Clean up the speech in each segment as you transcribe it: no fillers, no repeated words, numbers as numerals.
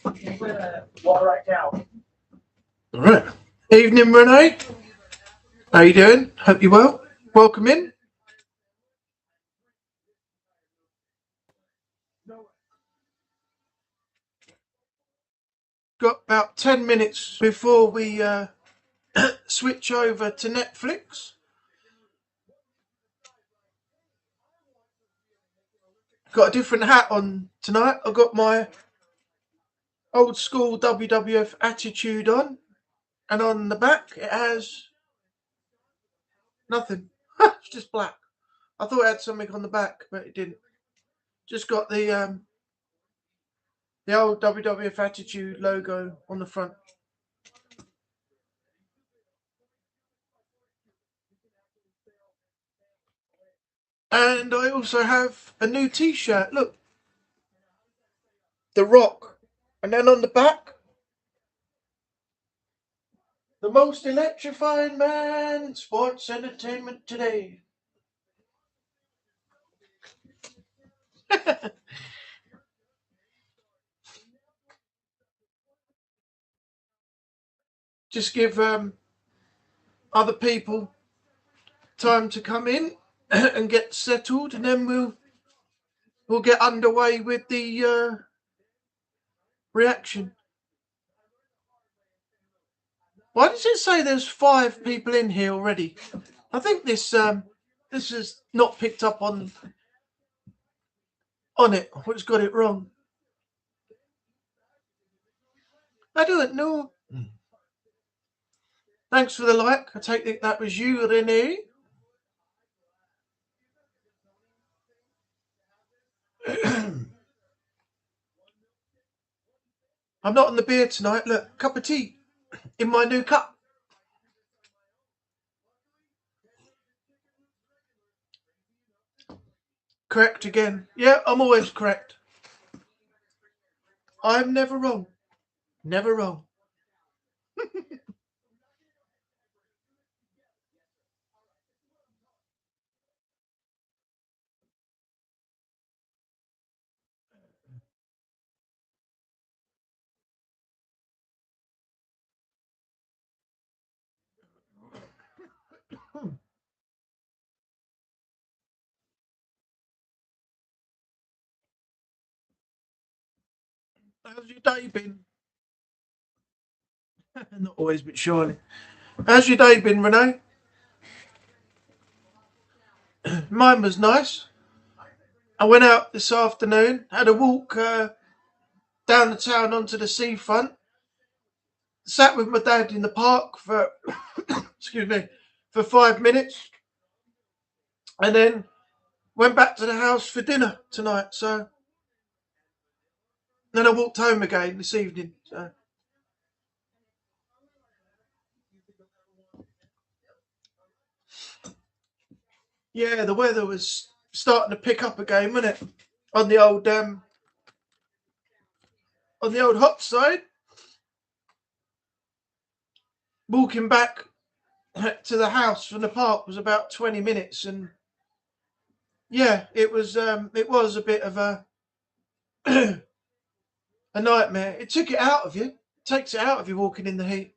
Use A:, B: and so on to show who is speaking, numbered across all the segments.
A: All right. Evening, Renee. How you doing? Hope you're well. Welcome in. Got about 10 minutes before we switch over to Netflix. Got a different hat on tonight. I've got my old school WWF attitude on, and on the back it has nothing. It's just black. I thought it had something on the back, but it didn't. Just got the old WWF attitude logo on the front. And I also have a new t-shirt. Look. The Rock. And then on the back, the most electrifying man in sports entertainment today. Just give other people time to come in and get settled, and then we'll get underway with the reaction. Why does it say there's 5 people in here already? I think this is not picked up on it. It's got it wrong. I don't know. Thanks for the like. I take it that was you, Renee. I'm not on the beer tonight. Look, cup of tea in my new cup. Correct again. Yeah, I'm always correct. I'm never wrong. Never wrong. How's your day been? Not always, but surely. How's your day been, Renee? Mine was nice. I went out this afternoon, had a walk down the town onto the seafront. Sat with my dad in the park for, excuse me, for 5 minutes, and then went back to the house for dinner tonight. So then I walked home again this evening. So. Yeah, the weather was starting to pick up again, wasn't it? On the old hot side. Walking back to the house from the park was about 20 minutes, and yeah, it was a bit of a a nightmare. It took it out of you. It takes it out of you walking in the heat.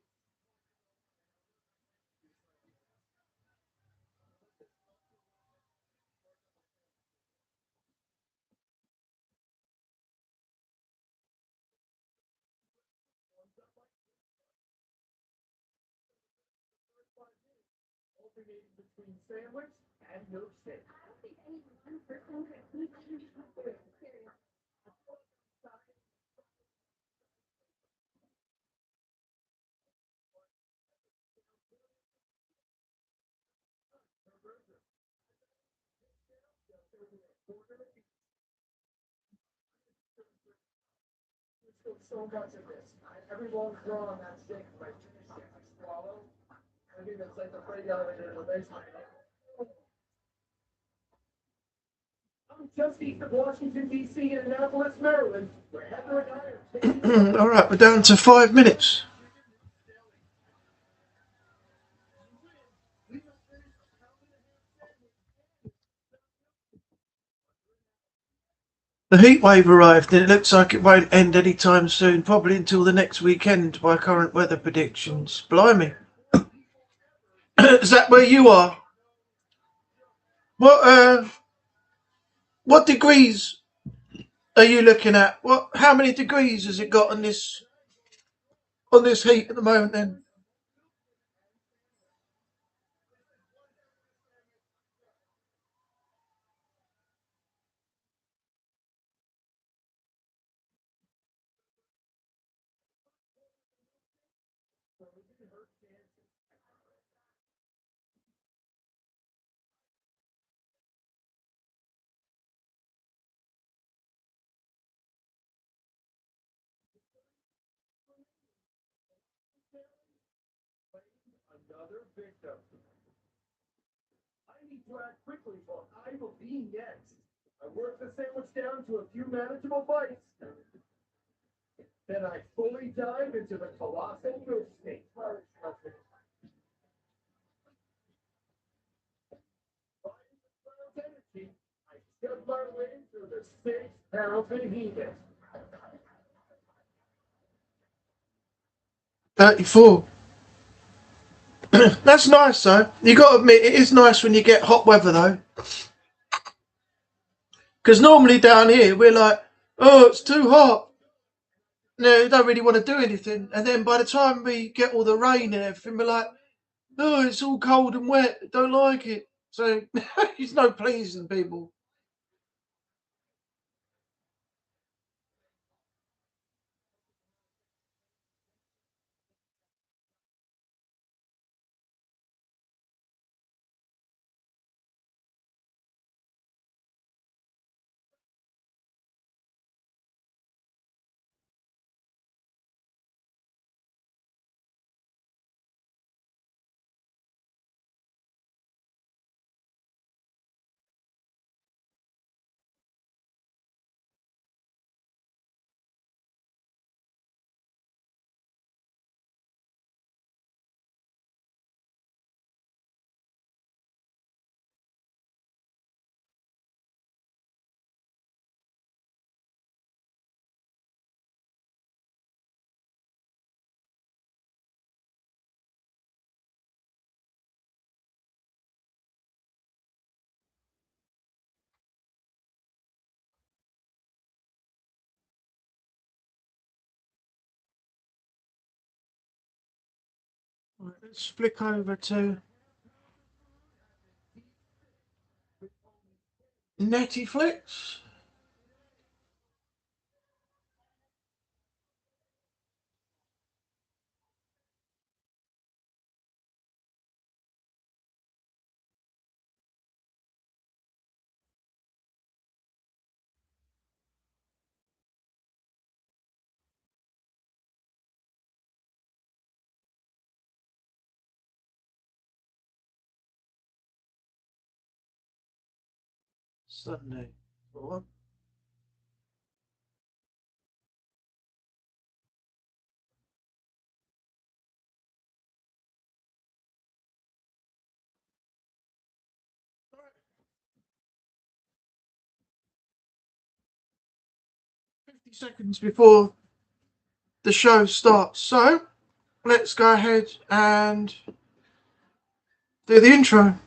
B: Just east of Washington, D.C. in Minneapolis, Maryland, where Heather and I are.
A: All right, we're down to 5 minutes. The heat wave arrived and it looks like it won't end anytime soon, probably until the next weekend by current weather predictions. Blimey. Is that where you are? What degrees are you looking at? How many degrees has it got on this heat at the moment then?
B: Another victim. I need to act quickly or I will be next. I work the sandwich down to a few manageable bites. Then I fully dive into the colossal milkshake. Energy, I shove my way through the 6-pound behemoth.
A: 34. That's nice though. You got to admit, it is nice when you get hot weather though. Because normally down here, we're like, oh, it's too hot. No, we don't really want to do anything. And then by the time we get all the rain and everything, we're like, oh, it's all cold and wet. Don't like it. So it's no pleasing people. Right, let's flick over to Netflix. Sunday. What? 50 seconds before the show starts. So let's go ahead and do the intro.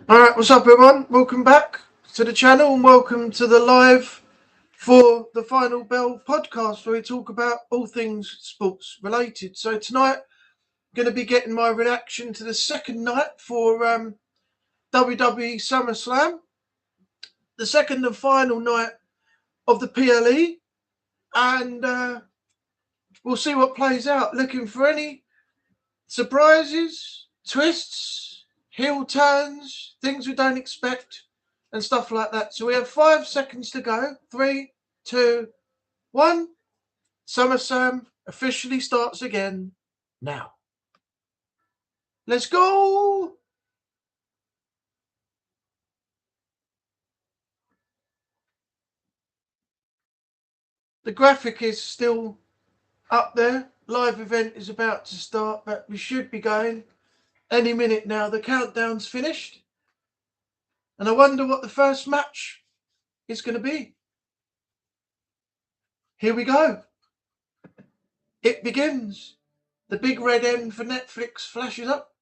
A: Alright, what's up everyone? Welcome back to the channel and welcome to the live for the Final Bell podcast where we talk about all things sports related. So tonight I'm going to be getting my reaction to the second night for WWE SummerSlam, the second and final night of the PLE, and we'll see what plays out. Looking for any surprises, twists, heel turns, things we don't expect, and stuff like that. So we have 5 seconds to go. 3, 2, 1. SummerSlam officially starts again now. Let's go! The graphic is still up there. Live event is about to start, but we should be going Any minute now, the countdown's finished. And I wonder what the first match is going to be. Here we go. It begins. The big red end for Netflix flashes up.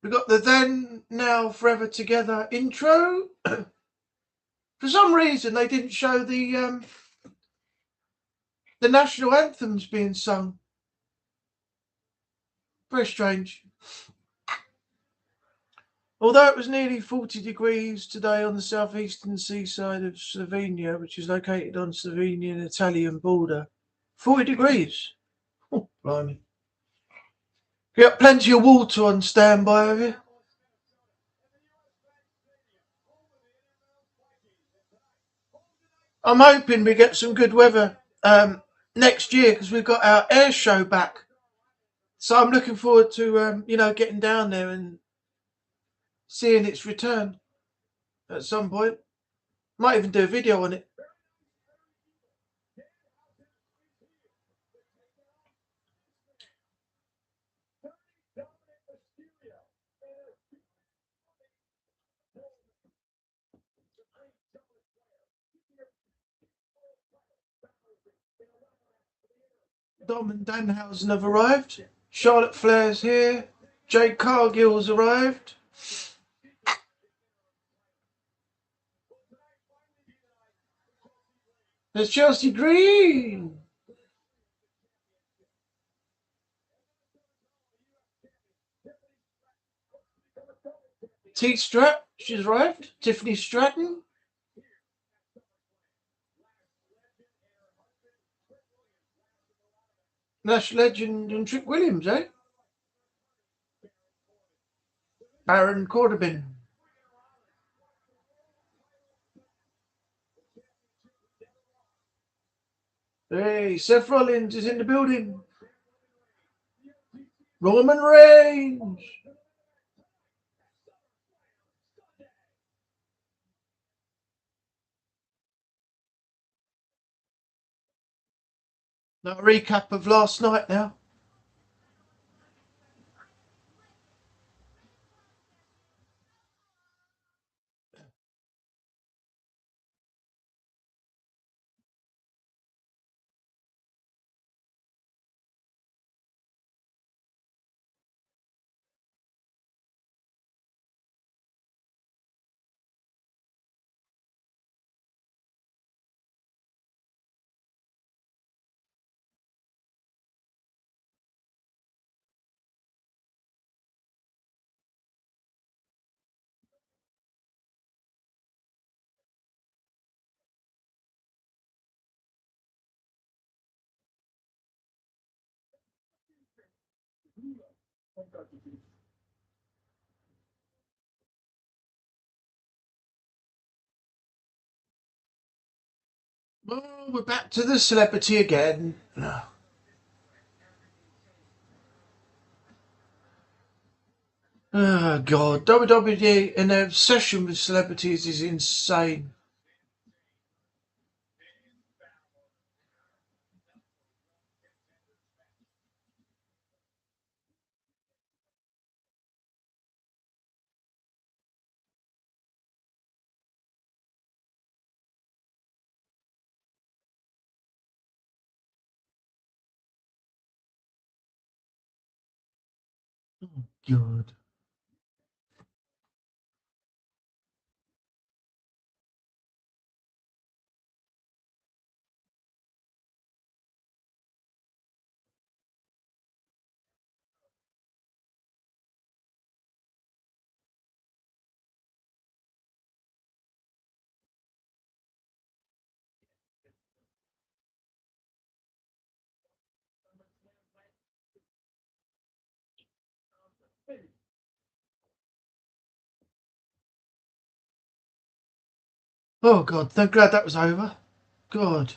A: We got the Then, Now, Forever Together intro. For some reason, they didn't show the national anthems being sung. Very strange. Although it was nearly 40 degrees today on the southeastern seaside of Slovenia, which is located on Slovenian-Italian border. 40 degrees. Oh, blimey. You got plenty of water on standby, have you? I'm hoping we get some good weather next year because we've got our air show back. So I'm looking forward to, getting down there and seeing its return at some point. Might even do a video on it. Dom and Danhausen have arrived. Charlotte Flair's here. Jade Cargill's arrived. There's Chelsea Green. Strat, she's arrived. Tiffany Stratton. Lash legend and Trick Williams, eh? Baron Corbin. Hey, Seth Rollins is in the building. Roman Reigns. Now, a recap of last night now. Oh, we're back to the celebrity again. Oh, God. WWE and their obsession with celebrities is insane. Oh, God. Oh, God. I'm glad that was over. God.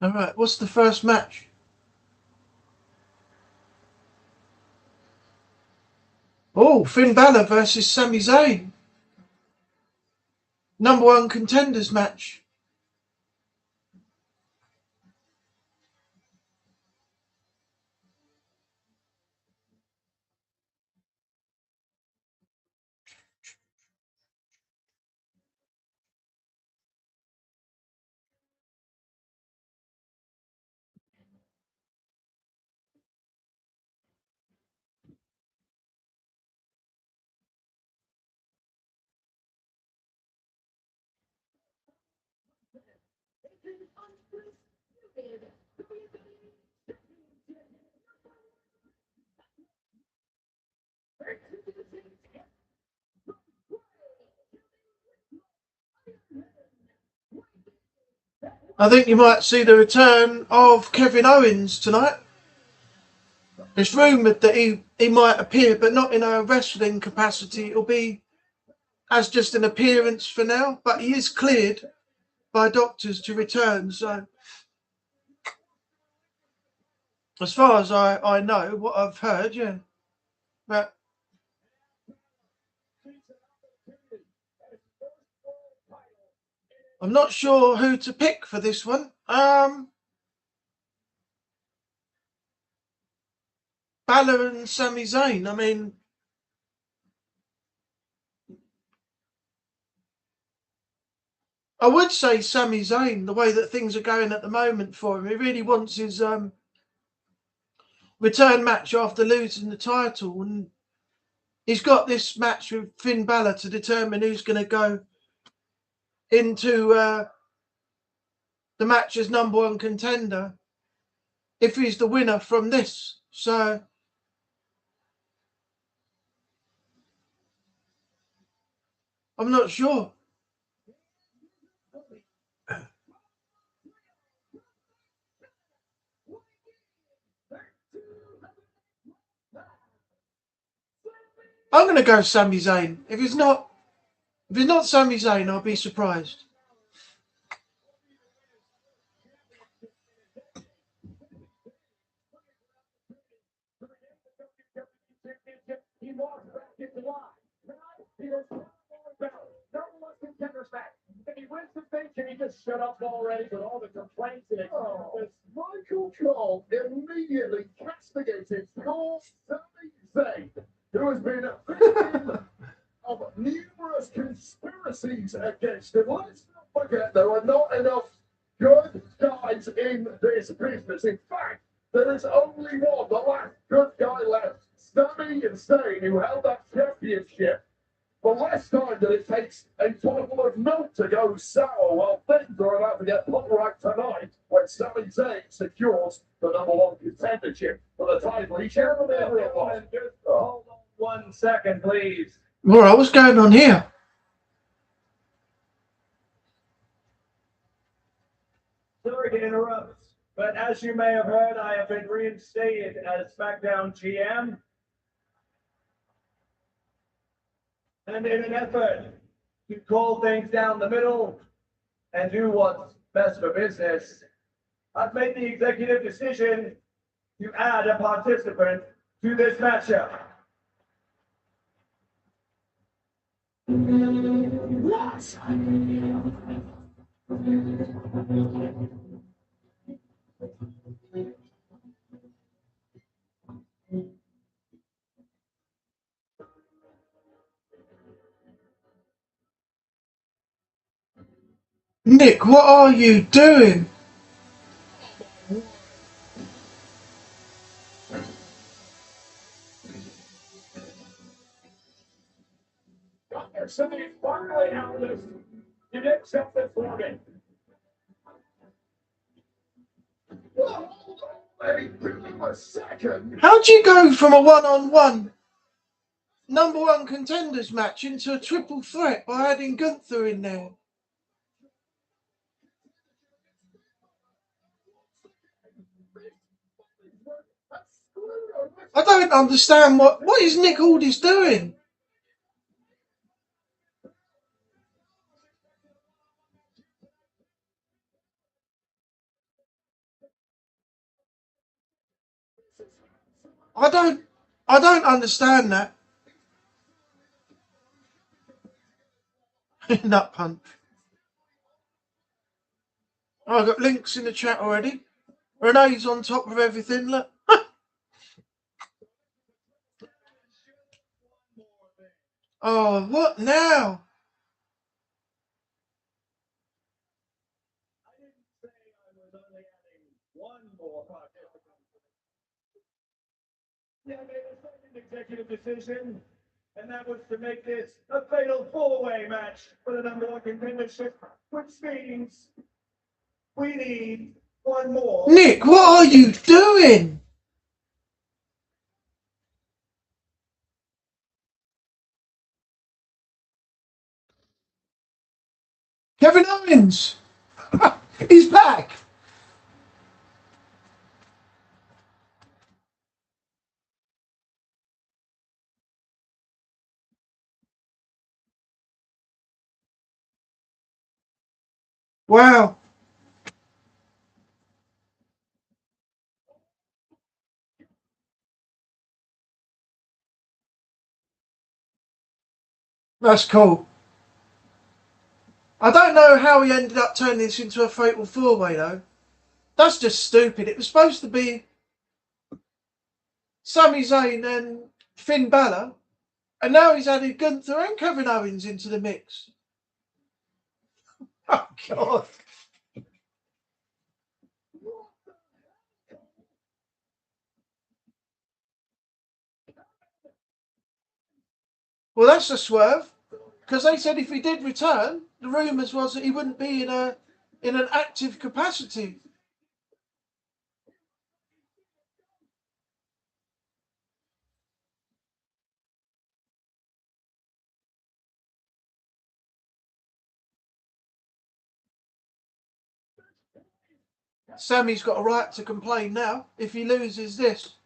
A: All right, what's the first match? Oh, Finn Balor versus Sami Zayn. Number 1 contenders match. I think you might see the return of Kevin Owens tonight. It's rumoured that he might appear, but not in a wrestling capacity. It'll be as just an appearance for now, but he is cleared by doctors to return. So, as far as I know, what I've heard, yeah. But I'm not sure who to pick for this one. Balor and Sami Zayn. I mean, I would say Sami Zayn, the way that things are going at the moment for him. He really wants his return match after losing the title, and he's got this match with Finn Balor to determine who's going to go into the match as number 1 contender if he's the winner from this. So I'm not sure. I'm going to go Sami Zayn. If it's not Sami Zayn, I'll be surprised.
B: He walks back into line. Tonight, he is number 1 contenders match. And he wins the thing. Can he just shut up already with all the complaints and Michael Cole immediately castigated poor Sami Zayn, who has been victim of numerous conspiracies against him. Let's not forget there are not enough good guys in this business. In fact, there is only one, the last good guy left. Sami Zayn, who held that championship for less time than it takes a bottle of milk to go sour. Well, things are about to get put right tonight when Sami Zayn secures the number 1 contendership for the title. He shared with everyone.
C: Hold on 1 second, please.
A: All right, what's going on here?
C: Sorry to interrupt, but as you may have heard, I have been reinstated as SmackDown GM. And in an effort to call things down the middle and do what's best for business, I've made the executive decision to add a participant to this matchup.
B: What?
A: Nick, what are you doing?
B: Somebody finally out of this. You did something for me. Well, hold on, give me a second.
A: How'd you go from a 1-on-1 number 1 contenders match into a triple threat by adding Gunther in there? I don't understand what is Nick Aldis doing? I don't understand that. Nut punch. Oh, I've got links in the chat already. Renee's on top of everything, look. Oh, what now?
C: I didn't say I was only adding one more participant. Yeah, I made a second executive decision, and that was to make this a fatal four-way match for the number one contendership, which means we need one more.
A: Nick, what are you doing? Kevin Owens! He's back! Wow. That's cool. I don't know how he ended up turning this into a fatal four-way, though. That's just stupid. It was supposed to be Sami Zayn and Finn Balor, and now he's added Gunther and Kevin Owens into the mix. Oh, God. Well, that's a swerve, because they said if he did return, the rumours was that he wouldn't be in an active capacity. Sammy's got a right to complain now if he loses this.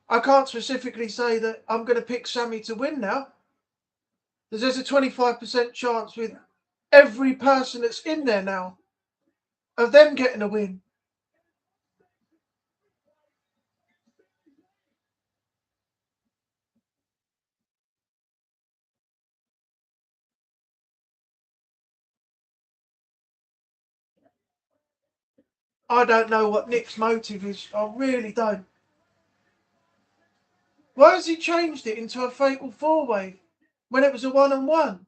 A: I can't specifically say that I'm going to pick Sami to win now. There's a 25% chance with every person that's in there now of them getting a win. I don't know what Nick's motive is. I really don't. Why has he changed it into a fatal four-way when it was a one-on-one?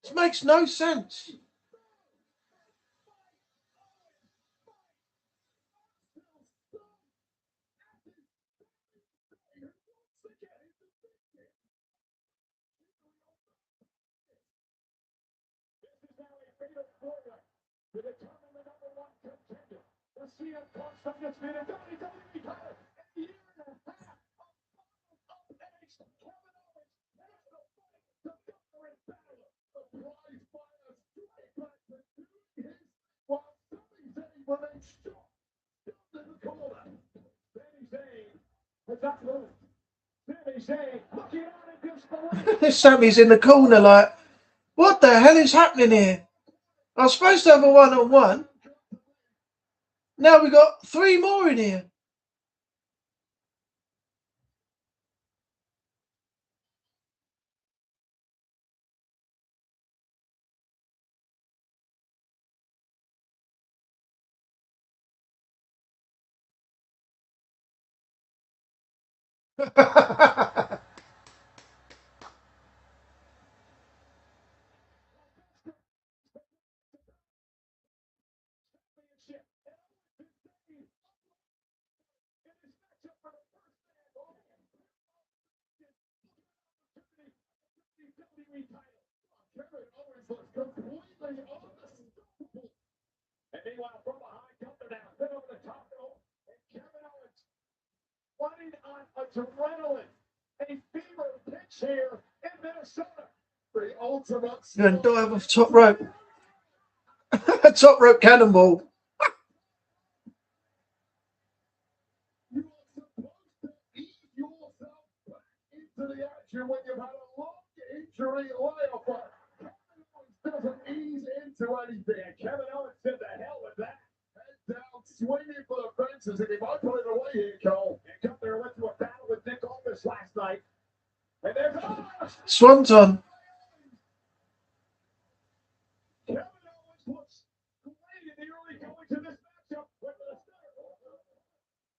A: This makes no sense.
B: To determine the number one contender, the CM Punk Undisputed WWE title, a year and a half of NXT Kevin Owens has the fight to Gunther and Balor. The prize fighter straight back to doing his while Sami Zayn remains short. Still in the corner. Sami Zayn has not moved. Sami Zayn looking out in disbelief.
A: Sammy's in the corner like, what the hell is happening here? I was supposed to have a one-on-one. Now we got three more in here.
B: Kevin Owens looks completely unstoppable. And meanwhile, from behind, Gunther now, then over the top rope, and Kevin Owens running on adrenaline. A fever pitch here in Minnesota. The ultimate.
A: And dive off top rope. Top rope cannonball.
B: You are supposed to ease yourself back into the action when you've had a long injury layoff. Kevin Owens doesn't ease into anything. Kevin Owens said the hell with that. Head down, swinging for the fences, and he might put it away here, Cole. And Gunther went to a battle with Nick Aldis last night. And there's
A: Swanton.
B: Kevin Owens looks great in the early goings of this matchup. With the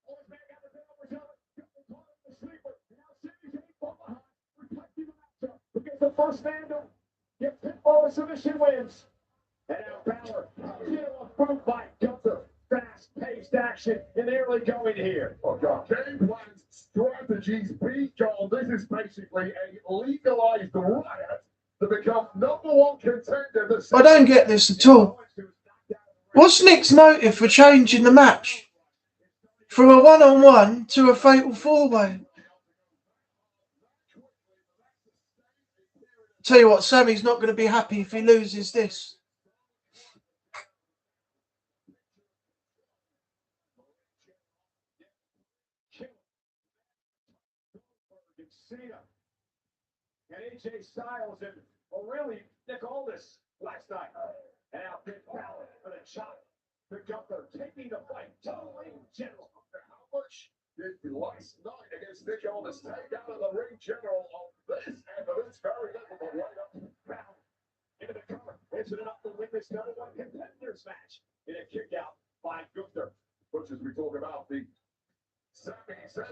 B: Owens back out the overshot. Gunther caught him the sleeper. And now Sami's 8 from behind, protecting the matchup. Who gets the first man to get pinfall and submission wins. And now Balor, approved by Gunther. Fast-paced action in the early going here. Oh, God. Game plans, strategies, beat John. This is basically a legalized riot to become #1 contender.
A: I don't get this at all. What's Nick's motive for changing the match from a one-on-one to a fatal four-way? Tell you what, Sami's not going to be happy if he loses this.
B: And AJ Styles and, well, really, Nick Aldis last night. And now Big Balor for the chop. The Gunther taking the fight to the ring general. How much did last night against Nick Aldis take out of the ring general on this end of it's very little, but right up Balor into the cover. Is it enough to win this #1 contenders match in a kick out by Gunther? Which, as we talk about, the Sami.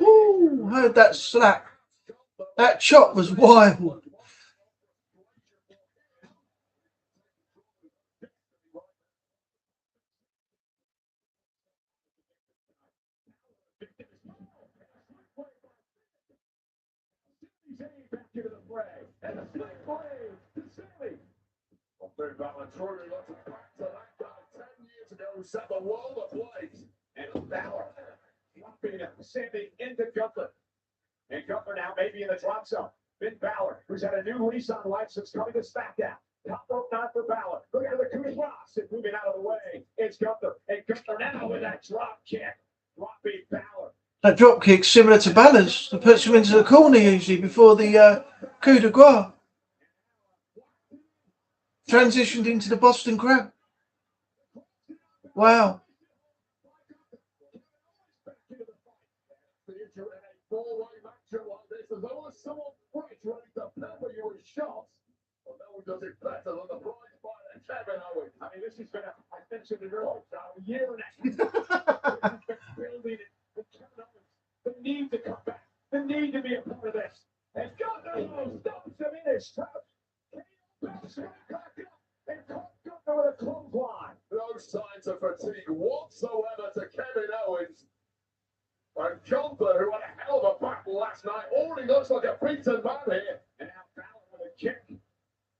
A: Ooh, heard that slap. That chop was wild.
B: Back into the fray. And the split blade to Sami. Well, Big Balor truly looks back to that guy 10 years ago who set the world ablaze. And Balor dropping Sami into Gunther. And Gunther now maybe in the drop zone. Finn Balor, who's had a new lease on life since coming to SmackDown. Top rope knot for Balor. Look at the coup de grace and moving out of the way. It's Gunther. And Gunther now with that drop kick. Dropping Balor.
A: That drop kick similar to Balor's. That puts him into the corner usually before the coup de grace. Transitioned into the Boston Crab. Wow.
B: There's always someone right ready to pepper you with shots. Well, no one does it better than the prize fighter, Kevin Owens. I mean, this has been, I mentioned it earlier, a year and a half. He's been building it with Kevin Owens. The need to come back, the need to be a part of this. And Gunther stops him in his trap. And caught Gunther with a clothesline. No signs of fatigue whatsoever to Kevin Owens. And Gunther, who had a hell of a battle last night, already looks like a beaten man here. And now Balor with a kick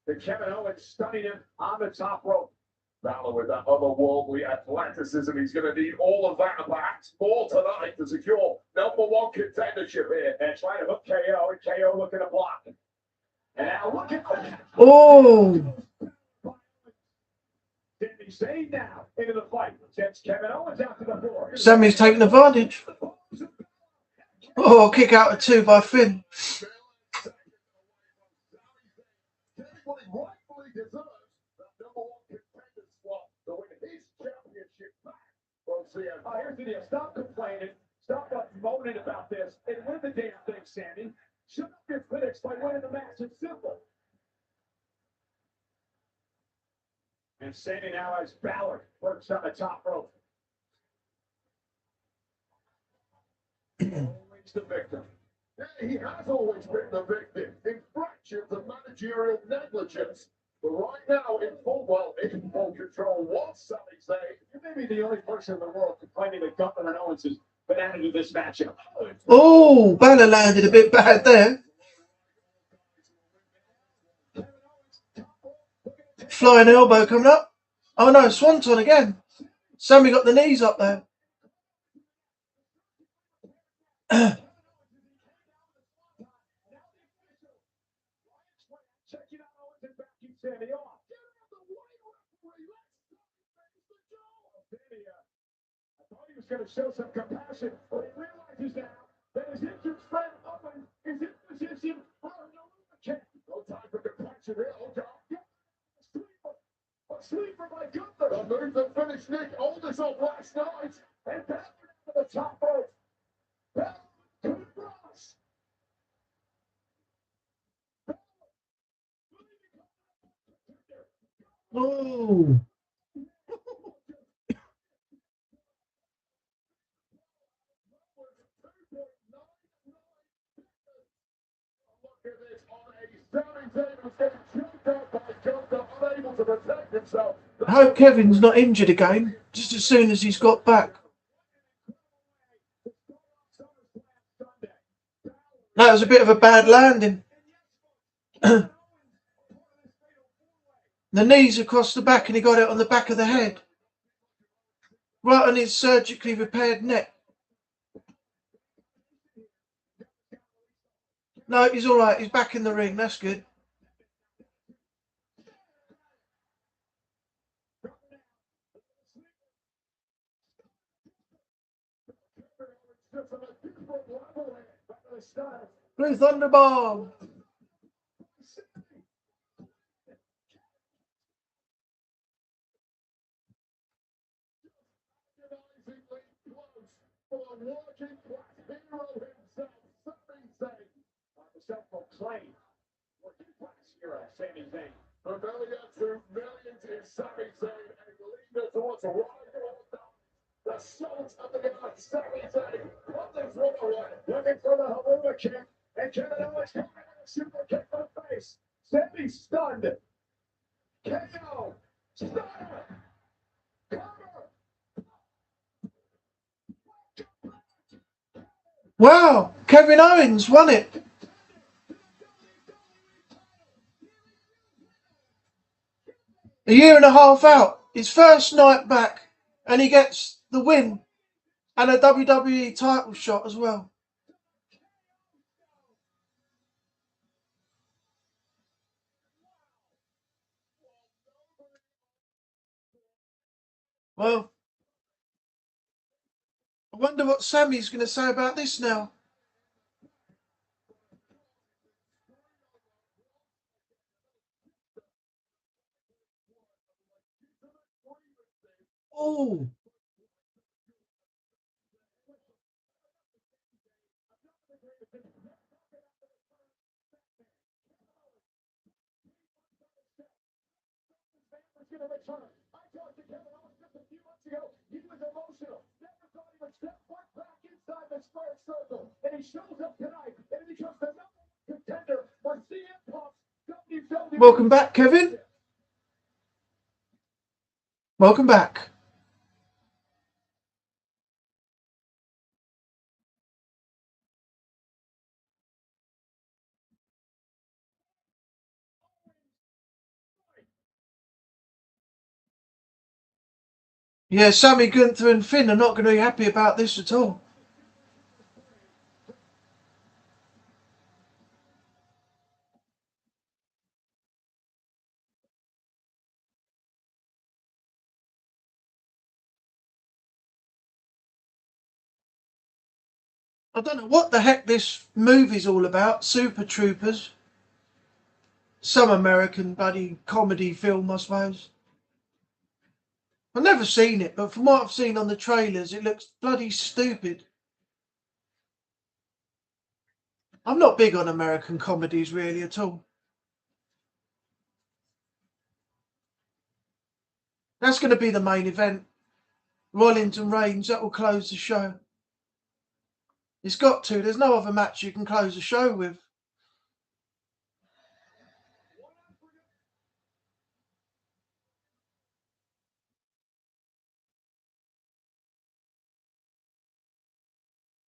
B: to Kevin Owens, stunning him on the top rope. Balor with that otherworldly athleticism. He's going to need all of that and perhaps more tonight to secure #1 contendership here. And trying to hook KO, and KO looking to block. And now look at that.
A: Oh.
B: Zayn now into the fight. Sends Kevin Owens out to the floor.
A: Sami's taking advantage. Oh, kick out of 2 by Finn.
B: Rightfully deserves that #1 contender spot to win his championship back. Here's the deal. Stop complaining. Stop moaning about this. And win the damn thing, Sami. Shut up your critics by winning the match. It's simple. And Sami now has Balor works on the top rope. Always the victim. Yeah, he has always been the victim. Infractions of managerial negligence. But right now, in full control, what's Sami saying? You may be the only person in the world complaining that Gunther and Owens has been added to this matchup.
A: Oh, Balor landed a bit bad there. Flying elbow coming up. Oh no, Swanton again. Sami got the knees up there.
B: Sami off. I thought he was going to show some compassion, but he realizes now that his injured friend Owens is in position for another kick. No time for compassion here. Oh, God. sleeper by Gunther. A move that finished Nick Aldis off last night. And Balor to the top rope. Balor to the cross.
A: Oh. I hope Kevin's not injured again, just as soon as he's got back. That was a bit of a bad landing. The knees across the back and he got it on the back of the head. Right on his surgically repaired neck. No, he's all right. He's back in the ring. That's good. Blue Thunderbomb.
B: Self-proclaimed working class hero, Sami Zayn. From million to millions in Sami Zayn and leader towards a rival. The sons of the god, Sami Zayn. Looking for the one, looking for the Haluva kick. And Kevin Owens coming with a super kick to the face. Sami stunned. KO. Stunner. Cover.
A: Wow, Kevin Owens won it. A year and a half out, his first night back, and he gets the win and a WWE title shot as well. Well, I wonder what Sami's going to say about this now. Oh.
B: I talked to Kevin Owens just a few months ago. He was emotional. Never thought he would step foot back inside the square circle. And he shows up tonight. And he becomes the number one contender for CM Punk's WWE.
A: Welcome back, Kevin. Welcome back. Yeah, Sami, Gunther and Finn are not going to be happy about this at all. I don't know what the heck this movie's all about. Super Troopers. Some American bloody comedy film, I suppose. I've never seen it, but from what I've seen on the trailers, it looks bloody stupid. I'm not big on American comedies really at all. That's going to be the main event. Rollins and Reigns, that will close the show. It's got to. There's no other match you can close the show with.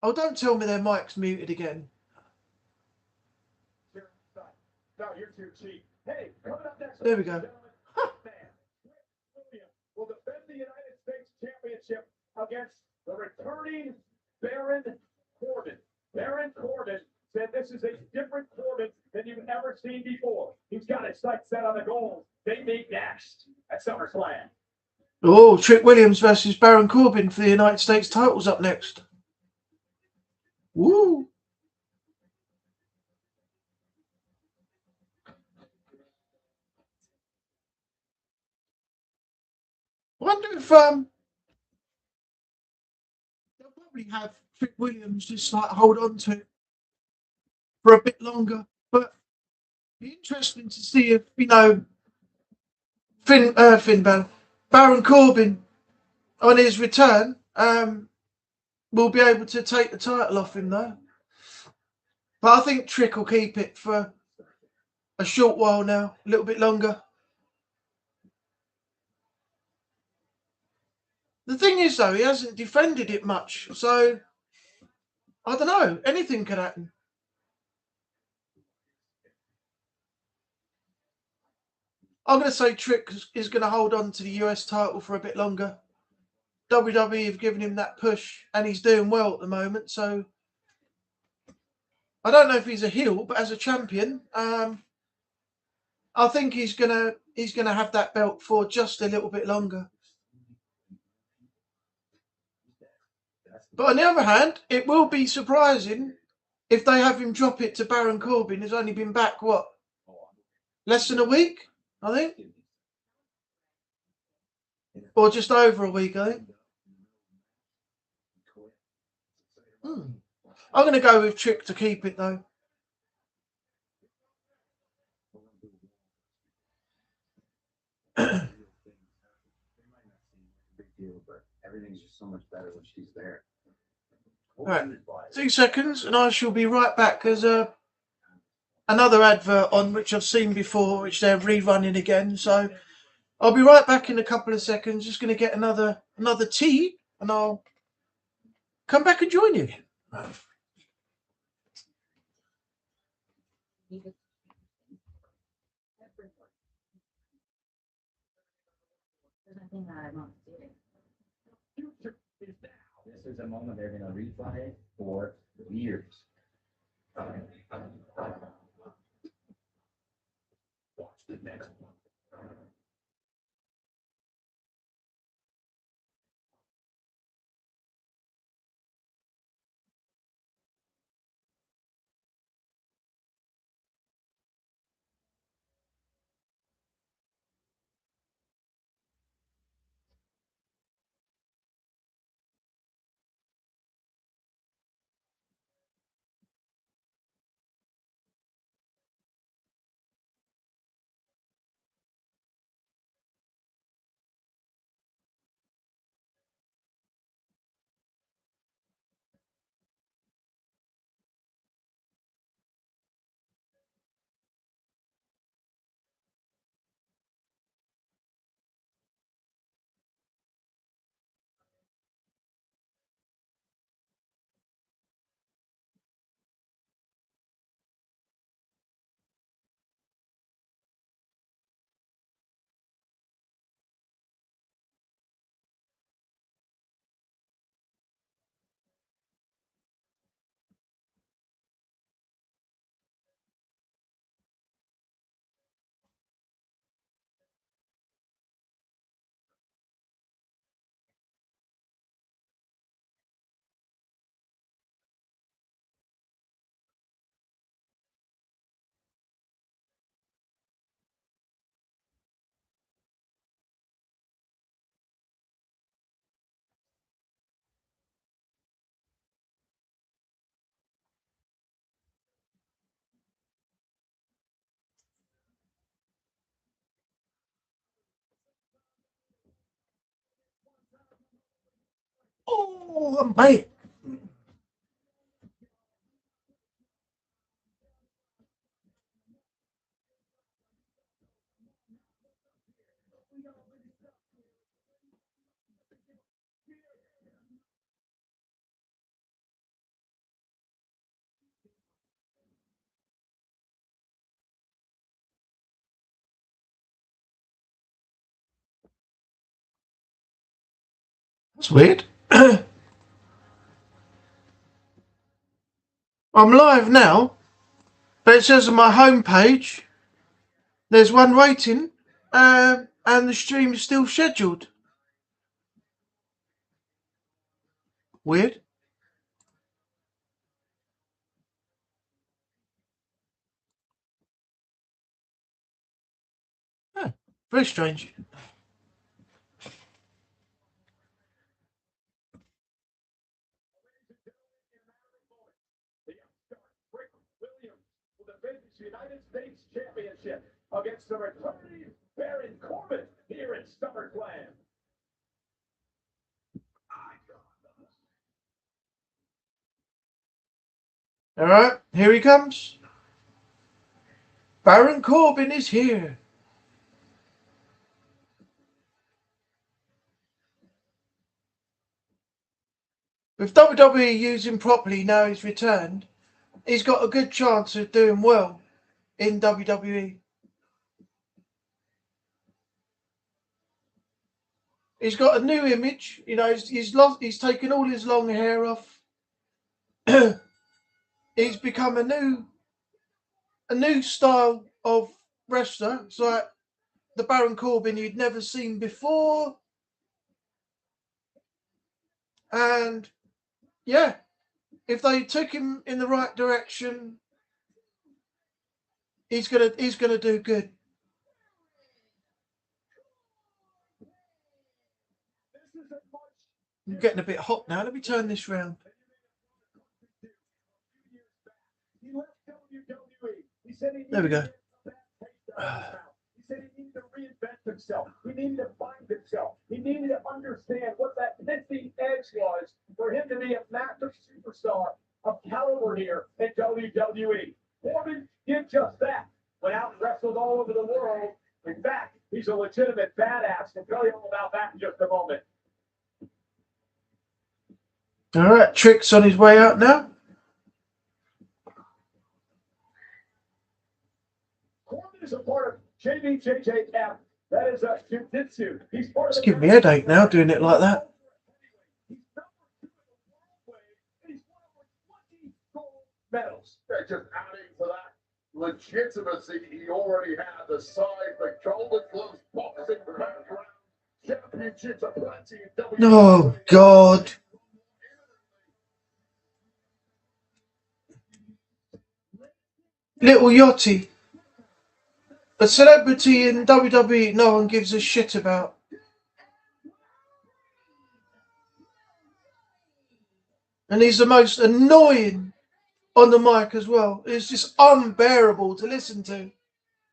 A: Oh, don't tell me their mic's muted again.
B: No, you're too cheap. Hey, coming up next.
A: There we go.
B: Will defend the United States Championship against the returning Baron Corbin. Baron Corbin said this is a different Corbin than you've ever seen before. He's got his sights set on the goal. They meet next at SummerSlam.
A: Oh, Trick Williams versus Baron Corbin for the United States titles up next. Woo! wonder if they'll probably have Trick Williams just like hold on to it for a bit longer. But it'd be interesting to see if, you know, Finn Balor, Baron Corbin on his return will be able to take the title off him though. But I think Trick will keep it for a short while now, a little bit longer. The thing is though, he hasn't defended it much, so I don't know, anything could happen. I'm going to say Trick is going to hold on to the US title for a bit longer. WWE have given him that push, and he's doing well at the moment. So I don't know if he's a heel, but as a champion, I think he's gonna have that belt for just a little bit longer. But on the other hand, it will be surprising if they have him drop it to Baron Corbin, who's only been back what, less than a week, I think, or just over a week, I think. I'm going to go with Trick to keep it though.
B: Everything's just so much better when she's there.
A: Right, 2 seconds, and I shall be right back. There's another advert on which I've seen before, which they're rerunning again. So I'll be right back in a couple of seconds. Just going to get another tea, and I'll come back and join you again. Right.
B: This is a moment they're going to replay for years. Watch the next one.
A: Oh, mate. That's weird. I'm live now, but it says on my homepage there's one waiting, and the stream is still scheduled. Weird. Oh, very strange.
B: United States Championship against the returning Baron Corbin here in SummerSlam.
A: All right, here he comes. Baron Corbin is here. With WWE using properly now he's returned, he's got a good chance of doing well in WWE. He's got a new image, you know. He's taken all his long hair off. He's become a new style of wrestler. It's like the Baron Corbin you'd never seen before. And yeah, if they took him in the right direction, he's gonna do good. I'm getting a bit hot now. Let me turn this round. There we go.
B: He said he needed to reinvent himself. He needed to find himself. He needed to understand what that missing edge was for him to be a massive superstar of caliber here in WWE. Corbin did just that. Went out and wrestled all over the world. In fact, he's a legitimate badass. We'll tell you all about that in just a moment.
A: All right, Trick's on his way out now.
B: Corbin is a part of JBJJF. That is a jiu-jitsu. He's part of
A: It's giving me a headache now doing it like that.
B: Medals. They're just adding to that legitimacy he already had. The size, the Golden Gloves boxing background, championships are plenty in
A: Oh God. Little Yachty. A celebrity in WWE no one gives a shit about. And he's the most annoying on the mic as well. It's just unbearable to listen to.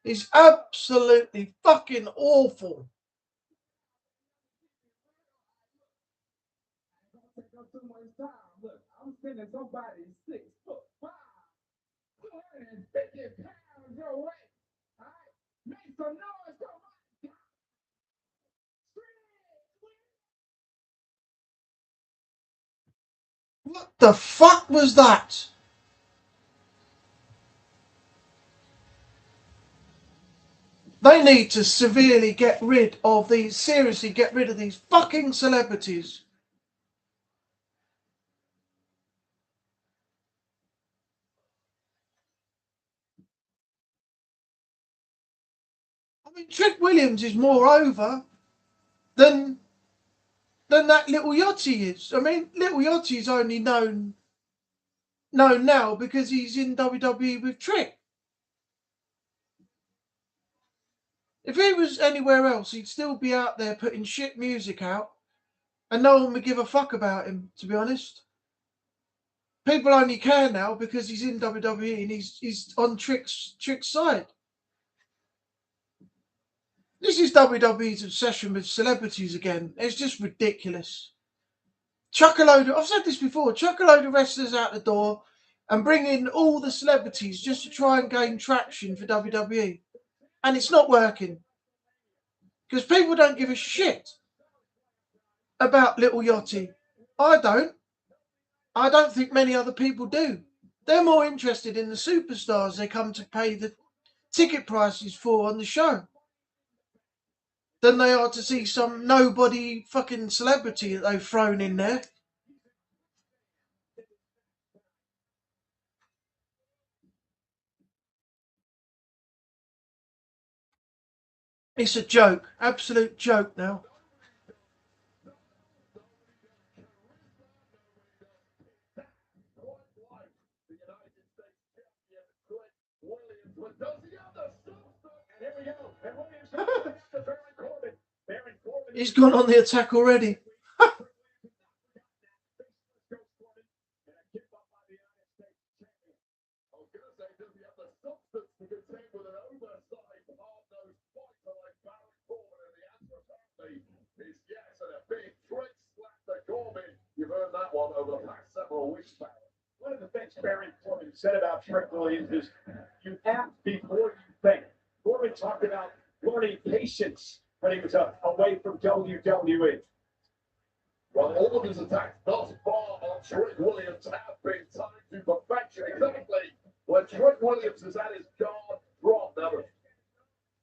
A: He's absolutely fucking awful.
B: Look, I'm sending somebody 6'5", 250 pounds your way. All right, make some noise, come on.
A: What the fuck was that? They need to seriously get rid of these fucking celebrities. I mean, Trick Williams is more over than that Little Yachty is. I mean, Little Yachty is only known now because he's in WWE with Trick. If he was anywhere else, he'd still be out there putting shit music out, and no one would give a fuck about him, to be honest. People only care now because he's in WWE and he's on Trick's side. This is WWE's obsession with celebrities again. It's just ridiculous. I've said this before, chuck a load of wrestlers out the door and bring in all the celebrities just to try and gain traction for WWE. And it's not working. Because people don't give a shit about Little Yachty. I don't think many other people do. They're more interested in the superstars they come to pay the ticket prices for on the show than they are to see some nobody fucking celebrity that they've thrown in there. It's a joke. Absolute joke now. He's gone on the attack already.
B: Baron Corbin said about Trick Williams is you act before you think. Corbin talked about learning patience when he was away from WWE.
D: Well, all of his attacks thus far on Trick Williams have been timed to perfection. Exactly when Trick Williams is at his guard drop. Now, the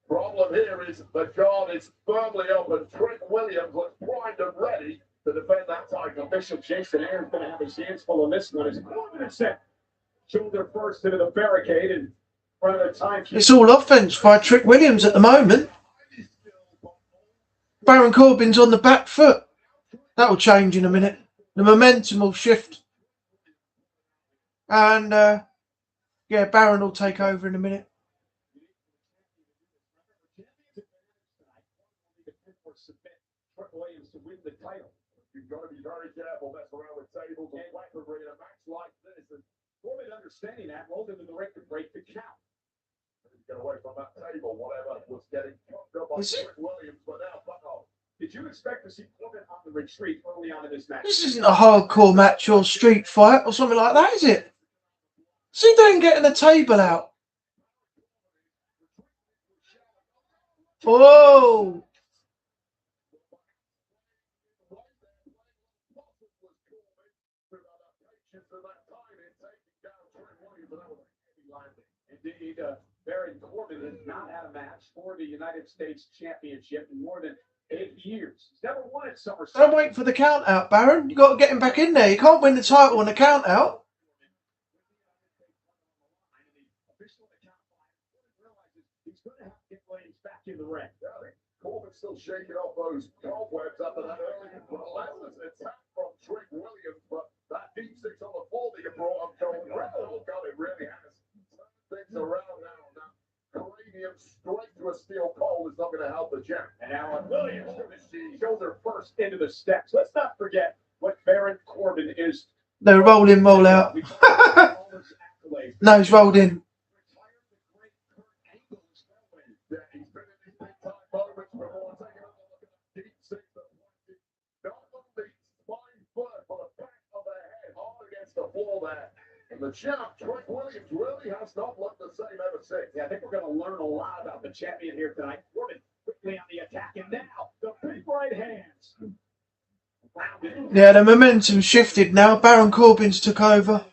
D: problem here is the guard is firmly up, and Trick Williams was primed and ready to defend that title.
B: Bishop Jason Aaron's going to have his hands full on this one. As Corbin has said, shoulder first into the barricade and front of the time.
A: It's all offense by Trick Williams at the moment. Baron Corbin's on the back foot. That'll change in a minute. The momentum will shift. And, yeah, Baron will take over in a minute.
B: Trick Williams to win the title.
D: You've got to be very careful messing around with tables and weaponry in a match like this. And
B: Corbin, understanding that, rolled into the ring to break the count.
D: get away from that table, whatever was getting cooked up by Trick Williams, but now Bucko.
B: Did you expect to see Corbin on the retreat early on in this match?
A: This isn't a hardcore match or street fight or something like that, is it? See, don't getting the table out. Oh!
B: Indeed, Baron Corbin has not had a match for the United States Championship in more than 8 years. He's never won at SummerSlam.
A: Don't wait for the count out, Baron. You've got to get him back in there. You can't win the title on the count out.
B: He's going to have to get Williams back in the ring.
D: Corbin's still shaking off those cobwebs after that early attack from Trick Williams, but that deep six on the floor that you brought up, God, it really has things around now. Cranium straight to a steel pole is not going to help the champ.
B: And now Williams going to shoulder first into the steps. Let's not forget what Baron Corbin is.
A: No, roll in, roll out. No, he's rolled in.
D: And the champ, Trick Williams, really has not looked the same ever since.
B: Yeah, I think we're going to learn a lot about the champion here tonight. Corbin quickly on the attack, and now the big right hands.
A: Yeah, the momentum shifted now. Baron Corbin's took over.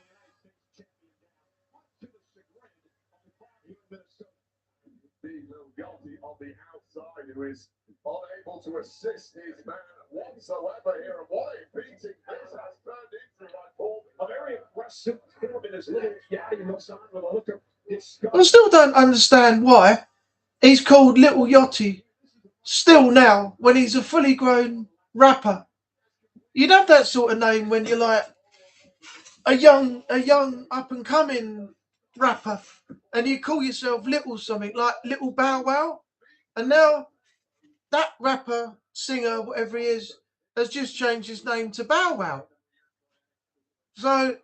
D: Being a little guilty on the outside, who is unable to assist his man whatsoever here. And what a beating this has turned into by Corbin.
B: A very aggressive Corbin is little Yachty looks on with a look of disgust.
A: I still don't understand why he's called Little Yachty still now when he's a fully grown rapper. You'd have that sort of name when you're like a young up and coming rapper, and you call yourself Little something like Little Bow Wow. And now that rapper, singer, whatever he is, has just changed his name to Bow Wow. So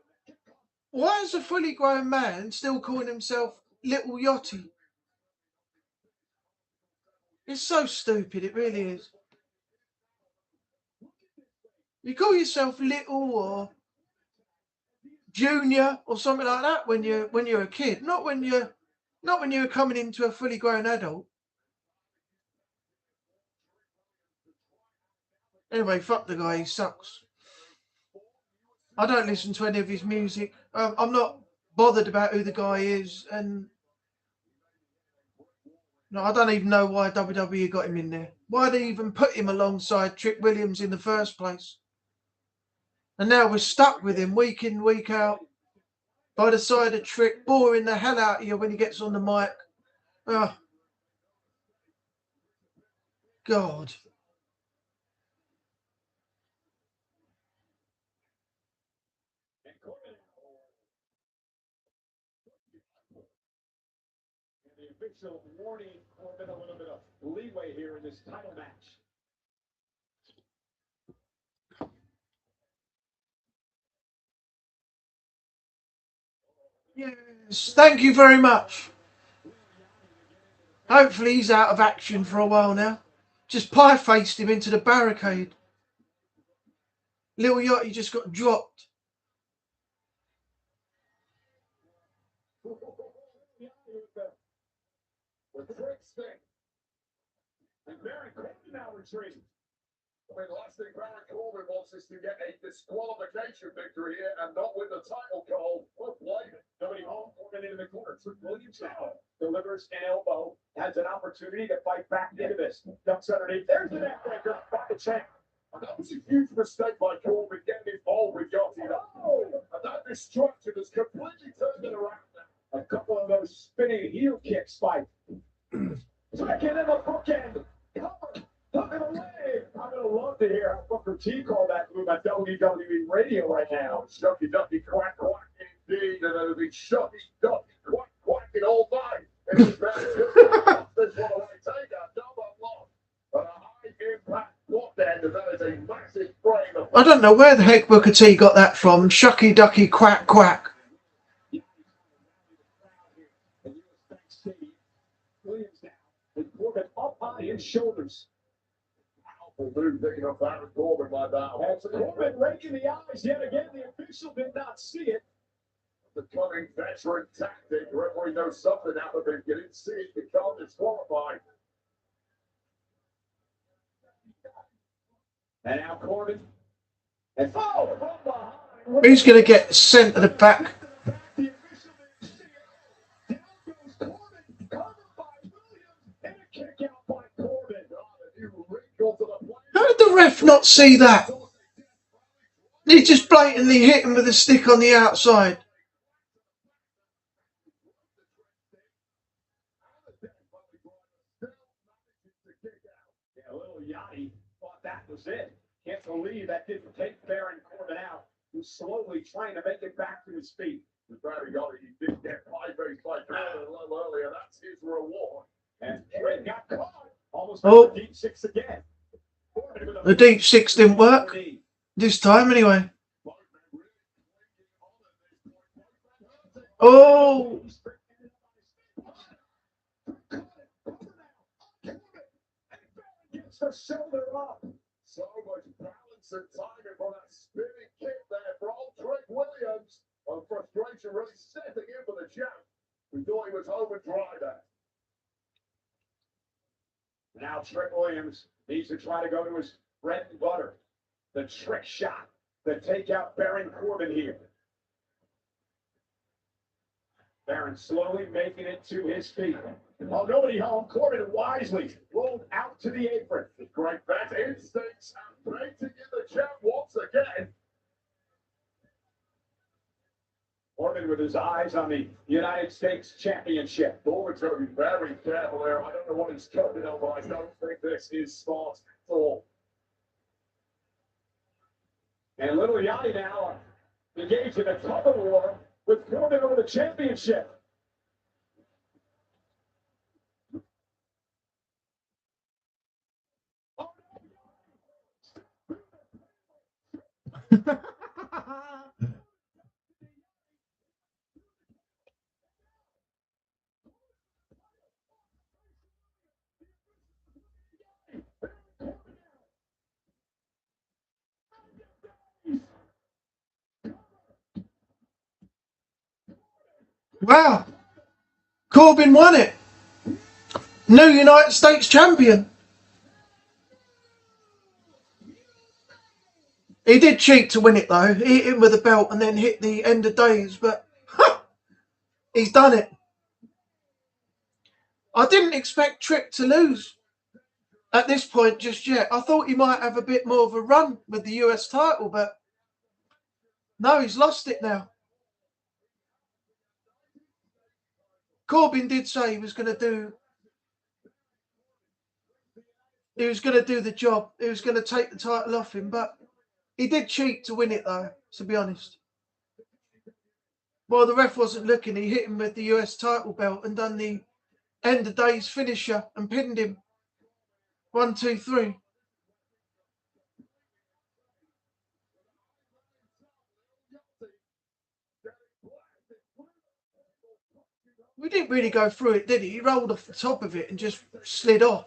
A: why is a fully grown man still calling himself Little Yachty? It's so stupid, it really is. You call yourself Little or Junior or something like that when you're a kid, not when you're coming into a fully grown adult. Anyway, fuck the guy, he sucks. I don't listen to any of his music. I'm not bothered about who the guy is, and no, I don't even know why WWE got him in there. Why they even put him alongside Trick Williams in the first place? And now we're stuck with him week in, week out, by the side of Trick, boring the hell out of you when he gets on the mic. Oh, God.
B: The official warning Corbin a little bit of leeway here in this title match.
A: Yes, thank you very much. Hopefully he's out of action for a while now. Just pie-faced him into the barricade. Little Yachty just got dropped.
D: The trick stick.
C: And Baron Corbin now retreating.
D: I mean, last thing Baron Corbin wants is to get a disqualification victory here and not win the title call. Well played.
C: Nobody home, Corbin into the corner. Trick Williams now delivers an elbow, has an opportunity to fight back into this. Ducks underneath. There's the neck breaker by the champ.
D: And that was a huge mistake by Corbin getting involved with Yachty.
C: Oh!
D: And that distraction has completely turned it around now.
C: A couple of those spinning heel kicks fight. Second in the bookend. Cover. Tuck it away. I'm going to love to hear how Booker T called that move on WWE radio right now.
D: Shucky ducky quack quack indeed. And it'll be shucky ducky quack quacking all night. This one away take a double block. And a high impact block there. And that is a massive frame of.
A: I don't know where the heck Booker T got that from. Shucky ducky quack quack.
C: Williams now with Corbin up on his shoulders.
D: Powerful move picking up Baron Corbin by that.
C: As Corbin raking the eyes yet again, the official did not see it.
D: The cunning veteran tactic. The referee knows something happened, but if you didn't see it, you can't disqualify.
C: And now Corbin. And from behind.
A: He's going to get sent to the back.
C: The official didn't see it. Down goes Corbin. Covered by Williams. And a kick out by Corbin.
A: How did the ref not see that? He just blatantly hit him with a stick on the outside.
C: Yeah, little Yachty thought that was it. Can't believe that didn't take Baron Corbin out. Who's slowly trying to make it back to his feet.
D: Baron Corbin, he did get pie-faced by Corbin a little earlier. That's his reward.
C: And Trent got caught. Almost
A: Oh.
C: deep six again.
A: The deep six didn't work. This time anyway. Oh!
C: Gets the shoulder up.
D: So much balance and timing for that spinning kick there from Trick Williams. And frustration really setting in for the champ. We thought he was home and dry there.
C: Now Trick Williams needs to try to go to his bread and butter. The trick shot to take out Baron Corbin here. Baron slowly making it to his feet. Oh, nobody home. Corbin wisely rolled out to the apron.
D: Great bat instincts and painting in the champ once again.
C: Corbin with his eyes on the United States Championship.
D: Forward to be very careful there. I don't know what he's covered on, but I don't think this is smart at all.
C: And little Yachty now engaged in a tug of war with Corbin over the championship.
A: Wow. Corbin won it. New United States champion. He did cheat to win it though. He hit him with a belt and then hit the end of days, but he's done it. I didn't expect Trick to lose at this point just yet. I thought he might have a bit more of a run with the US title, but no, he's lost it now. Corbin did say he was going to do the job. He was going to take the title off him, but he did cheat to win it though, to be honest. While the ref wasn't looking, he hit him with the US title belt and done the end of days finisher and pinned him. 1, 2, 3. We didn't really go through it, did he? He rolled off the top of it and just slid off.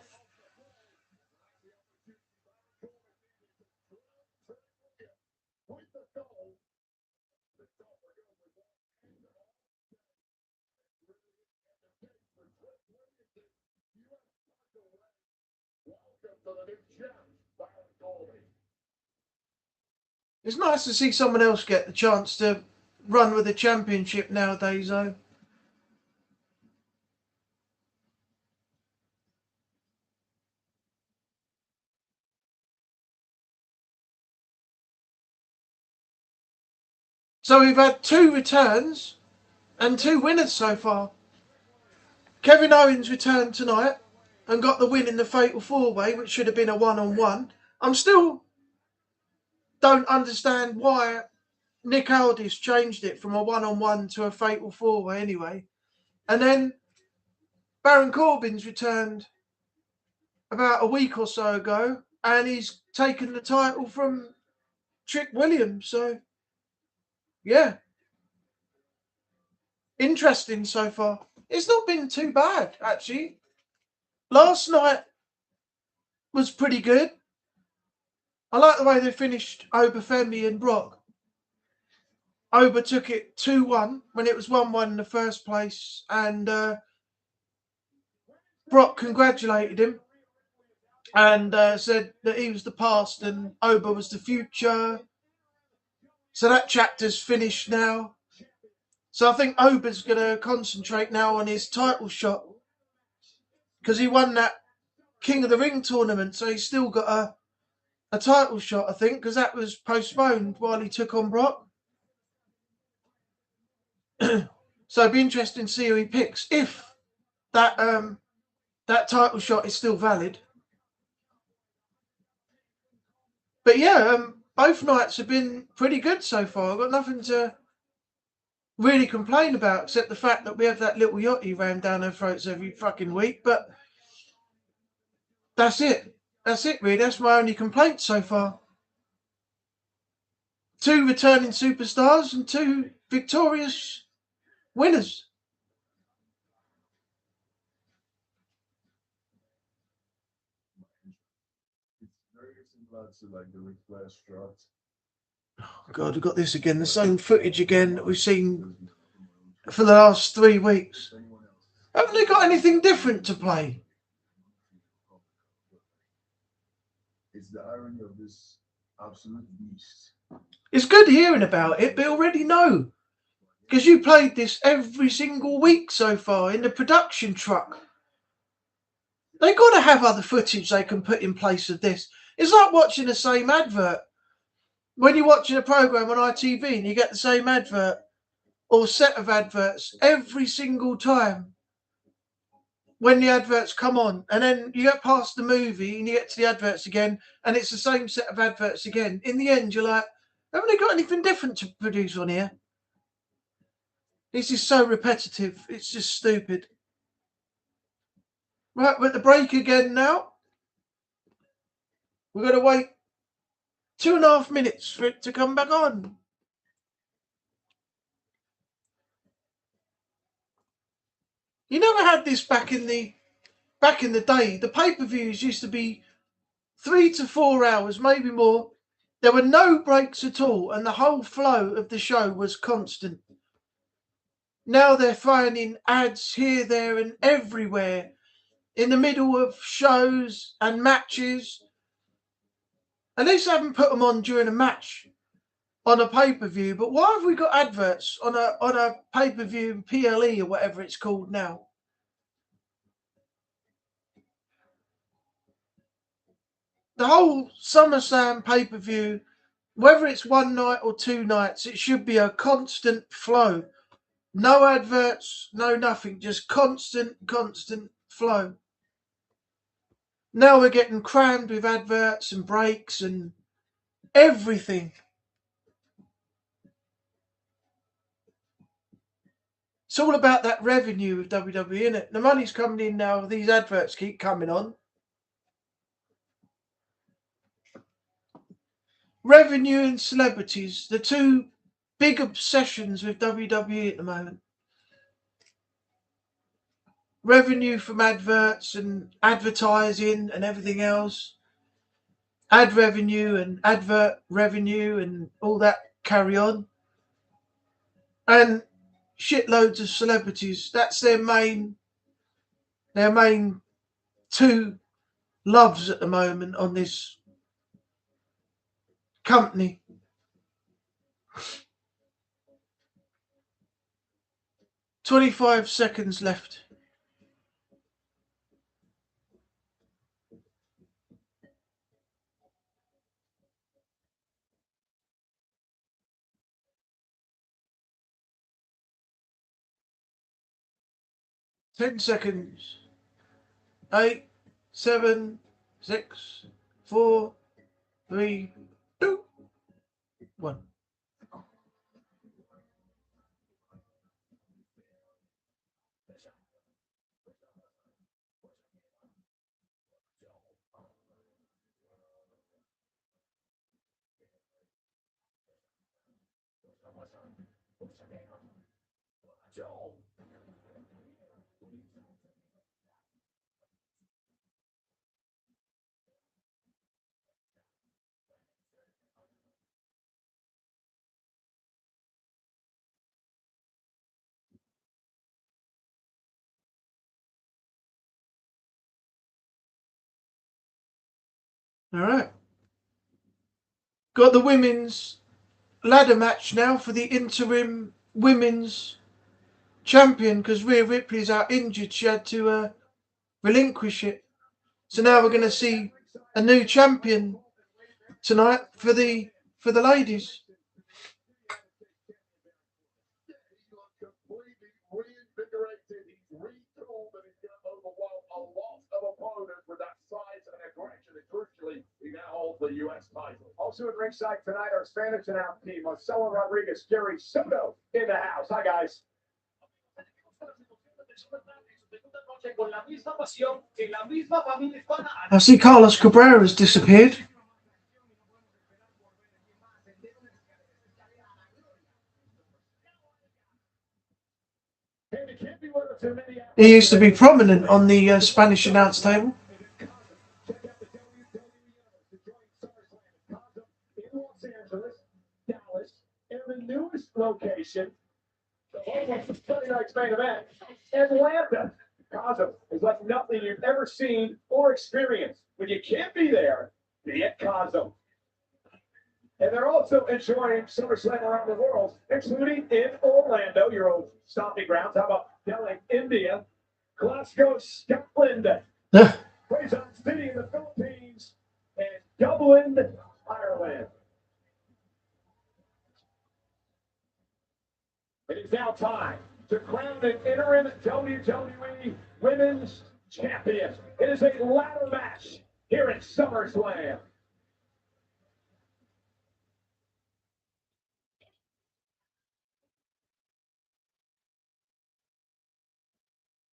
A: It's nice to see someone else get the chance to run with the championship nowadays, though. So we've had 2 returns and 2 winners so far. Kevin Owens returned tonight and got the win in the Fatal 4-Way, which should have been a 1-on-1. I'm still don't understand why Nick Aldis changed it from a 1-on-1 to a Fatal 4-Way anyway. And then Baron Corbin's returned about a week or so ago, and he's taken the title from Trick Williams. So, yeah. Interesting so far. It's not been too bad, actually. Last night was pretty good. I like the way they finished Femi and Brock. Oba took it 2-1 when it was 1-1 in the first place, and Brock congratulated him and said that he was the past and Oba was the future. So that chapter's finished now. So I think Oba's going to concentrate now on his title shot because he won that King of the Ring tournament, so he's still got a title shot, I think, because that was postponed while he took on Brock. So it'd be interesting to see who he picks if that title shot is still valid. But yeah, both nights have been pretty good so far. I've got nothing to really complain about except the fact that we have that little yachty rammed down our throats every fucking week. But that's it. That's it, really. That's my only complaint so far. 2 returning superstars and 2 victorious winners. Oh God, we've got this again. The same footage again that we've seen for the last 3 weeks. Haven't they got anything different to play?
B: It's the irony of this absolute beast.
A: It's good hearing about it, but you already know. Because you played this every single week so far in the production truck. They've got to have other footage they can put in place of this. It's like watching the same advert. When you're watching a program on ITV and you get the same advert or set of adverts every single time when the adverts come on, and then you get past the movie and you get to the adverts again and it's the same set of adverts again. In the end, you're like, haven't they got anything different to produce on here? This is so repetitive. It's just stupid. Right, we're at the break again now. We're going to wait 2.5 minutes for it to come back on. You never had this back in the day. The pay-per-views used to be 3 to 4 hours, maybe more. There were no breaks at all, and the whole flow of the show was constant. Now they're throwing in ads here, there, and everywhere in the middle of shows and matches. At least I haven't put them on during a match on a pay-per-view. But why have we got adverts on a pay-per-view PLE or whatever it's called now? The whole SummerSlam pay-per-view, whether it's 1 night or 2 nights, it should be a constant flow. No adverts, no nothing, just constant flow. Now we're getting crammed with adverts and breaks and everything. It's all about that revenue with WWE, isn't it? The money's coming in now. These adverts keep coming on. Revenue and celebrities, the 2 big obsessions with WWE at the moment. Revenue from adverts and advertising and everything else. Ad revenue and advert revenue and all that carry on. And shitloads of celebrities. That's their main two loves at the moment on this company. "25 seconds left." "10 seconds. 8, 7, 6, 4, 3, 2, 1. All right. Got the women's ladder match now for the interim women's champion, because Rhea Ripley's out injured. She had to relinquish it. So now we're going to see a new champion tonight for the ladies.
D: Completely reinvigorated. He's retooled and he's going to overwhelm a lot of opponents with that size and aggression. And crucially, he now holds the U.S. title.
C: Also at ringside tonight, our Spanish announce team, Marcelo Rodriguez, Jerry Soto in the house. Hi, guys.
A: I see Carlos Cabrera has disappeared. He used to be prominent on the Spanish announce table.
C: In Los Angeles, Dallas, and the newest location, the Sunday night's main event, Atlanta. Cosmo is like nothing you've ever seen or experienced. When you can't be there, be at Cosmo. And they're also enjoying SummerSlam around the world, including in Orlando, your old stomping grounds. How about Delhi, India, Glasgow, Scotland, Quezon City in the Philippines, and Dublin, Ireland. It is now time to crown an interim WWE Women's Champion. It is a ladder match here at SummerSlam.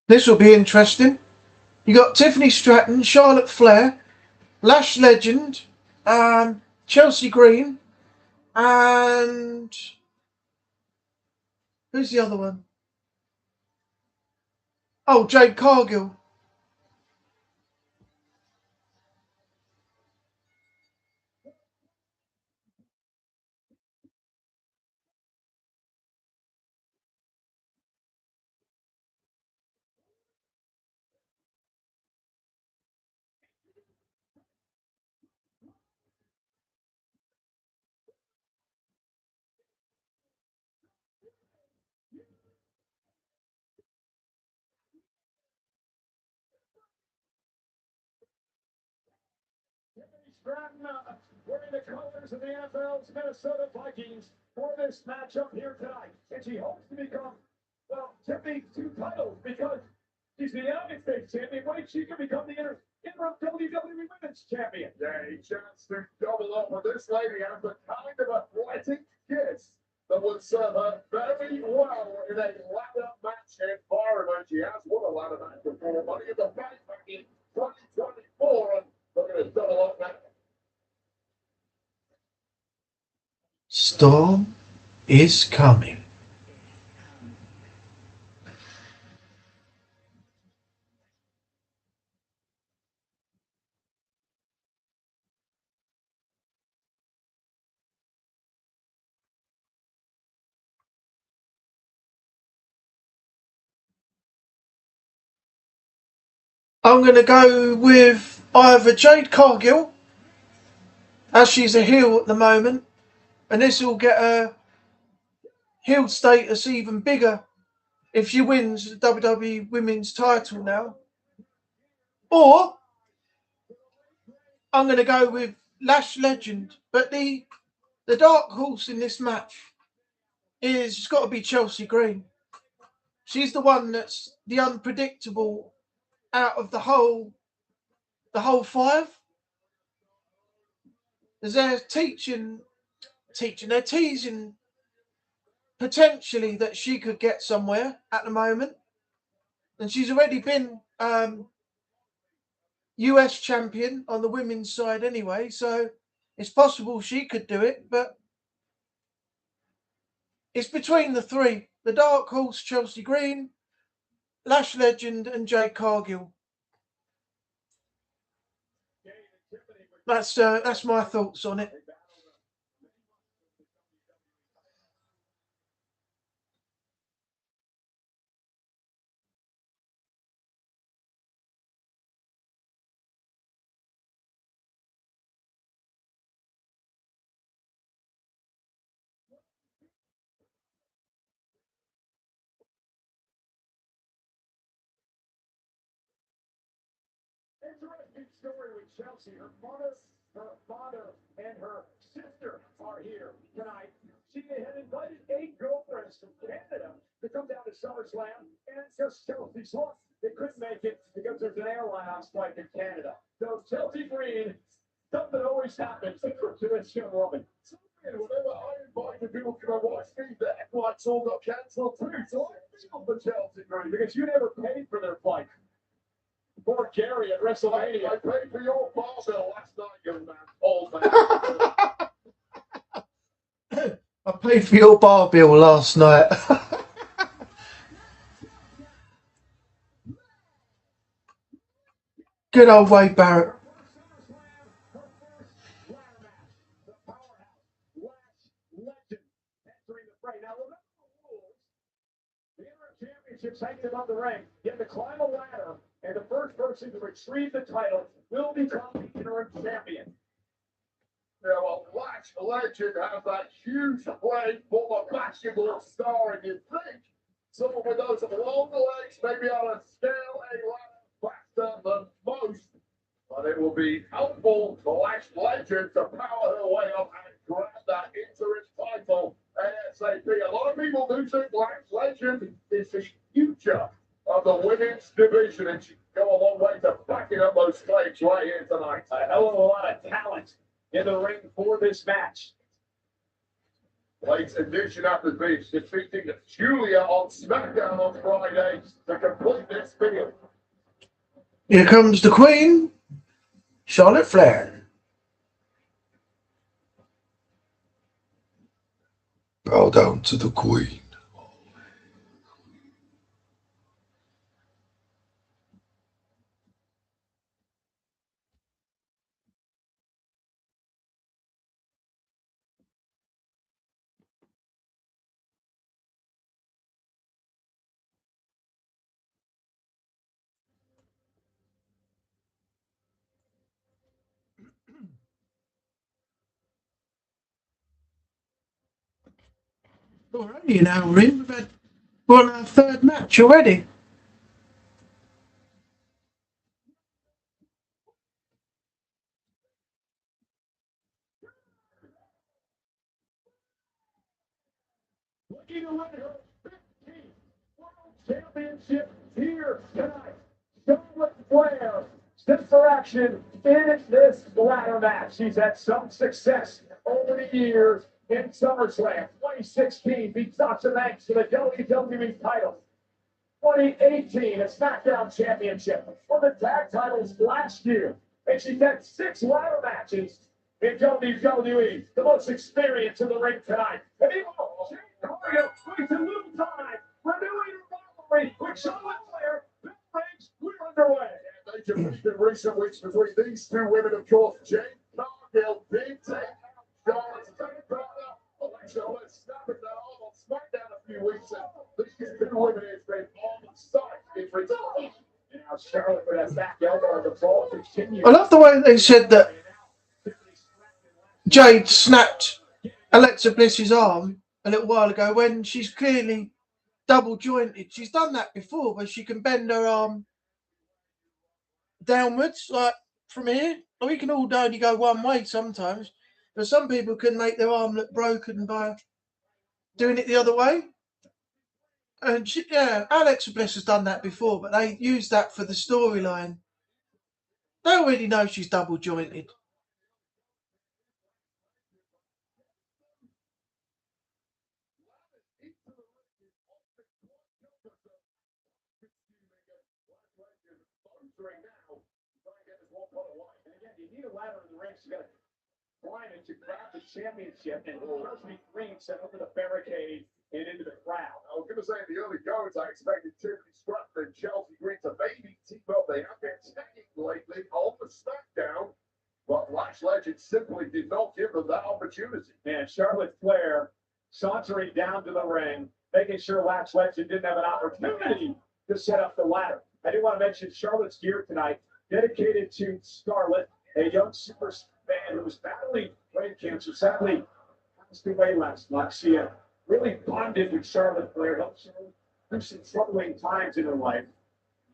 A: This will be interesting. You got Tiffany Stratton, Charlotte Flair, Lash Legend, Chelsea Green, and who's the other one? Oh, Jade Cargill.
C: Stratton wearing the colors of the NFL's Minnesota Vikings for this matchup here tonight. And she hopes to become, well, Tiffany 2 titles because she's the United States champion. Wait, she can become the interim WWE Women's Champion.
D: Yeah, a chance to double up with this lady has the kind of athletic kiss that would serve her very well in a ladder match environment. She has won a ladder match before, Money in the Bank back in 2024, and look at it double up now.
A: Storm is coming. I'm going to go with either Jade Cargill, as she's a heel at the moment, and this will get her heel status even bigger if she wins the WWE Women's title now. Or I'm going to go with Lash Legend, but the dark horse in this match is got to be Chelsea Green. She's the one that's the unpredictable out of the whole five. As they're teaching, they're teasing potentially that she could get somewhere at the moment, and she's already been US champion on the women's side anyway, so it's possible she could do it, but it's between the three: the dark horse Chelsea Green, Lash Legend, and Jade Cargill. That's my thoughts on it.
B: Interesting story with Chelsea. Her father, and her sister are here tonight. She had invited 8 girlfriends from Canada to come down to SummerSlam, and it's just Chelsea's luck. They couldn't make it because there's an airline strike in Canada. So Chelsea Green, something always happens to this young woman.
D: Whenever I invited people to go watch me, their flights all got cancelled too. So I feel for Chelsea Green.
B: Because you never paid for their flight. Poor Gary at WrestleMania.
D: I paid for your barbell last night, young man. Old man.
A: I paid for your bar bill last night. Good old Wade Barrett.
B: Championships hanging above the ring. You have to climb a ladder, and the first person to retrieve the title will become the interim champion.
D: Yeah, well, Lash Legend has that huge plate full of basketball star, and you think someone with those long legs may be able to scale a ladder faster than most. But it will be helpful for Lash Legend to power her way up and grab that interim title ASAP. A lot of people do think Lash Legend is the future of the women's division, and she can go a long way to backing up those claims right here tonight.
B: A hell of a lot of talent in the ring for this match.
D: Late edition after this, defeating Julia on SmackDown on Friday to complete this video.
A: Here comes the Queen, Charlotte Flair. Bow down to the Queen. Alrighty, now we're in. We've had our third match already.
B: Looking to win her 15th World Championship here tonight. Charlotte Flair sets for action in this ladder match. She's had some success over the years in SummerSlam. 2016 beat Sasha Banks to the WWE title. 2018, a SmackDown Championship for the tag titles last year. And she's had 6 ladder matches in WWE. The most experience in the ring tonight. And even Jade Cargill wastes a little time renewing her rivalry with Charlotte Flair. This rings, we're underway.
D: Major beef in recent weeks between these two women, of course. Jade Cargill did take out Charlotte's second partner, Alexa Bliss, snapping that arm on SmackDown a few weeks ago. These two women have been on site in return.
B: Now Charlotte with that back elbow. The ball continues.
A: I love the way they said that Jade snapped Alexa Bliss's arm a little while ago when she's clearly double jointed. She's done that before where she can bend her arm downwards, like from here. We can all only go one way sometimes, but some people can make their arm look broken by doing it the other way. And Alexa Bliss has done that before, but they use that for the storyline. They already know she's double jointed.
B: You need a ladder in the ring, so you got to climb it to grab the championship, and Rosemary Green set over the barricade and into the crowd.
D: I was going to say in the early goings, I expected Tiffany, Stratton, and Chelsea Green to maybe team up. They have been tagging lately on the SmackDown, but Lash Legend simply did not give them that opportunity.
B: And Charlotte Flair sauntering down to the ring, making sure Lash Legend didn't have an opportunity to set up the ladder. I do want to mention Charlotte's gear tonight, dedicated to Scarlett, a young super fan who was battling brain cancer. Sadly, passed away last night. She really bonded with Charlotte Flair, helped her through some troubling times in her life.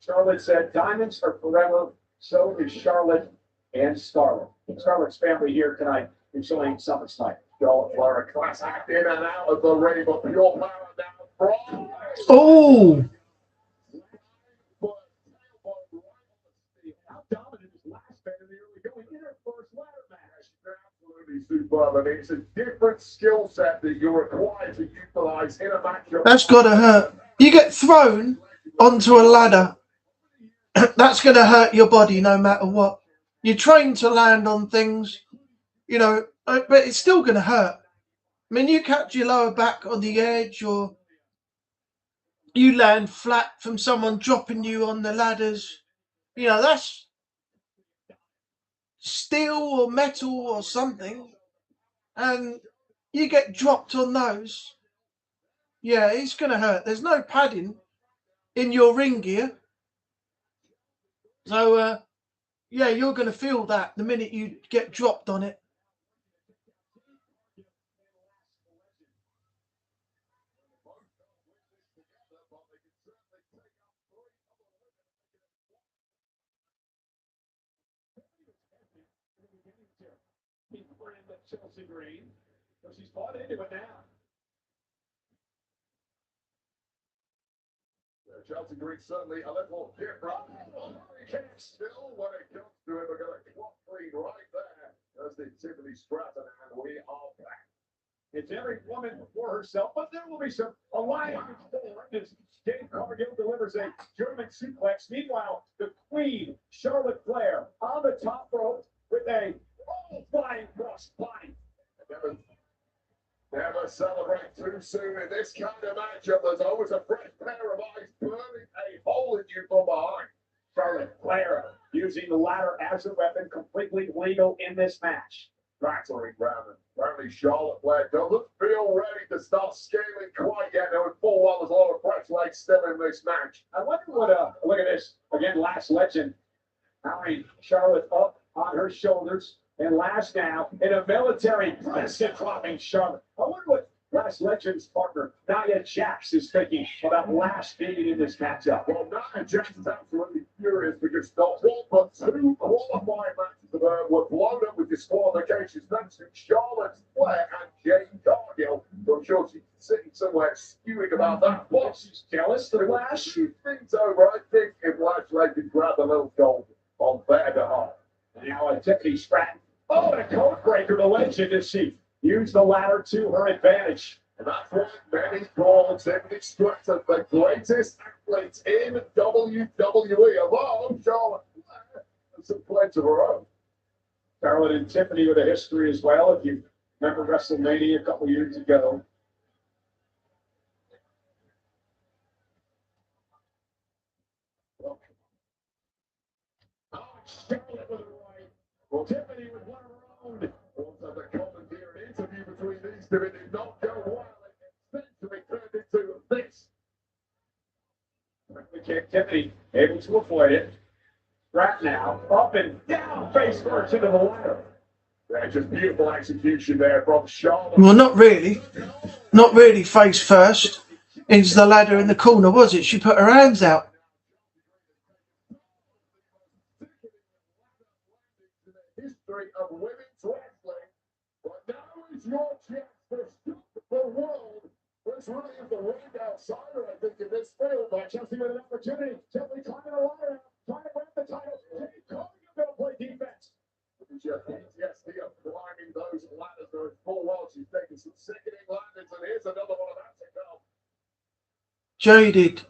B: Charlotte said, "Diamonds are forever, so is Charlotte and Scarlett." Scarlett's family here tonight enjoying SummerSlam.
D: Charlotte Flair, a class act in and out of the ring, but pure power down from.
A: Oh!
B: How dominant is Lash been in the early going in her first ladder match?
D: Absolutely superb. I mean, it's a different skill set that you're required to utilize in a matchup.
A: That's got to hurt. You get thrown onto a ladder. That's going to hurt your body no matter what. You're trained to land on things, but it's still going to hurt. I mean, you catch your lower back on the edge or you land flat from someone dropping you on the ladders. That's steel or metal or something. And you get dropped on those. Yeah, it's going to hurt. There's no padding in your ring gear. So, you're going to feel that the minute you get dropped on it.
B: Chelsea Green, so she's bought into it now.
D: Chelsea Green certainly a little different. Still, when it comes to it, we're going to clock three right there. As the Tiffany Stratton, and we are back.
B: It's every woman for herself, but there will be some alliance as Jade Cargill delivers a German suplex. Meanwhile, the Queen, Charlotte Flair, on the top rope with a flying cross body.
D: Never celebrate too soon in this kind of matchup. There's always a fresh pair of eyes burning a hole in you from behind.
B: Charlotte Flair using the ladder as a weapon, completely legal in this match.
D: Rattling round. Apparently Charlotte Flair doesn't feel ready to start scaling quite yet. Knowing full well there's a lot of fresh legs still in this match.
B: I wonder what, look at this. Again, Lash Legend. Carrying Charlotte up on her shoulders. And Lash now in a military press and dropping Charlotte. I wonder what Lash Legend's partner, Nia Jax, is thinking about Lash being in this matchup.
D: Well, Nia Jax is absolutely furious because not one but two qualifying matches of her were blown up with disqualifications thanks to Charlotte Flair and Jade Cargill. I'm sure she's sitting somewhere spewing about that.
B: But she's jealous of Lash.
D: She thinks over. I think if Lash Legend grabbed a little gold on their behalf.
B: Now a Tiffany Stratton. Oh, and a code breaker to Legend as she used the ladder to her advantage.
D: And that's why many call Tiffany Stratton the greatest athlete in WWE, along Charlotte Flair and some plenty of her own.
B: Charlotte and Tiffany with a history as well, if you remember WrestleMania a couple years ago. Charlotte with a right. Well, Tiffany with one of her own.
D: Also, the commentary interview between these two, it did not go well. It essentially turned into this.
B: The kick, Tiffany able to avoid it.
C: Stratton now, up and down, face first into the ladder.
D: Yeah, just beautiful execution there from Charlotte.
A: Well, not really. Not really face first into the ladder in the corner, was it? She put her hands out.
D: History of women's wrestling. But now is your chance to shoot the world. This really is the ring outsider, I think, in this field. By Chelsea with an opportunity. Chelsea climbing the ladder, trying to win the title. Jade Cargill going to play defense. Just PTSD of climbing those ladders. There is full well. She's taking some sickening landings, and here's another one of that to come.
A: Jaded.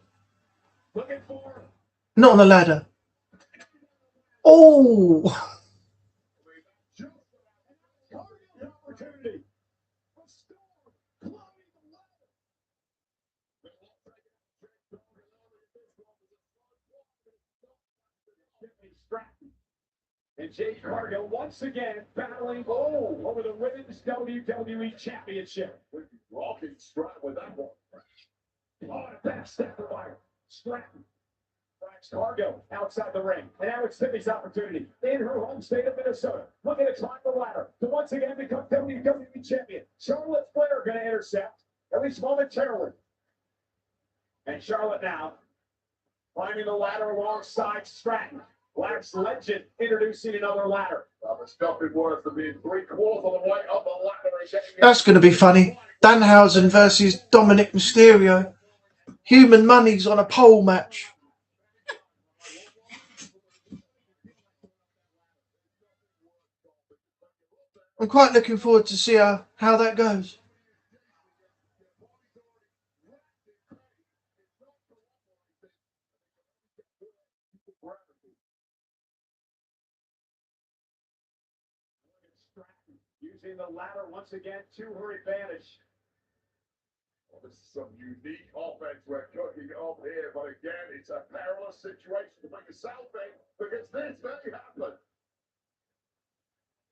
D: Looking for.
A: Not on the ladder. Oh!
D: Opportunity.
C: Stratton. And Jade Cargill once again battling over the Women's WWE Championship.
D: Rocking Stratton with that one.
C: Oh, and a backstabber by Stratton. Cargill outside the ring. And now it's Tiffany's opportunity in her home state of Minnesota. Looking to climb the ladder to once again become WWE Champion. Charlotte Flair going to intercept, at least momentarily. And Charlotte now climbing the ladder alongside Stratton. Lash legend introducing another ladder.
D: It's nothing worse than being 3/4 of the way up the ladder and getting.
A: That's going to be funny. Danhausen versus Dominic Mysterio. Human Monies on a pole match. I'm quite looking forward to see how that goes.
C: Using the ladder once again to her advantage.
D: Well, this is some unique offense we're cooking up here, but again, it's a perilous situation to make yourself in because this may happen.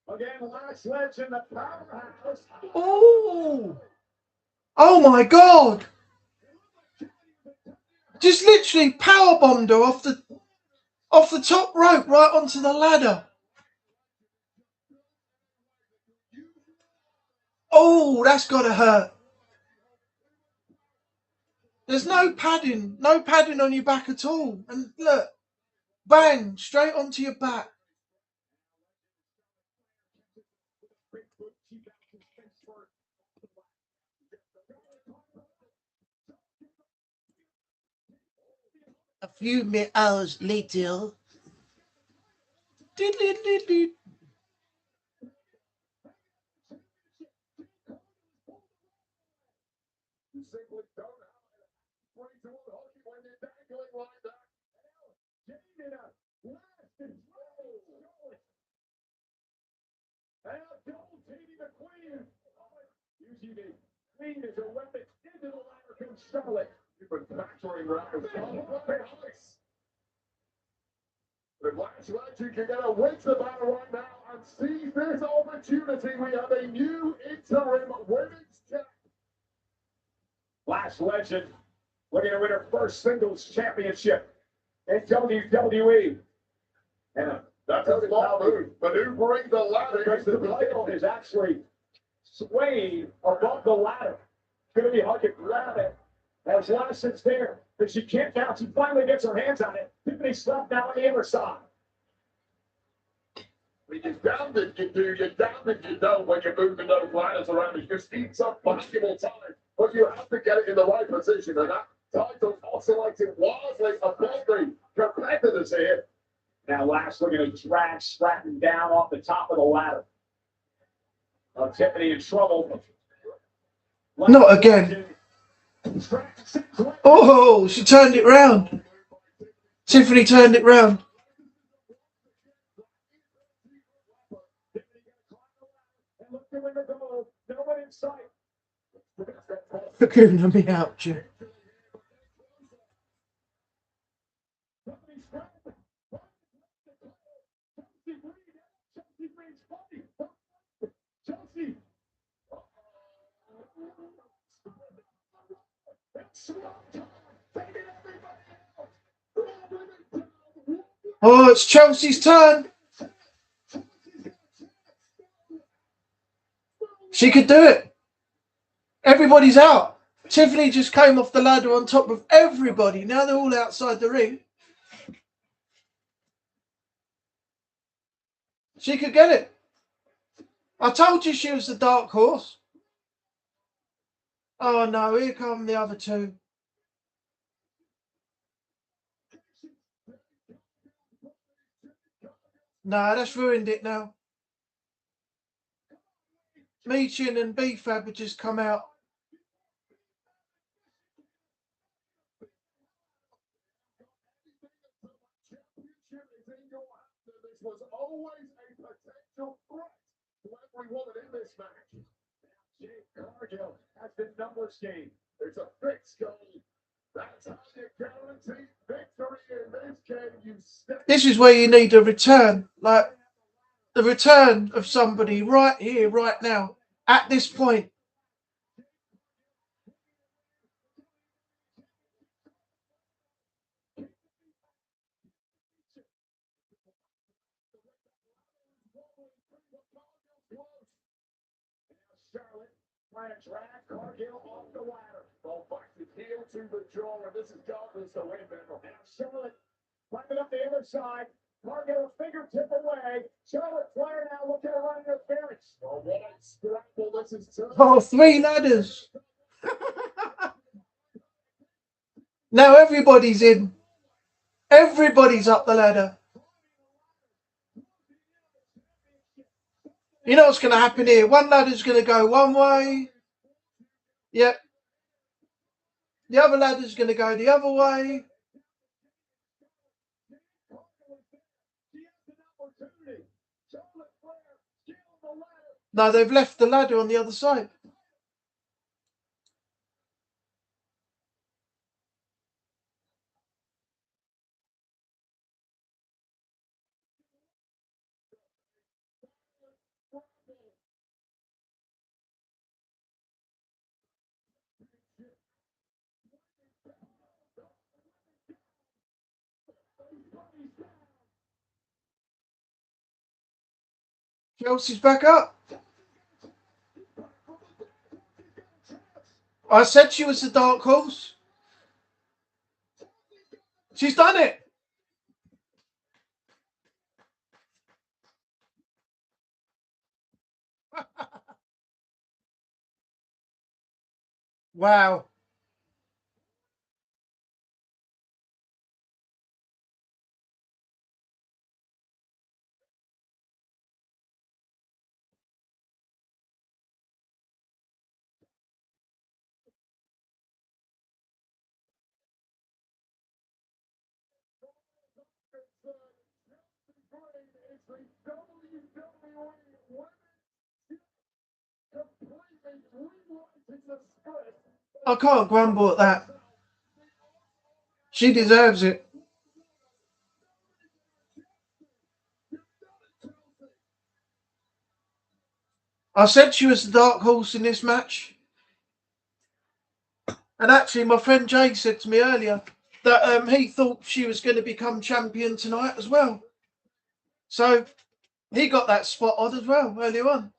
C: Again, Lash legend, the powerhouse.
A: Oh! Oh my God! Just literally powerbombed her off the top rope right onto the ladder. Oh, that's gotta hurt. There's no padding on your back at all. And look, bang, straight onto your back. A few hours later.
D: You simply don't have a 22 hockey when you're dangling like that.
C: Jade in a last and now double teaming the Queen. Using the Queen as a weapon into the ladder comes Charlotte.
D: You've been factoring around ice. The Lash legend can get a win the battle right now and seize this opportunity. We have a new interim women's champ.
C: Lash legend looking to win her first singles championship in WWE. And
D: that's a smart move. Maneuvering the ladder.
C: because the title is actually swaying above the ladder. Going to be hard to grab it. As Lash is there, but she can't now. She finally gets her hands on it. Tiffany slapped now on the other side.
D: You're damned if you do, you're damned if you don't when you're moving those ladders around. It just eats up valuable time. But you have to get it in the right position, and that title oscillating wildly above the competitors here.
C: Now Lash looking to drag Stratton down off the top of the ladder. Tiffany in trouble.
A: Not again. Oh, she turned it round. Tiffany turned it round. Laguna me out, Jim. Oh, it's Chelsea's turn. She could do it. Everybody's out. Tiffany just came off the ladder on top of everybody. Now they're all outside the ring. She could get it. I told you she was the dark horse. Oh no, here come the other two. Nah, that's ruined it now. Meechin and B-Fab have just come out.
D: This was always a potential threat to every woman in this match. Jade Cargill has the numbers game. There's a fixed goal. That's how you guarantee victory in this game. You step.
A: This is where you need a return. Like the return of somebody right here, right now, at this point.
D: Charlotte trying to drag Cargill off the ladder. Ball box is heel to the jaw, and this is Douglas the windmill. And Charlotte climbing up the other side. Cargill a fingertip away. Charlotte Flair now looking to run interference. Oh, what a scramble this is.
A: Oh, 3 ladders. Now everybody's in. Everybody's up the ladder. You know what's going to happen here? One ladder's going to go one way. Yep. The other ladder's going to go the other way. No, they've left the ladder on the other side. Chelsea's back up. I said she was the dark horse. She's done it. Wow. I can't grumble at that. She deserves it. I said she was the dark horse in this match. And actually, my friend Jade said to me earlier that he thought she was going to become champion tonight as well. So he got that spot on as well earlier on.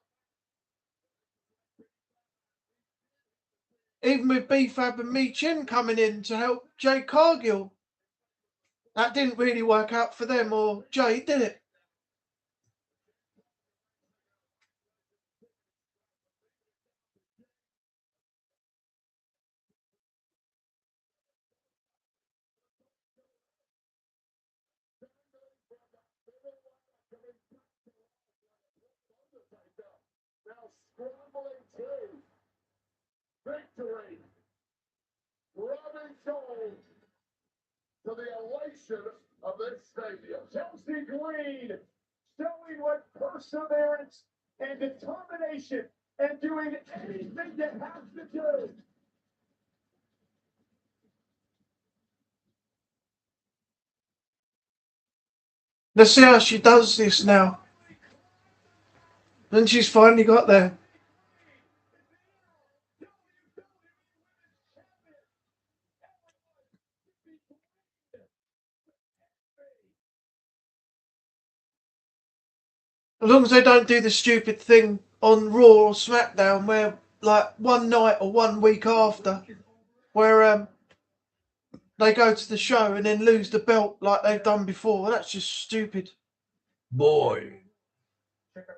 A: Even with B-Fab and Meechin coming in to help Jade Cargill. That didn't really work out for them or Jade, did it?
D: Now scrambling to victory. Rubbing gold to the elation of this stadium.
C: Chelsea Green showing what perseverance and determination and doing anything that has to do.
A: Let's see how she does this now. Then she's finally got there. As long as they don't do the stupid thing on Raw or SmackDown where, like, one night or 1 week after, where they go to the show and then lose the belt like they've done before. That's just stupid. Boy.
B: Check out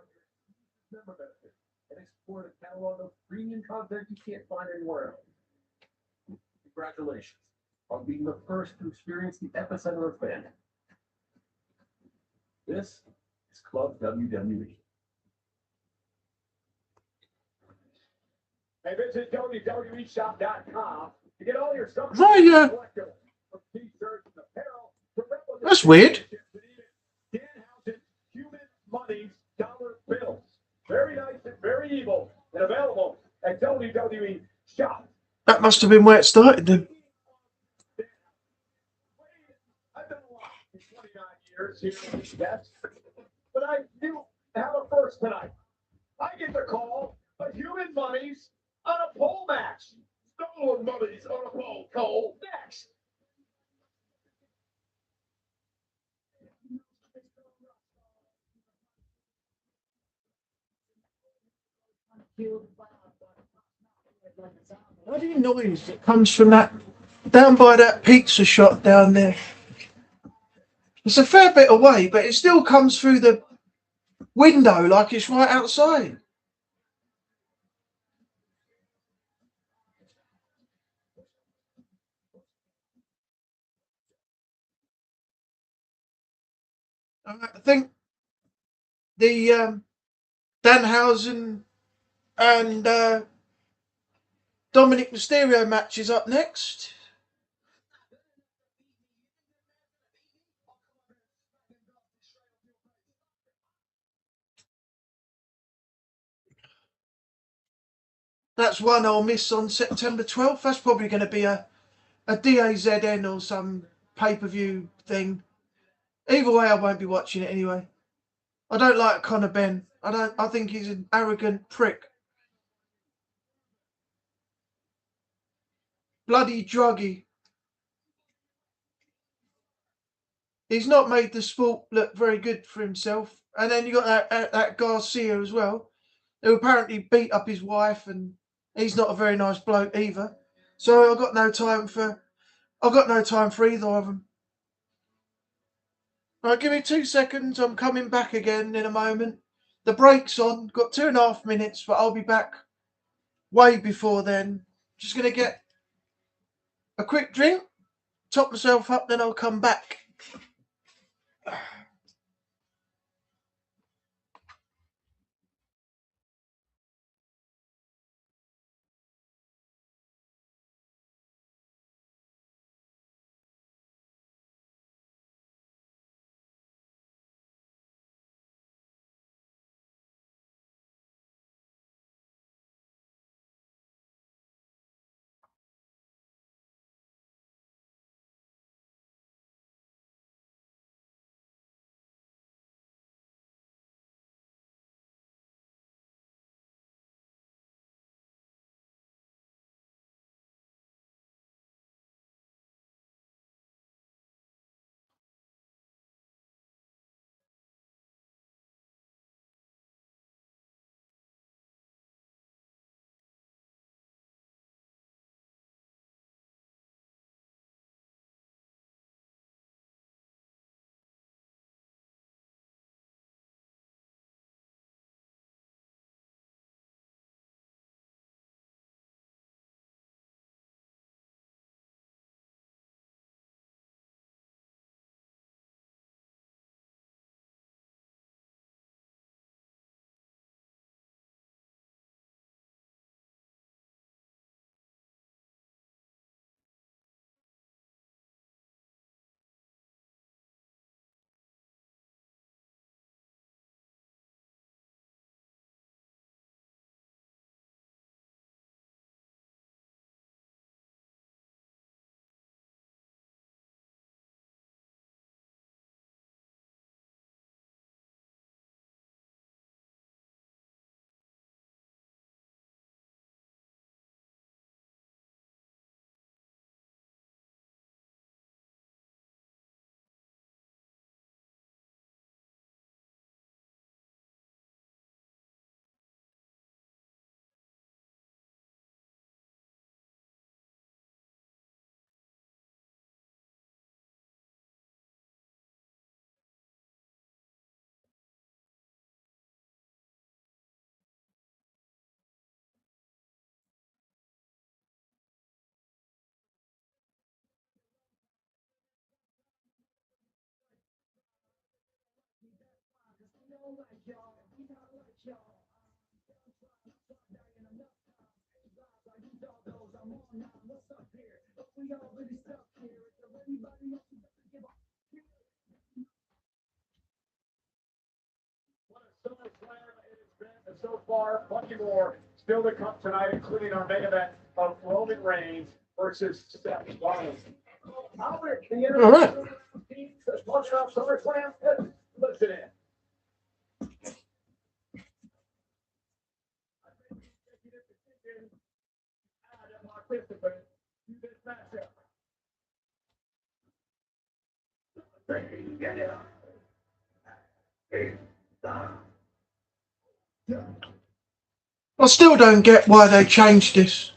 B: your member benefit and explore the catalog of premium content you can't find anywhere else. Congratulations on being the first to experience the epicenter of fandom. This is Club WWE.
D: Hey, visit WWEshop.com to get all your stuff.
A: Right,
D: From t-shirts and apparel to replica
A: that's weird.
D: Danhausen human monies dollar bills. Very nice and very evil and available at WWE Shop.
A: That must have been where it started then.
D: I've done a lot in 29 years here, yes, but I do have a first tonight. I get to call a human monies on a pole match. Stolen monies on a pole, Cole. Next.
A: What do you noise that comes from that down by that pizza shop down there? It's a fair bit away, but it still comes through the window like it's right outside. I think the Danhausen and Dominic Mysterio match is up next. That's one I'll miss on September 12th. That's probably going to be a DAZN or some pay-per-view thing. Either way, I won't be watching it anyway. I don't like Conor Benn. I think he's an arrogant prick. Bloody druggy. He's not made the sport look very good for himself. And then you got that Garcia as well, who apparently beat up his wife, and he's not a very nice bloke either. So I've got no time for either of them. Right, give me 2 seconds. I'm coming back again in a moment. The break's on. Got 2.5 minutes, but I'll be back way before then. Just going to get a quick drink, top myself up, then I'll come back.
B: And so far, plenty more still to come tonight, including our main event of Roman Reigns versus Seth Rollins. Albert, the Intercontinental team says, "Watch out, SummerSlam." Listen in. Participant to this matchup.
A: I still don't get why they changed this.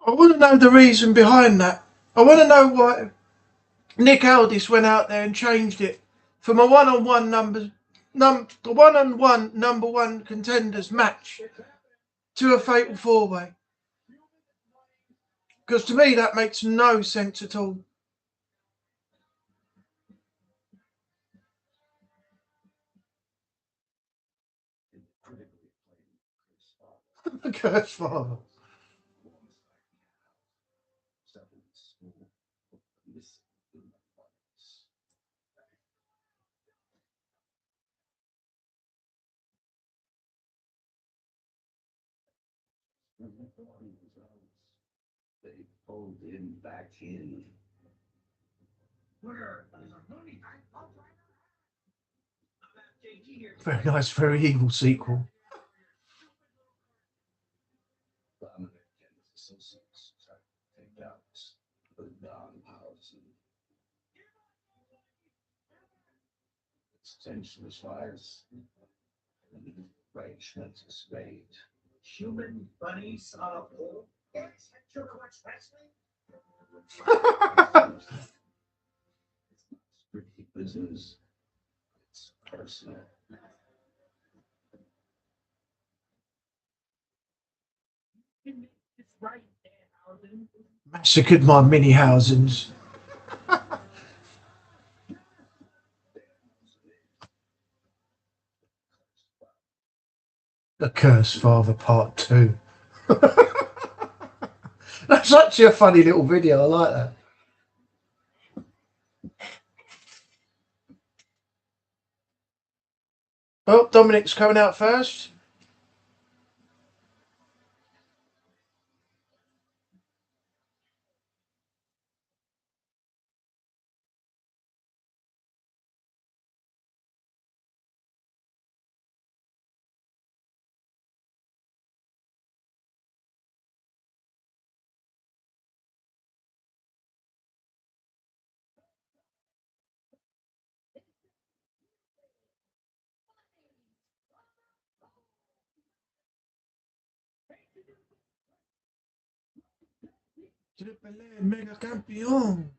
A: I want to know the reason behind that. I want to know why Nick Aldis went out there and changed it from a one-on-one number one contenders match to a fatal four-way. Because to me that makes no sense at all. Curse father.
E: They pulled him back in.
A: Very nice, very evil sequel.
E: Dominic and his associates tried to take out the Danhausen. Its senseless fires and arrangements is made.
C: Human bunnies on a pole. Yes, wrestling.
E: It's not strictly business. It's personal.
C: It's right, Danhausen.
A: Massacred my mini housings. The Curse Father Part 2. That's actually a funny little video. I like that. Well, Dominic's coming out first. Triple A Mega Campeón.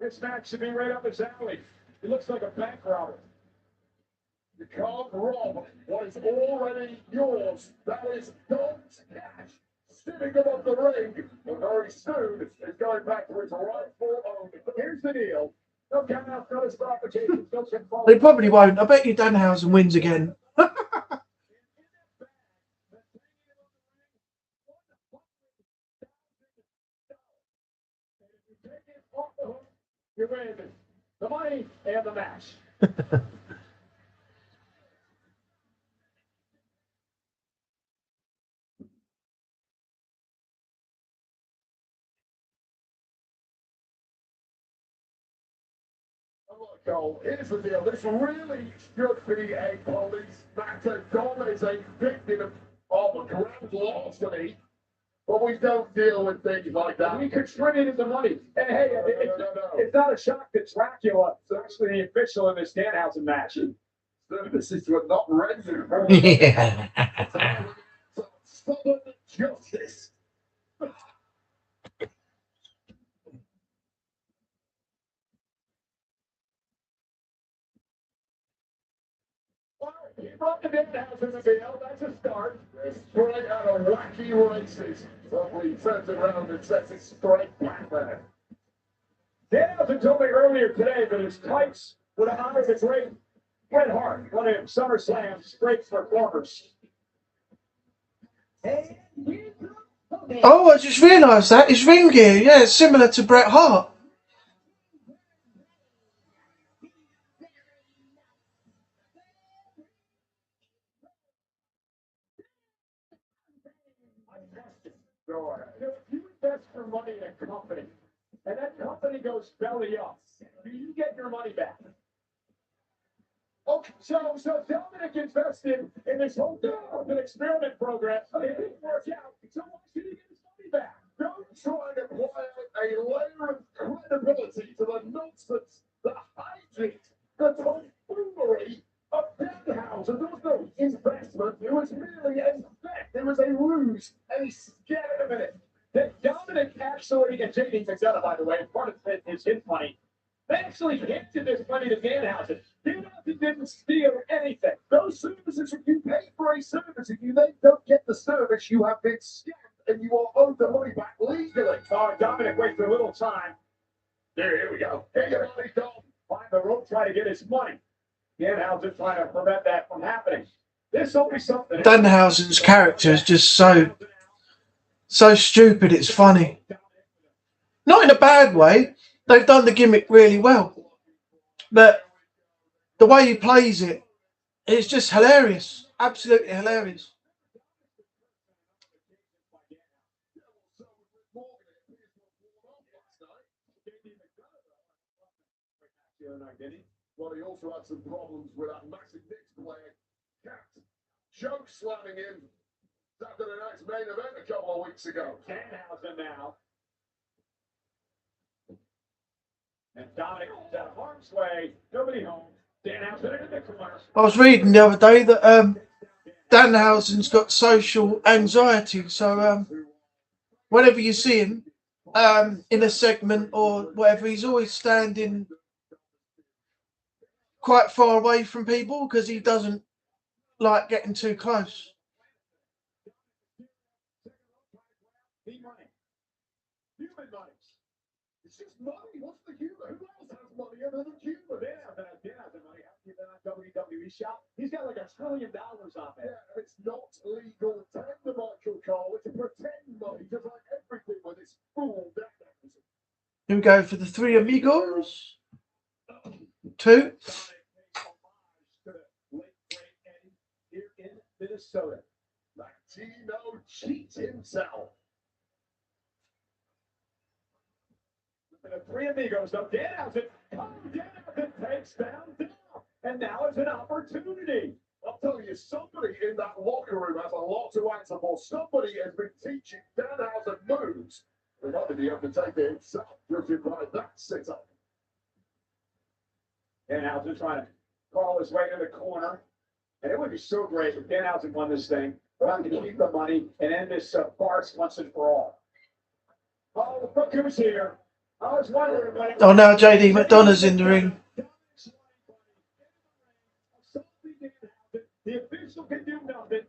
B: This match should be right up his alley. He looks like a bank robber.
D: You can't rob what is already yours. That is Dom's cash. Sitting above the ring, and very soon is going back to its rightful owner.
B: Here's the deal. No count out, no disqualifications, no pinfall.
A: They probably won't. I bet you Danhausen wins again.
C: You win the money and the match.
D: Cole, here's the deal. This really should be a police matter. Dom is a victim of a grand larceny, but we don't deal with things like that.
C: We contributed the money. And hey, it's not a shock that Dracula is actually the official in this Danhausen match.
D: Services were not rendered.
A: Yeah.
D: Stubborn justice.
C: He brought the Danhausen to field. That's a start.
D: Straight out of wacky races. But he turns it around and sets it straight back there.
C: Danhausen told me earlier today that his tights would honor the great Bret Hart, one of SummerSlam's great performers.
A: Oh, I just realised that his ring gear, yeah, it's similar to Bret Hart.
C: If you invest your money in a company, and that company goes belly up, do you get your money back? Okay, so Dominic invested in this whole an experiment program. It didn't work out, so why should he get his money back?
D: Don't try and apply a layer of credibility to the nonsense, the hijinks, the tomfoolery of Danhausen. There was no investment. It was merely a fact. It was a ruse, a scare in a minute.
C: That Dominic actually, and Jade picks that up, by the way, part of it is his money. They actually handed this money to Danhausen. Danhausen didn't steal anything.
D: Those services, if you pay for a service, if you then don't get the service, you have been scammed and you are owed the money back legally.
C: Oh, Dominic wasted a little time.
D: Here we go. Here you go, Dom.
C: Find the rope, try to get his money. Danhausen trying to prevent that from happening. This will be something.
A: Danhausen's character is just so stupid, it's funny. Not in a bad way. They've done the gimmick really well. But the way he plays it is just hilarious. Absolutely hilarious.
D: Well, he also had some problems with that massive Knicks player, Cat. Choke slamming him after the night's main event a couple of weeks ago.
C: Danhausen now. And Dominic is out of harm's way. Nobody home. Danhausen into the corner.
A: I was reading the other day that Danhausen's got social anxiety. So whenever you see him in a segment or whatever, he's always standing quite far away from people because he doesn't like getting too close.
C: Human money.
D: It's just money. What's the humor? Who else has money other than humor?
C: Danhausen money. He's in that WWE shop. He's got like $1 trillion on there.
D: Yeah, it's not legal tender, Michael Cole. It's a pretend money, just like everything with this fool Danhausen.
A: Here we go for the three amigos. Two.
C: Here in Minnesota.
D: Latino cheats himself.
C: The three amigos, though, Danhausen takes down Dom. And now it's an opportunity.
D: I'll tell you, somebody in that locker room has a lot to answer for. Somebody has been teaching Danhausen moves. And not the Undertaker himself, judging by that sit-up.
C: Danhausen trying to crawl his way to the corner. And it would be so great if Danhausen won this thing. Trying to keep the money and end this farce once and for all. Oh, look who's here. I was wondering when
A: Oh, now JD McDonough's in the ring.
C: The official can do nothing.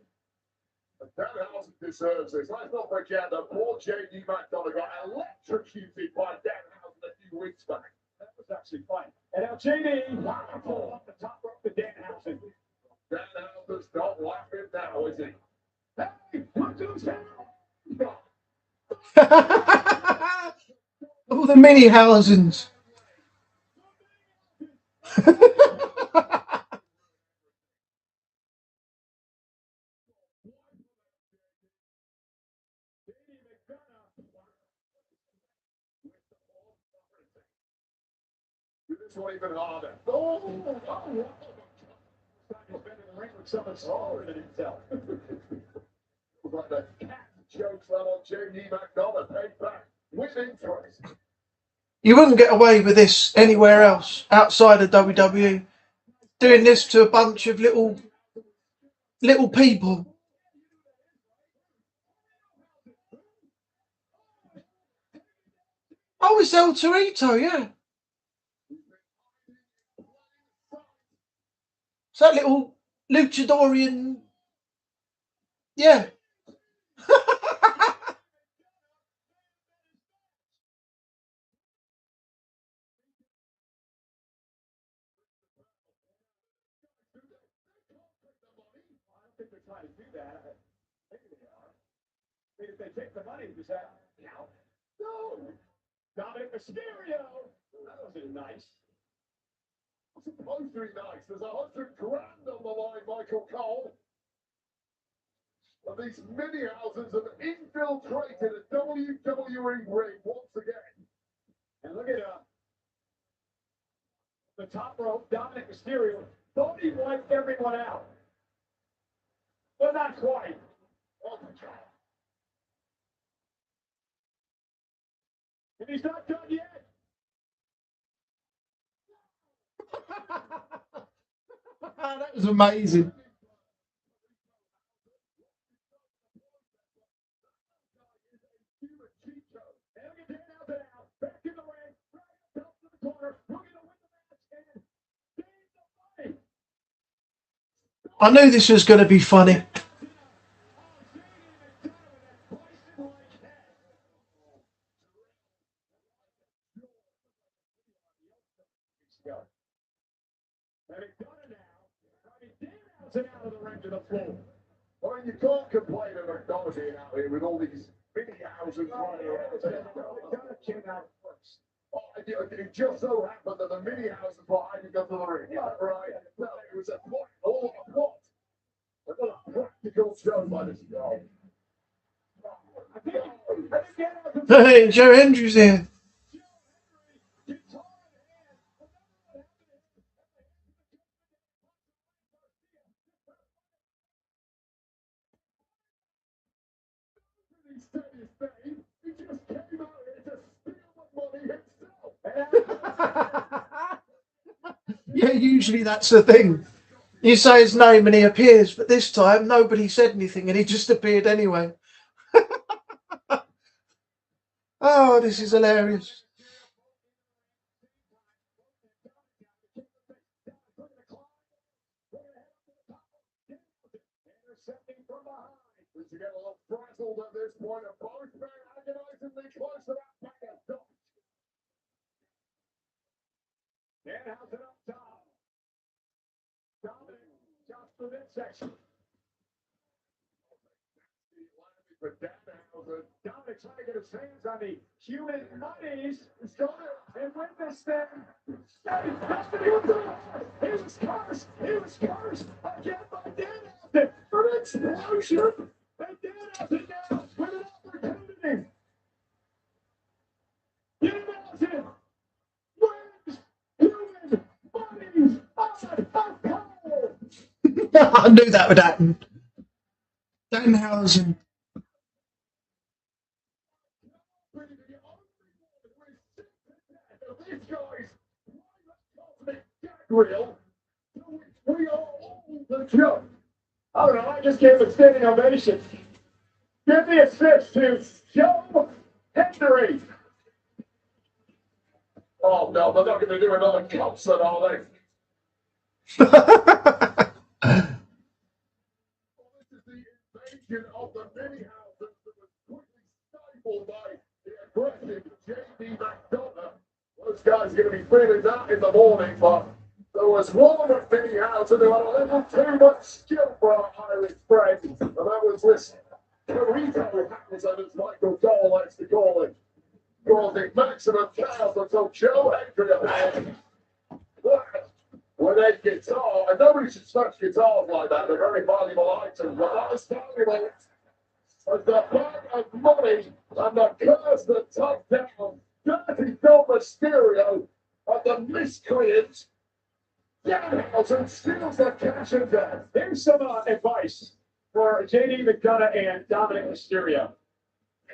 D: Danhausen deserves this. Let's not forget that poor J.D. McDonough got electrocuted by Danhausen a few weeks back.
C: That was actually fun. And now J.D. pull off the top rope to Danhausen.
D: Danhausen's not laughing now, is he?
C: Hey, look who's here.
A: All the mini Hausens.
D: This one even harder.
C: Someone's taller than himself.
D: Like the cat jokes that on Jade McDonough. Paid back with interest.
A: You wouldn't get away with this anywhere else outside of WWE. Doing this to a bunch of little people. Oh, it's El Torito, yeah. It's that little luchadorian. Yeah.
C: If they're trying to do that, maybe they are. I mean, if they take the money, does that count? No. Dominic Mysterio. That wasn't nice.
D: It's supposed to be nice. There's $100 grand on the line, Michael Cole. And these mini-houses have infiltrated a WWE ring once again.
C: And look at the top rope, Dominic Mysterio. Thought he wiped everyone out. But not quite. Oh, my God. And he's not done yet.
A: That was amazing. I knew this was going to be funny.
C: Out of the ring to the floor.
D: I mean, you can't complain of McDonald's out here with all these mini houses running around. Oh, it just so happened that the mini house is behind you go to the ring. Yeah, right. No, it was a plot. All a plot. What a practical show by this guy.
A: Hey, Joe Andrews here. Yeah, usually that's the thing. You say his name and he appears, but this time nobody said anything and he just appeared anyway. Oh, this is hilarious.
D: To get a little frazzled at this point, and both men agonizingly close to that back of
C: Danhausen up top. Dominic just for this section.
D: for Danhausen.
C: Dominic trying to get his hands on the human Monies. He's going to and win this thing. He was cursed. He was cursed again by Danhausen for an explosion. And Danhausen now with an opportunity. Danhausen wins human Monies on Cargill.
A: I knew that would happen. Danhausen.
D: These guys, real. We are all the joke.
C: I don't know, I just gave a standing ovation. Give the assist to Joe Henry.
D: Oh no, they're not going to do another concert, are they? This is the invasion of the mini houses that was quickly stifled by the aggressive J.D. McDonough. Those guys are going to be feeling that in the morning, but there was one of mini houses who had a little too much skill for our Irish friends, and that was this Cargill happens as Michael Cole likes to call him. Causing maximum chaos until Joe Henry with a guitar. And nobody should touch guitars like that. They're very valuable items. But that is valuable as the bag of money and the curse that topped down Dirty Dom Mysterio and the miscreant Danhausen steals the cash and death.
C: Here's some advice for JD McDonough and Dominic Mysterio.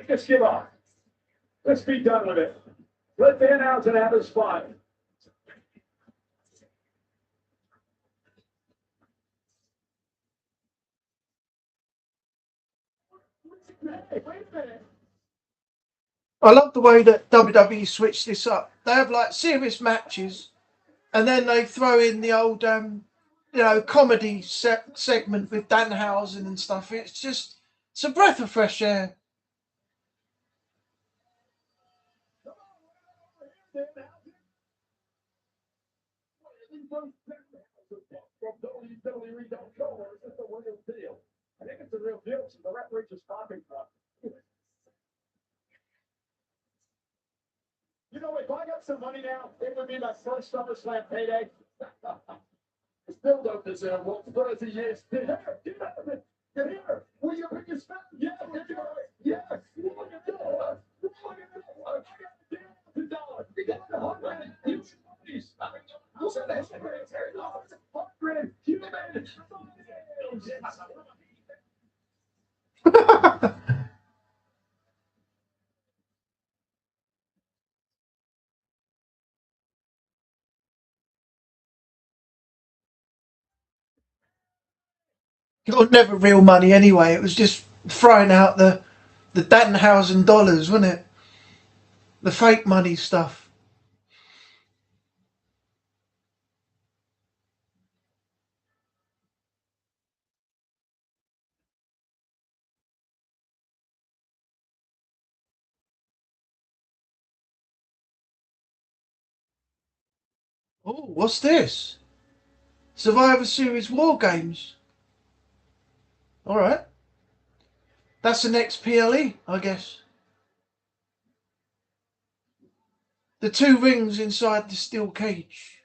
C: Just give up. Let's be done with it. Let Danhausen have his fun. Hey, wait a minute.
A: I love the way that WWE switched this up. They have like serious matches, and then they throw in the old, comedy segment with Danhausen and stuff. It's a breath of fresh air.
D: From WWE.com, or is this the real deal?
C: I think it's a real deal. So the referee just popping from. You know, if I got some money now, it would be my first SummerSlam payday.
D: You still don't deserve what 30 years did.
C: Get here! Get here! Will you pick your spot? Yeah, get here! Yes! Look at that! Look at that! I got $1,000. You got $100. You Monies. You said $100. $100 human.
A: It was never real money anyway. It was just throwing out the Danhausen dollars, wasn't it? The fake money stuff. Oh, what's this? Survivor Series War Games. All right. That's the next PLE, I guess. The 2 rings inside the steel cage.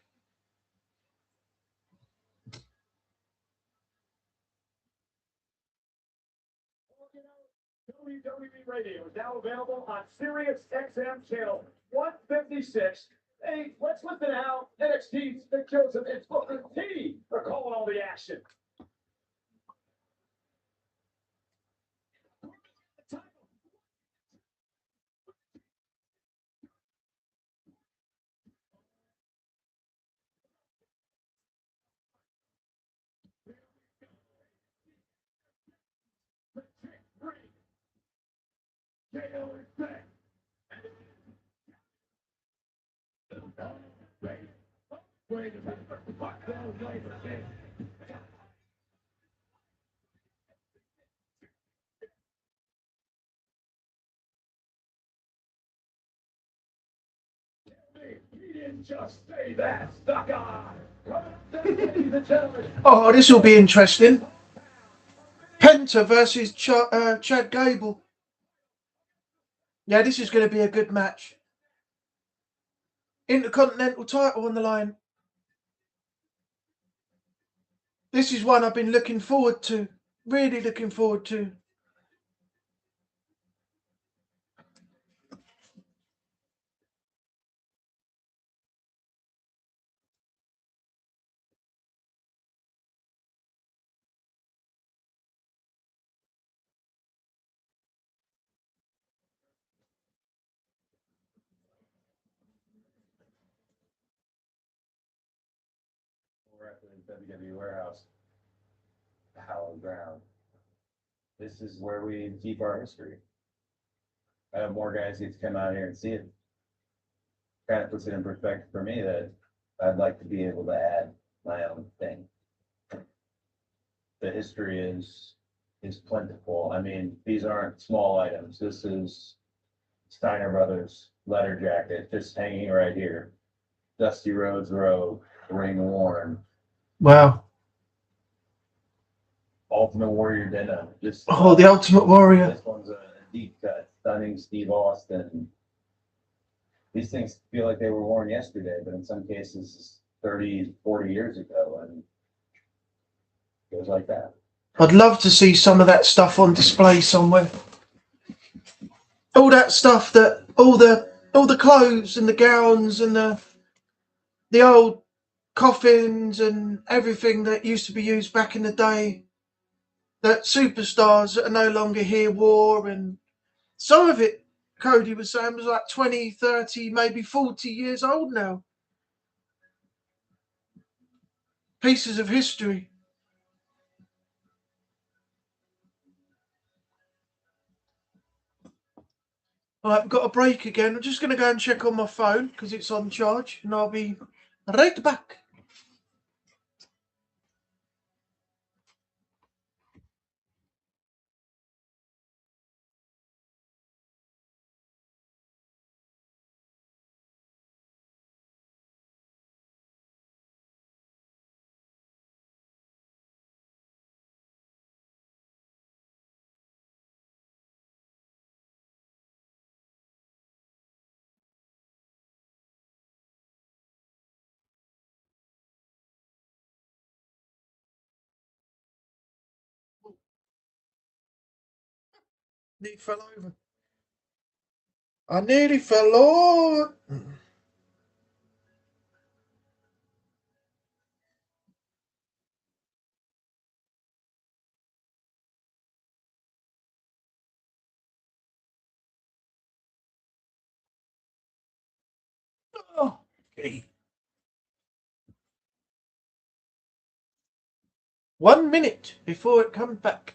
C: WWE Radio is now available on Sirius XM channel 156. Hey, let's listen to how NXT's Nick Joseph and Booker T are calling all the action. He didn't just say that, stuck on.
A: Oh, this will be interesting. Penta versus Chad Gable. Yeah, this is going to be a good match. Intercontinental title on the line. This is one I've been looking forward to. Really looking forward to.
F: We're at the WWE warehouse, the hallowed ground. This is where we keep our history. I have more guys get to come out here and see it. Kind of puts it in perspective for me that I'd like to be able to add my own thing. The history is plentiful. I mean, these aren't small items. This is Steiner Brothers leather jacket just hanging right here. Dusty Rhodes robe, ring worn.
A: Wow.
F: Ultimate Warrior denim. Just
A: the Ultimate Warrior.
F: This one's a deep cut, stunning Steve Austin. These things feel like they were worn yesterday, but in some cases 30, 40 years ago, and it was like that.
A: I'd love to see some of that stuff on display somewhere. All that stuff that all the clothes and the gowns and the old coffins and everything that used to be used back in the day that superstars that are no longer here wore, and some of it, Cody was saying, was like 20, 30, maybe 40 years old now. Pieces of history. All right, we've got a break again. I'm just going to go and check on my phone because it's on charge, and I'll be right back. Nearly fell over. I nearly fell over. Oh, okay. 1 minute before it comes back.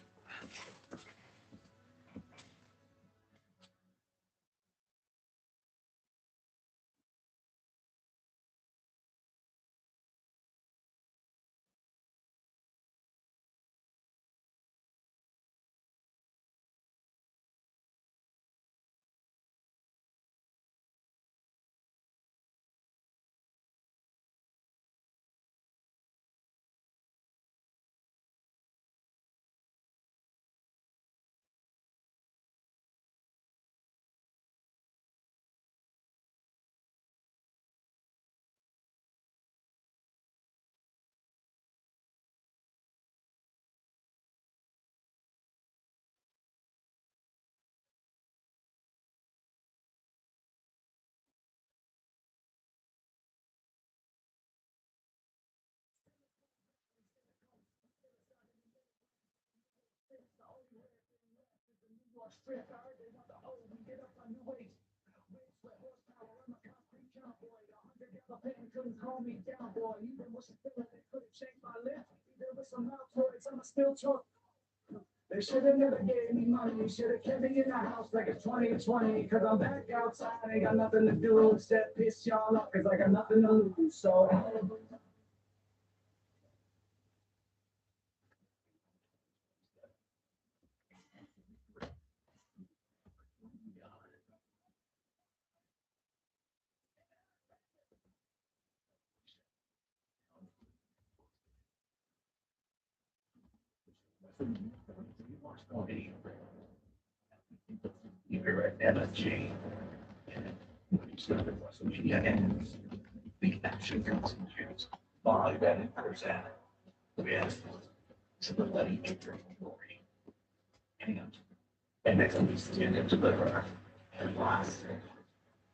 B: Couldn't calm me down, boy. Even with some feeling that couldn't change my life. Even with some mouth words, I'ma still talk. They should have never gave me money. Should have kept me in the house like it's 2020. Cause I'm back outside, ain't got nothing to do. Instead, piss y'all up cause I got nothing to lose. So
E: You're Emma Jane. When you started WrestleMania ends, the action continues. Live and in person. With to the bloody victory glory. And next week's stand and deliver. And last,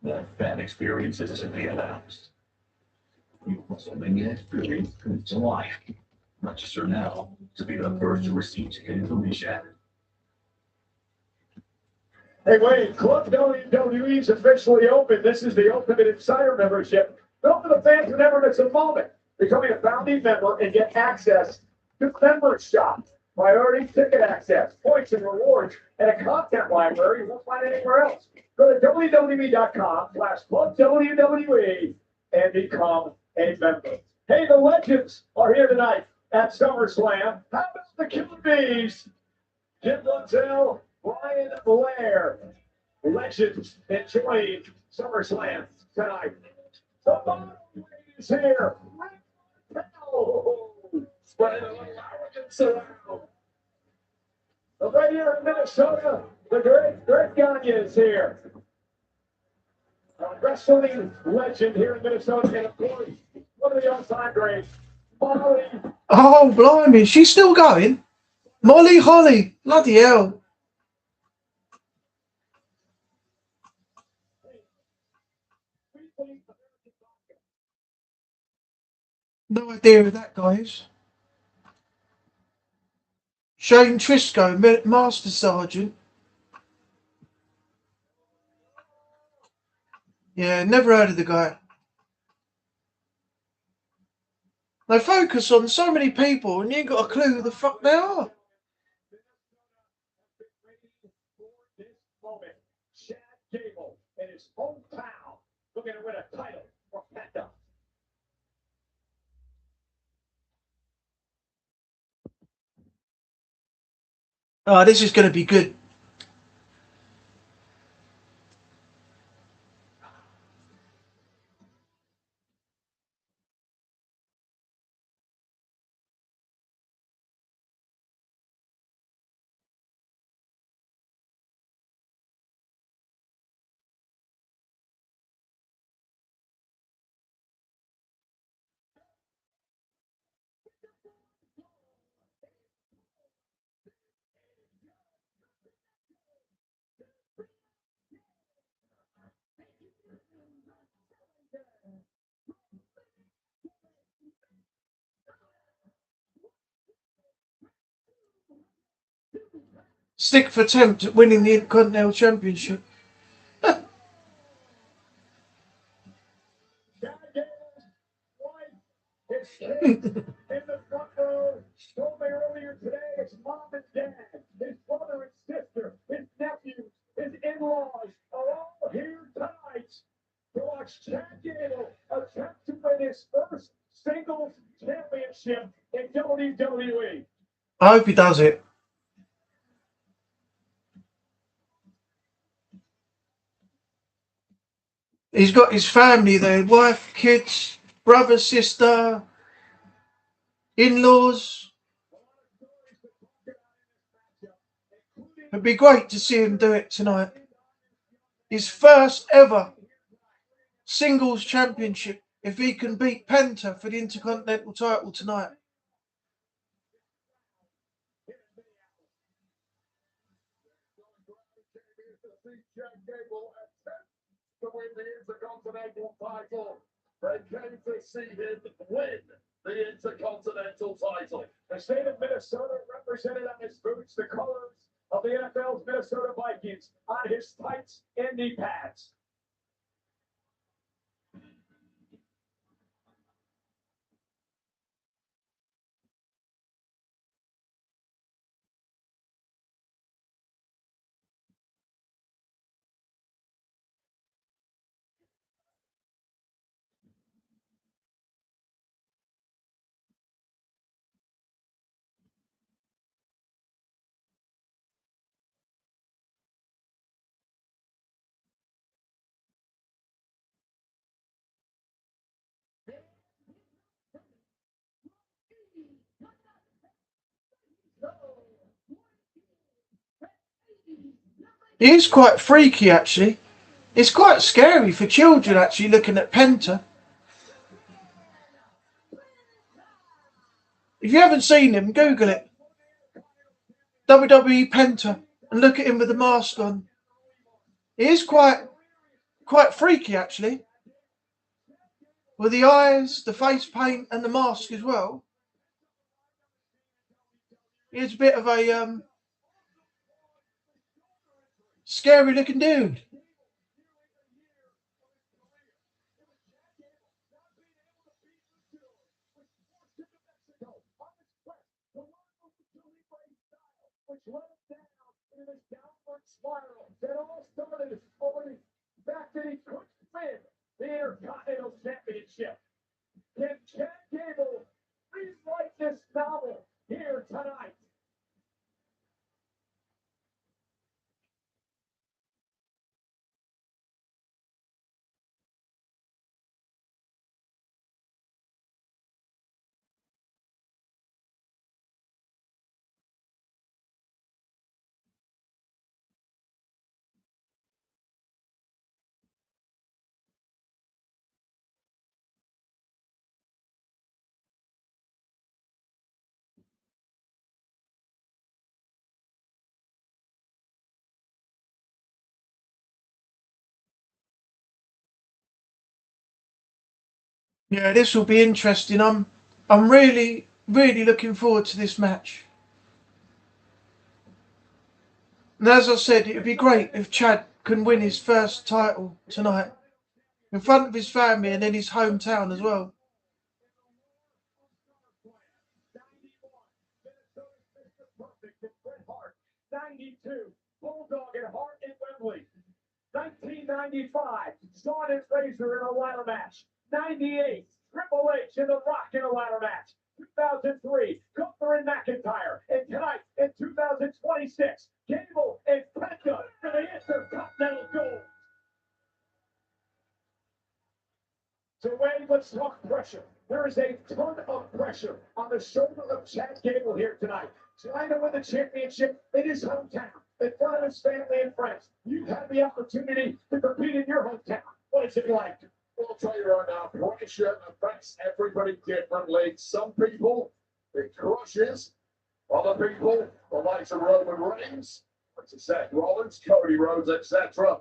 E: the fan experience is to be announced. Your WrestleMania experience comes to life. Register now to be the first to receive ticket information.
C: Hey, wait, Club WWE is officially open. This is the Ultimate Insider membership. Built for the fans who never miss a moment. Becoming a founding member and get access to Member Shop, priority ticket access, points and rewards, and a content library you won't find anywhere else. Go to www.com/clubwwe and become a member. Hey, the Legends are here tonight at SummerSlam. How about the Killer Bees? Jim Lundell, Brian Flair, Legends enjoying SummerSlam tonight. The bottom is here. Spreading a little arrogance around. Right here in Minnesota, the great Gagne is here. A wrestling legend here in Minnesota, and of course, One of the all-time greats, Molly.
A: Oh, blimey. She's still going? Molly Holly. Bloody hell. No idea who that guy is. Shane Trisco, Master Sergeant. Yeah, never heard of the guy. They focus on so many people and you ain't got a clue who the fuck they are.
C: This moment, Chad Gable in his hometown looking to win a title for Penta.
A: Oh, this is going to be good. Stick for attempt at winning the Intercontinental Championship.
C: Chad Gable's wife is in the front row. Told me earlier today his mom and dad, his brother and sister, his nephews, his in-laws are all here tonight to watch Chad Gable attempt to win his first singles championship in WWE.
A: I hope he does it. He's got his family there, wife, kids, brother, sister, in-laws. It'd be great to see him do it tonight. His first ever singles championship, if he can beat Penta for the Intercontinental title tonight.
D: Chad Gable attempt to win the Intercontinental title. They came to see him win the Intercontinental title.
C: The state of Minnesota represented on his boots the colors of the NFL's Minnesota Vikings on his tights and knee pads.
A: He is quite freaky, actually. It's quite scary for children, actually, looking at Penta. If you haven't seen him, Google it. WWE Penta, and look at him with the mask on. He is quite freaky, actually. With the eyes, the face paint, and the mask as well. He's a bit of a scary looking dude.
C: Which led him down into this downward spiral that all started over the fact that he couldn't win the Intercontinental Championship. Can Chad Gable rewrite this novel here tonight?
A: Yeah, this will be interesting. I'm really looking forward to this match. And as I said, it'd be great if Chad can win his first title tonight in front of his family and in his hometown as well.
B: 92, Bulldog and Hart in Wembley. 1995, Shawn and Frazier in a ladder match. 98, Triple H and The Rock in a ladder match. 2003, Gunther and McIntyre. And tonight, in 2026, Gable and Penta for the Intercontinental Gold. So, Wayne, let's talk pressure. There is a ton of pressure on the shoulder of Chad Gable here tonight. Trying to win the championship in his hometown, in front of his family and friends. You've had the opportunity to compete in your hometown. What is it like?
D: I'll tell you right now, pressure affects everybody differently. Some people, it crushes. Other people, the likes of Roman Reigns, like I said, Rollins, Cody Rhodes, etc.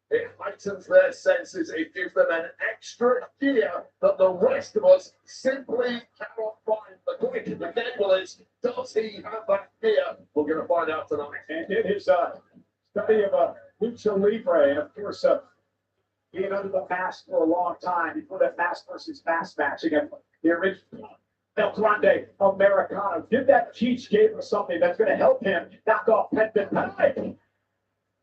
D: It heightens their senses. It gives them an extra gear that the rest of us simply cannot find. The question the Gable is, does he have that gear? We're going to find out tonight.
B: And in his study of Lucha Libre, and of course, being under the mask for a long time, before that mask versus mask match against the original El Grande Americano. Did that teach Gable something that's going to help him knock off Penta tonight?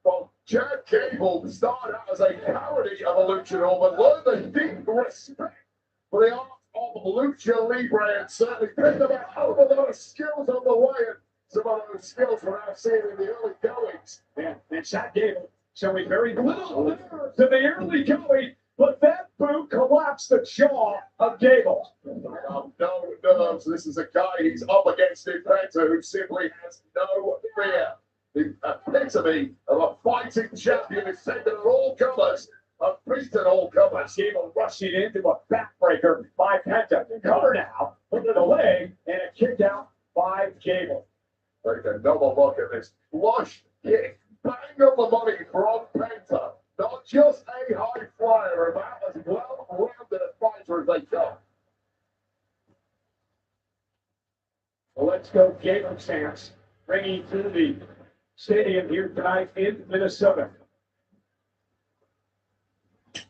D: Well, Chad Gable started out as a parody of a luchador, but learned a deep respect for the art of Lucha Libre and certainly picked up over those skills on the way. And some of those skills we're now seeing in the early goings.
B: Yeah, and Chad Gable showing very little nerves in the early going, but that boot collapsed the jaw of Gable.
D: No nerves. This is a guy he's up against in Penta who simply has no fear. The epitome of a fighting champion is taken on all comers, a beaten all comers.
B: Gable rushing into a backbreaker by Penta. Cover now, under the leg, and a kick out by Gable.
D: Take another look at this flush kick. Bang on the money from Penta. Not just a high flyer, about as well-rounded a fighter as they come.
B: Well, let's go Gable chance, bringing to the stadium here tonight in Minnesota.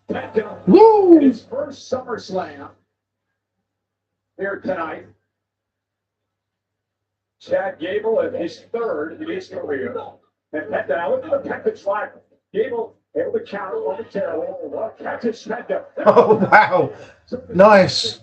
B: Penta,
A: Woo!
B: in his first SummerSlam here tonight. Chad Gable in his third in his career. And Penta, now look at the Penta slide. Gable able to counter momentarily. Well, catches Penta.
A: Oh, wow. Nice.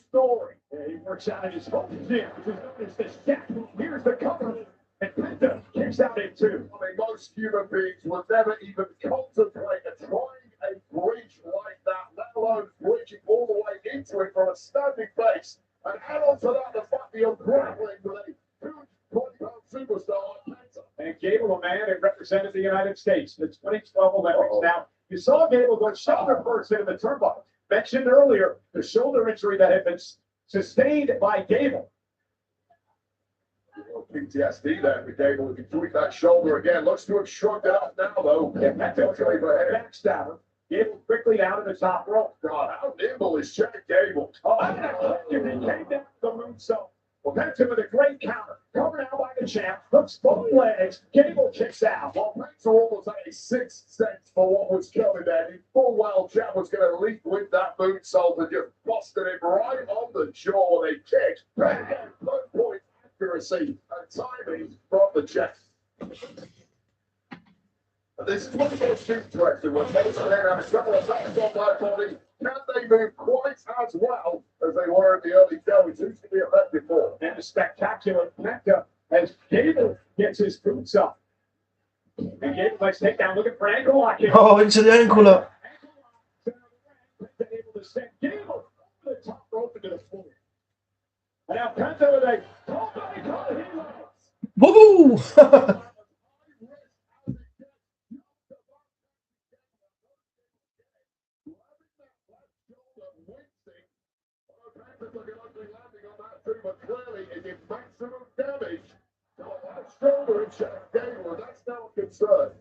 B: Story. Yeah, he works out in his home gym. Notice the stack. Here's the cover. And Penta kicks out in two.
D: I mean, most human beings would never even contemplate trying a bridge like that, let alone bridging all the way into it from a standing base. And add on to that the fact that you're grappling with a huge 20-pound superstar like Penta.
B: And Gable, a man who represented the United States in the 2012 Olympics. Now, you saw Gable go shoulder first into the turnbuckle. Mentioned earlier the shoulder injury that had been sustained by Gable.
D: PTSD there for Gable. If you tweak that shoulder again, looks to have shrugged it up now, though.
B: Yeah, backstabber. Gable quickly down to the top rope.
D: God, how nimble is Chad Gable?
B: Oh, and a kick, he came down to the moonsault. Well, Penta with a great counter. Covered out by the champ. Hooks both legs. Gable kicks out.
D: Well, Penta almost had a sixth sense for what was coming there. He full well Chad was going to leap with that moonsault and just busted him right on the jaw with a kick. Bang! Low point accuracy and timing from the chest. This is one of those two threats. When they have several attacks on their body, can they move quite as well as they were in the early goings? Who's to be effective for?
B: And a spectacular Penta as Gable gets his boots up. And Gable likes to take down, looking for ankle lock.
A: Oh, into the ankle lock.
B: Able to send Gable over the top rope into the floor. And now Penta with a body call.
A: Woo!
D: But clearly it did maximum damage to Shoulder and Chad Gable, that's now a concern.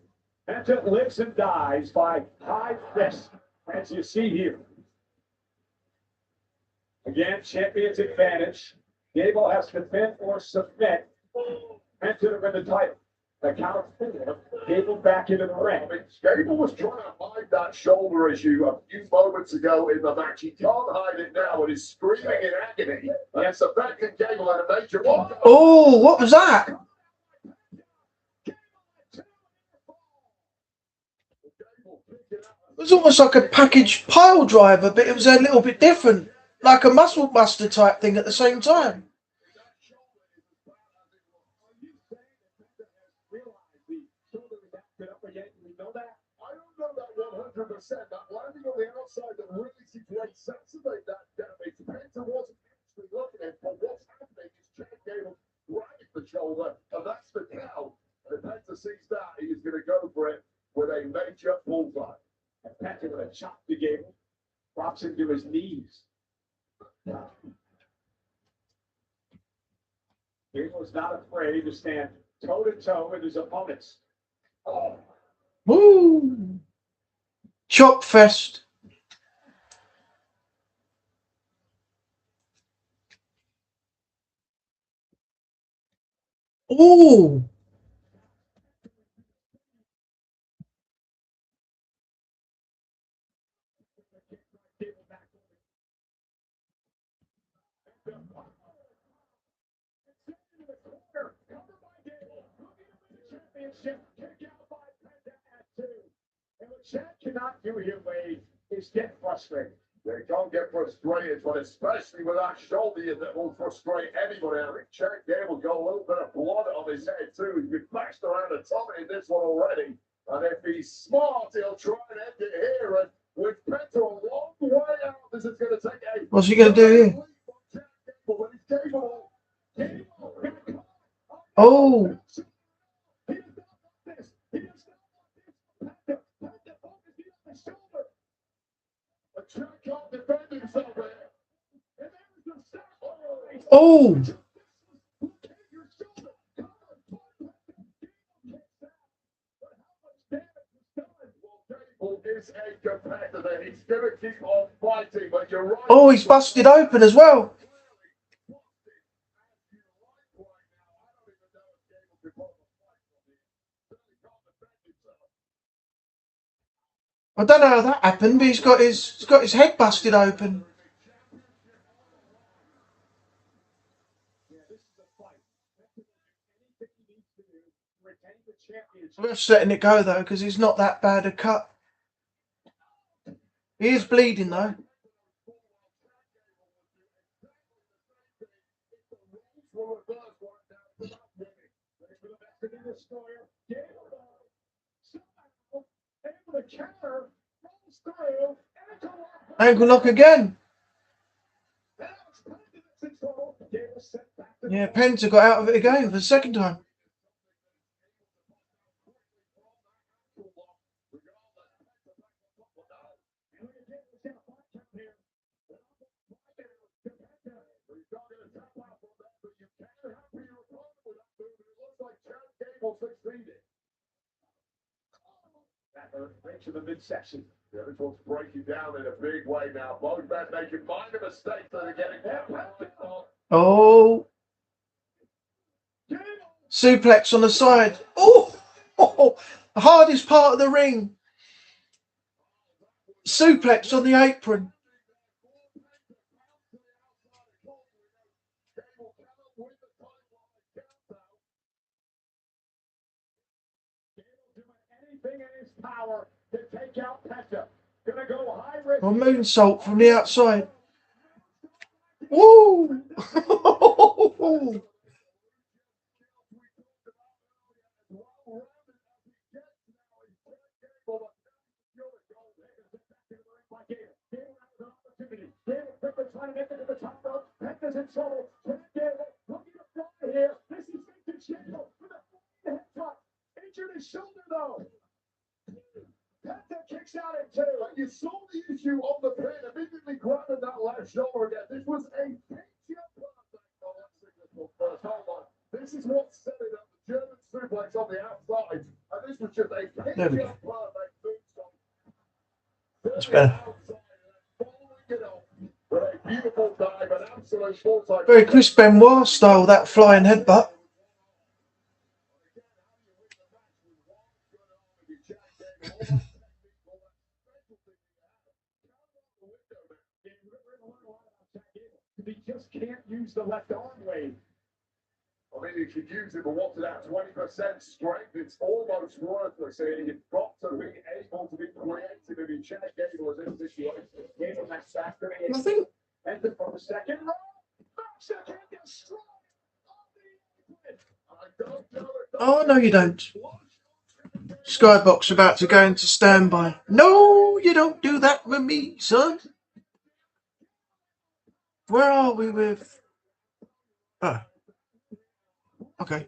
B: Penta lives and dies by high fist, as you see here. Again, champion's advantage. Gable has to defend or submit. Penta to win the title. The count of 4. Gable back into the ring.
D: I mean, Gable was trying to hide that shoulder issue a few moments ago in the match. He can't hide it now and he's screaming in agony. And it's affecting Gable in a major way.
A: Oh, what was that? It was almost like a package pile driver, but it was a little bit different. Like a muscle buster type thing at the same time.
D: I don't know that 100%. That landing on the outside that really seems to exacerbate that damage. Penta wasn't actually looking at it, but what's happening is Chad Gable grabbing the shoulder, and that's the count. And if Penta sees that, he is going to go for it with a major bullseye.
B: And Penta with a chop to Gable. Drops him to his knees. Gable is not afraid to stand toe-to-toe with his opponents. Oh.
A: Woo! Chop fest. Oh!
B: And what Chad cannot do here, Wade, is get frustrated.
D: They don't get frustrated, but especially with that shoulder that will frustrate anybody. I think Chad Gable got a little bit of blood on his head too. He's been bashed around the tummy in this one already. And if he's smart, he'll try and end it here. And with Penta a long way out, this is going to take a...
A: What's he going to do here? Oh! Oh!
D: Is a competitor. He's going to keep on fighting, but you're right.
A: Oh, he's busted open as well. I don't know how that happened, but he's got his head busted open. We're just letting it go though, because he's not that bad a cut. He is bleeding though. Ankle lock again. Yeah, Penta got out of it again for the second time.
B: To the midsection.
D: Yeah, this one's breaking down in a big way now. Both men making minor mistakes that are getting
A: Oh. Suplex on the side. Oh. The hardest part of the ring. Suplex on the apron.
B: Anything in his power to take out Penta. Gonna go high risk.
A: Or moonsault from the outside. Woo!
B: Trying to make it to the top rope. Penta's in trouble. Looking to fly here. This is Gable with a head top. Injured his shoulder though. Penta kicks out at 2.
D: You saw the issue on the pin, immediately grabbing that left shoulder again. This was a picture perfect. Hold on. This is what set it up. on the outside. And this was just a
A: There we go.
D: perfect moonsault.
A: That's better.
D: Following it up with a beautiful dive, an absolute full-time.
A: Very Chris Benoit style, that flying headbutt.
B: He just can't use the left arm wave.
D: I mean, you could use it, but what's it at? 20% strength. It's almost worthless. And you've got to be able to be creative if you check Gable as in this situation.
B: Gable has factory.
A: I think.
B: And then from the second row, second is strong.
D: I don't know if
A: Oh, no, you don't. Skybox about to go into standby. No, you don't do that with me, son. Where are we with... Oh. Okay.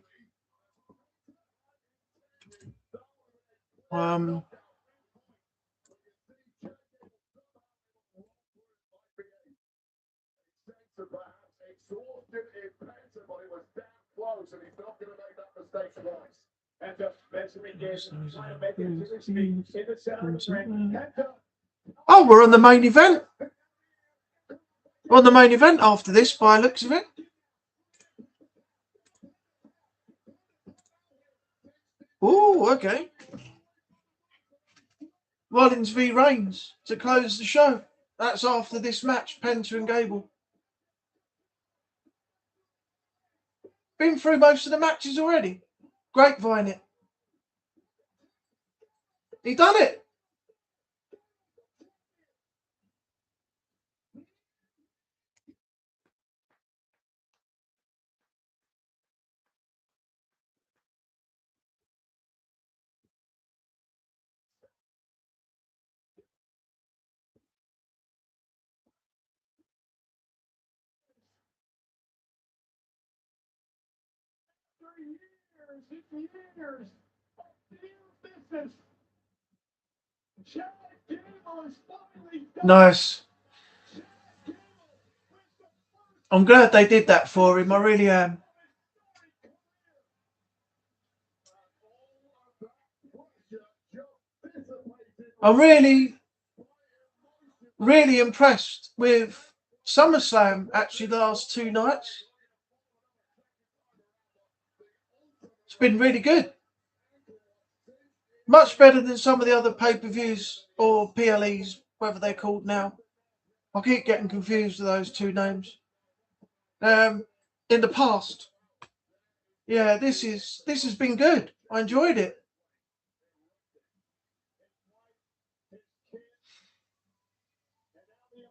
D: exhausted in Penta, but it was damn close, and he's not going to make that mistake twice.
B: And just mentally trying to make it to his feet in the center of the ring. Penta.
A: Oh, we're on the main event. We're on the main event after this, by the looks of it. Oh, okay. Rollins v Reigns to close the show. That's after this match, Penta and Gable. Been through most of the matches already. Grapevine it. He done it.
B: Years of business. Chad Gable is finally done.
A: Nice. I'm glad they did that for him. I really am. I'm really impressed with SummerSlam actually the last two nights. It's been really good. Much better than some of the other pay-per-views or PLEs, whatever they're called now. I keep getting confused with those two names. In the past. Yeah, this has been good. I enjoyed it.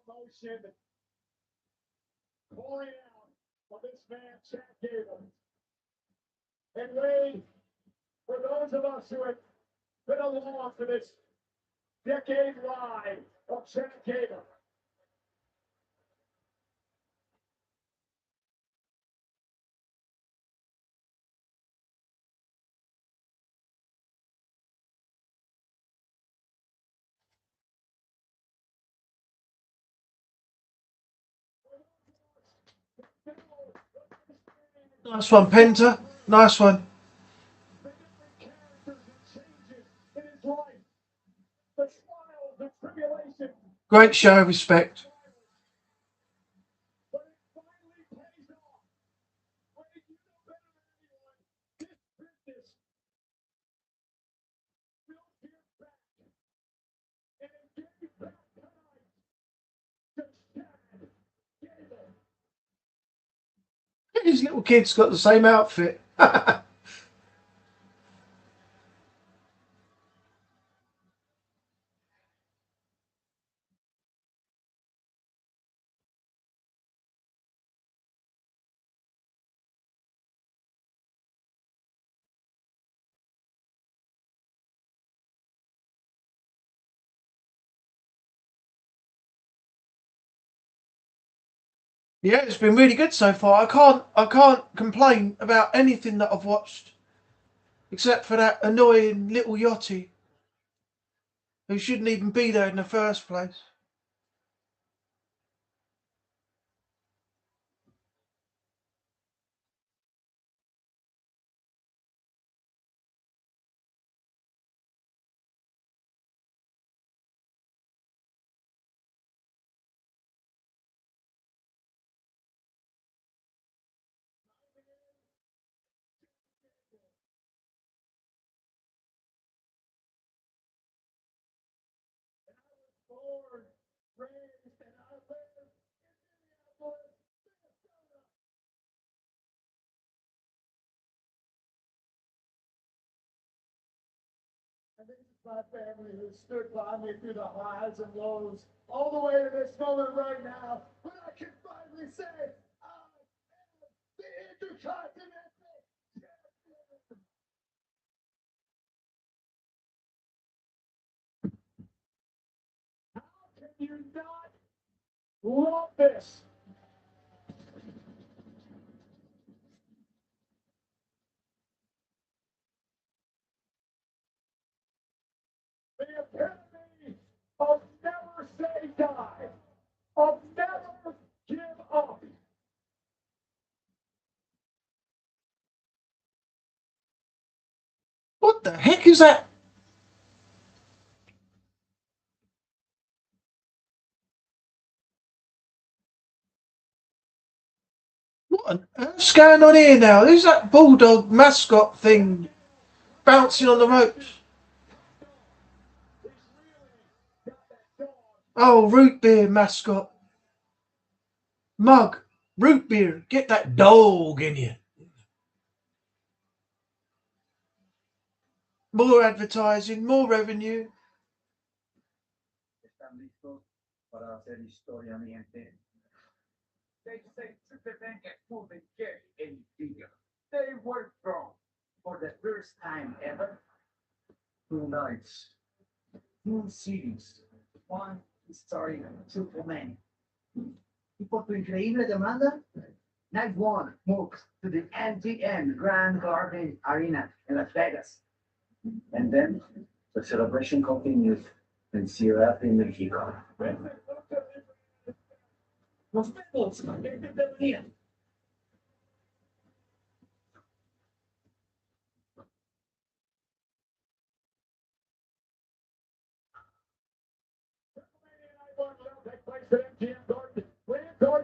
B: Emotion pouring out of this man, Chad Gable. And Wade, for those of us who have been along for this decade ride of Chad Gable,
A: Nice one, Penta. Nice one. Great show of respect. His little kid's got the same outfit. Yeah, it's been really good so far. I can't complain about anything that I've watched, except for that annoying little Yachty, who shouldn't even be there in the first place.
B: my family who stood by me through the highs and lows, all the way to this moment right now, when I can finally say, I am the Intercontinental Champion. How can you not love this? The epitome of never say die, of never give up.
A: What the heck is that? What on earth's going on here now? Who's that bulldog mascot thing bouncing on the ropes? Oh, root beer mascot. Mug. Root beer. Get that dog in you. More advertising, more revenue.
C: ¿Están listos para hacer historia, mi gente? They say Superman is moving Jerry and Giga. They were wrong for the first time ever. 2 nights, 2 cities, 1 starring Superman. Y por tu increíble demanda, Night 1 moves to the MGM Grand Garden Arena in Las Vegas. And then the celebration continues in Ciudad de Mexico. Los vemos desde Berlín.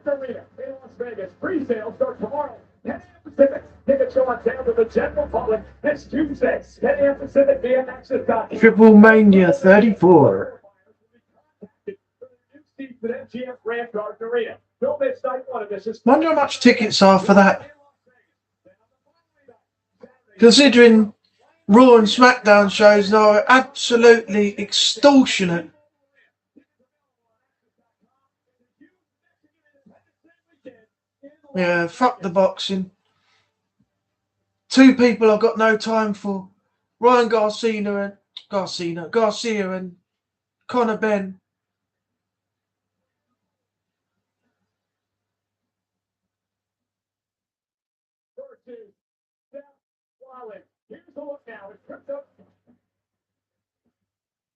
B: Arena in Las Vegas. Pre-sale starts tomorrow. 10 a.m. Pacific. Tickets go on sale to the general public this Tuesday. 10 a.m. Pacific via Access.com.
A: Triple Mania 34. Wonder how much tickets are for that. Considering Raw and SmackDown shows now are absolutely extortionate. Yeah, fuck the boxing. 2 people I've got no time for. Ryan Garcia and Conor Benn.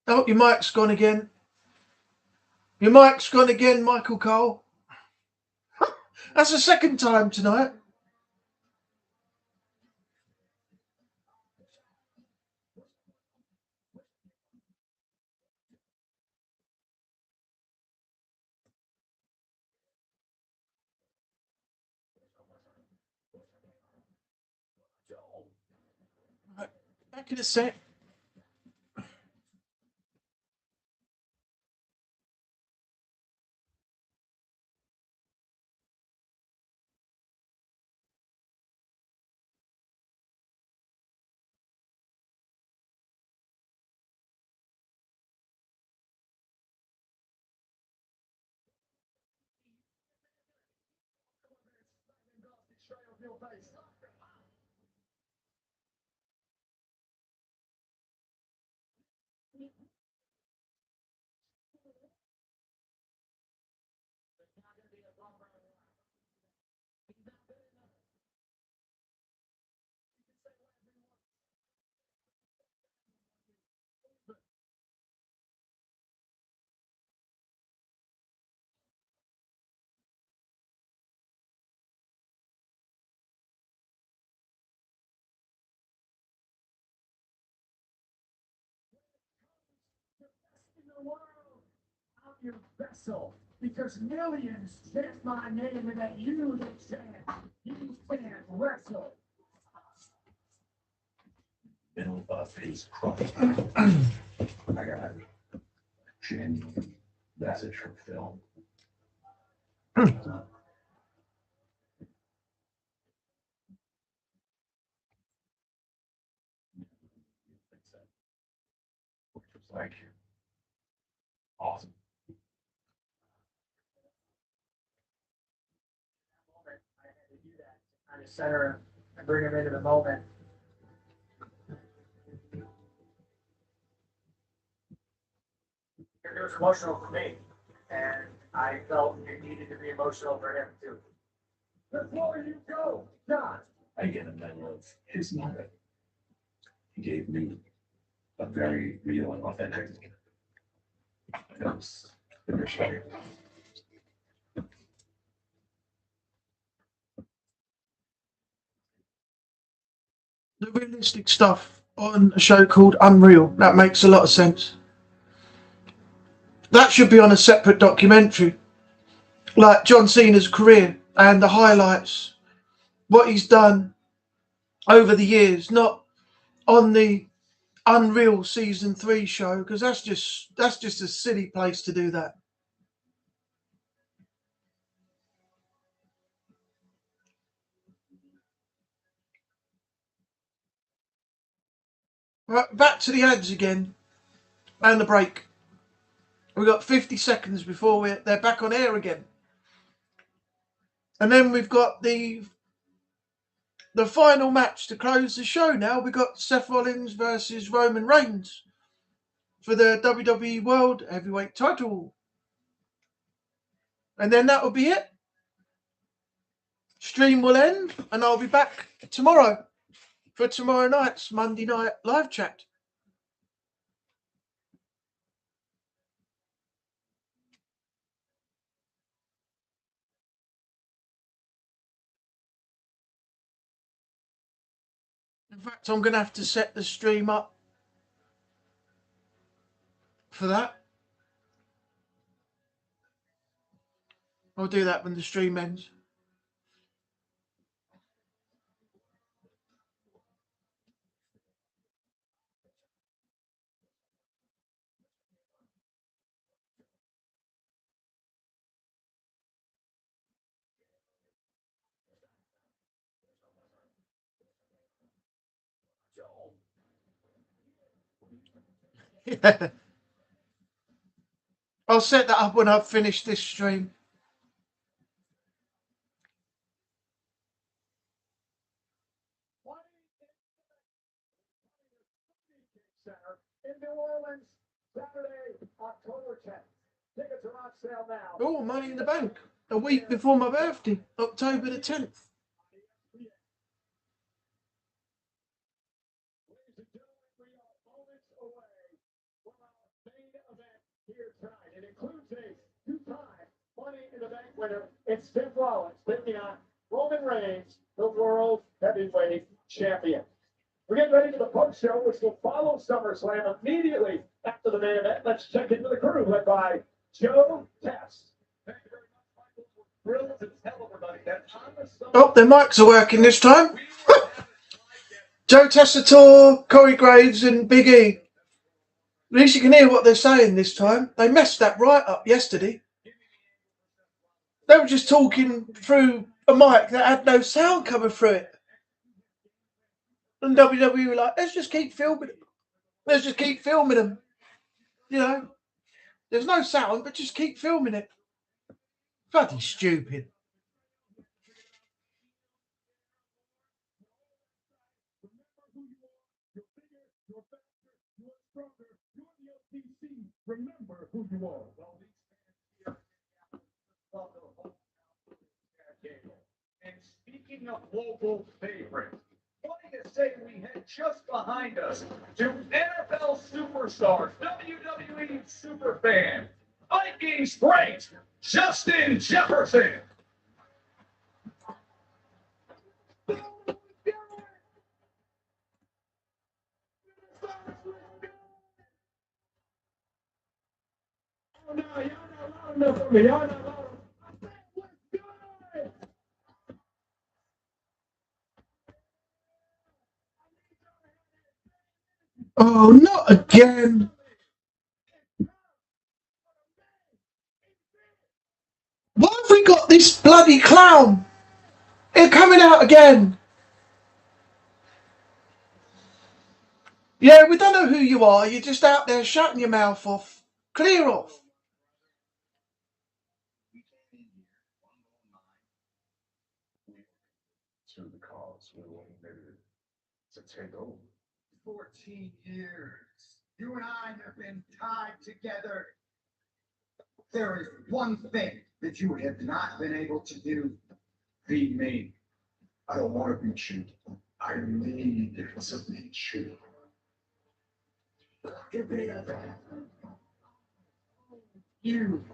A: Oh, your mic's gone again. Your mic's gone again, Michael Cole. That's the second time tonight. Right, back in a sec.
B: Your vessel, because millions chant my name and that you chant. You can't wrestle.
E: Middle of his crop. I got a genuine message from Phil. Thank you. Awesome.
G: I had to do that to kind of center him and bring him into the moment. It was emotional for me, and I felt it needed to be emotional for him too.
B: Before you go, John.
E: I get a medal of his moment. He gave me a very real and authentic. It was appreciated.
A: The realistic stuff on a show called Unreal, that makes a lot of sense. That should be on a separate documentary, like John Cena's career and the highlights, what he's done over the years, not on the Unreal Season 3 show, because that's just a silly place to do that. Right, back to the ads again and the break. We've got 50 seconds before they're back on air again. And then we've got the final match to close the show now. We've got Seth Rollins versus Roman Reigns for the WWE World Heavyweight title. And then that'll be it. Stream will end, and I'll be back tomorrow for tomorrow night's Monday night live chat. In fact, I'm going to have to set the stream up for that. I'll do that when the stream ends. Yeah. I'll set that up when I've finished this stream.
B: Center in New Orleans, Saturday, October 10th. Tickets are on sale now.
A: Oh, Money in the Bank. A week before my birthday, October the 10th.
B: Ladies and gentlemen, we are moments away from our main event here tonight. It includes a two-time Money in the Bank winner. It's Seth Rollins taking on Roman Reigns, the World Heavyweight Champion. We're getting ready for the post show, which will follow SummerSlam immediately after the main event. Let's check into the crew led by Joe Test. Thank you very much, Michael. We're thrilled to tell everybody that on the
A: Oh, their mics are working this time. Joe Tessitore, Corey Graves, and Big E. At least you can hear what they're saying this time. They messed that right up yesterday. They were just talking through a mic that had no sound coming through it. And WWE were like, let's just keep filming it. Let's just keep filming them. You know, there's no sound, but just keep filming it. Bloody stupid.
B: Remember who you are.
C: And speaking of local favorites, funny to say we head just behind us to NFL superstars, WWE superfan, Vikings great, Justin Jefferson.
B: Oh, no, y'all not loud enough for me. Y'all not loud enough. What's good?
A: Oh, not again. Why have we got this bloody clown? They're coming out again. Yeah, we don't know who you are. You're just out there shutting your mouth off. Clear off.
D: To the cause we wanted to take over.
G: 14 years. You and I have been tied together. There is one thing that you have not been able to do. Beat me.
D: I don't want to beat you. I need to beat you.
G: You,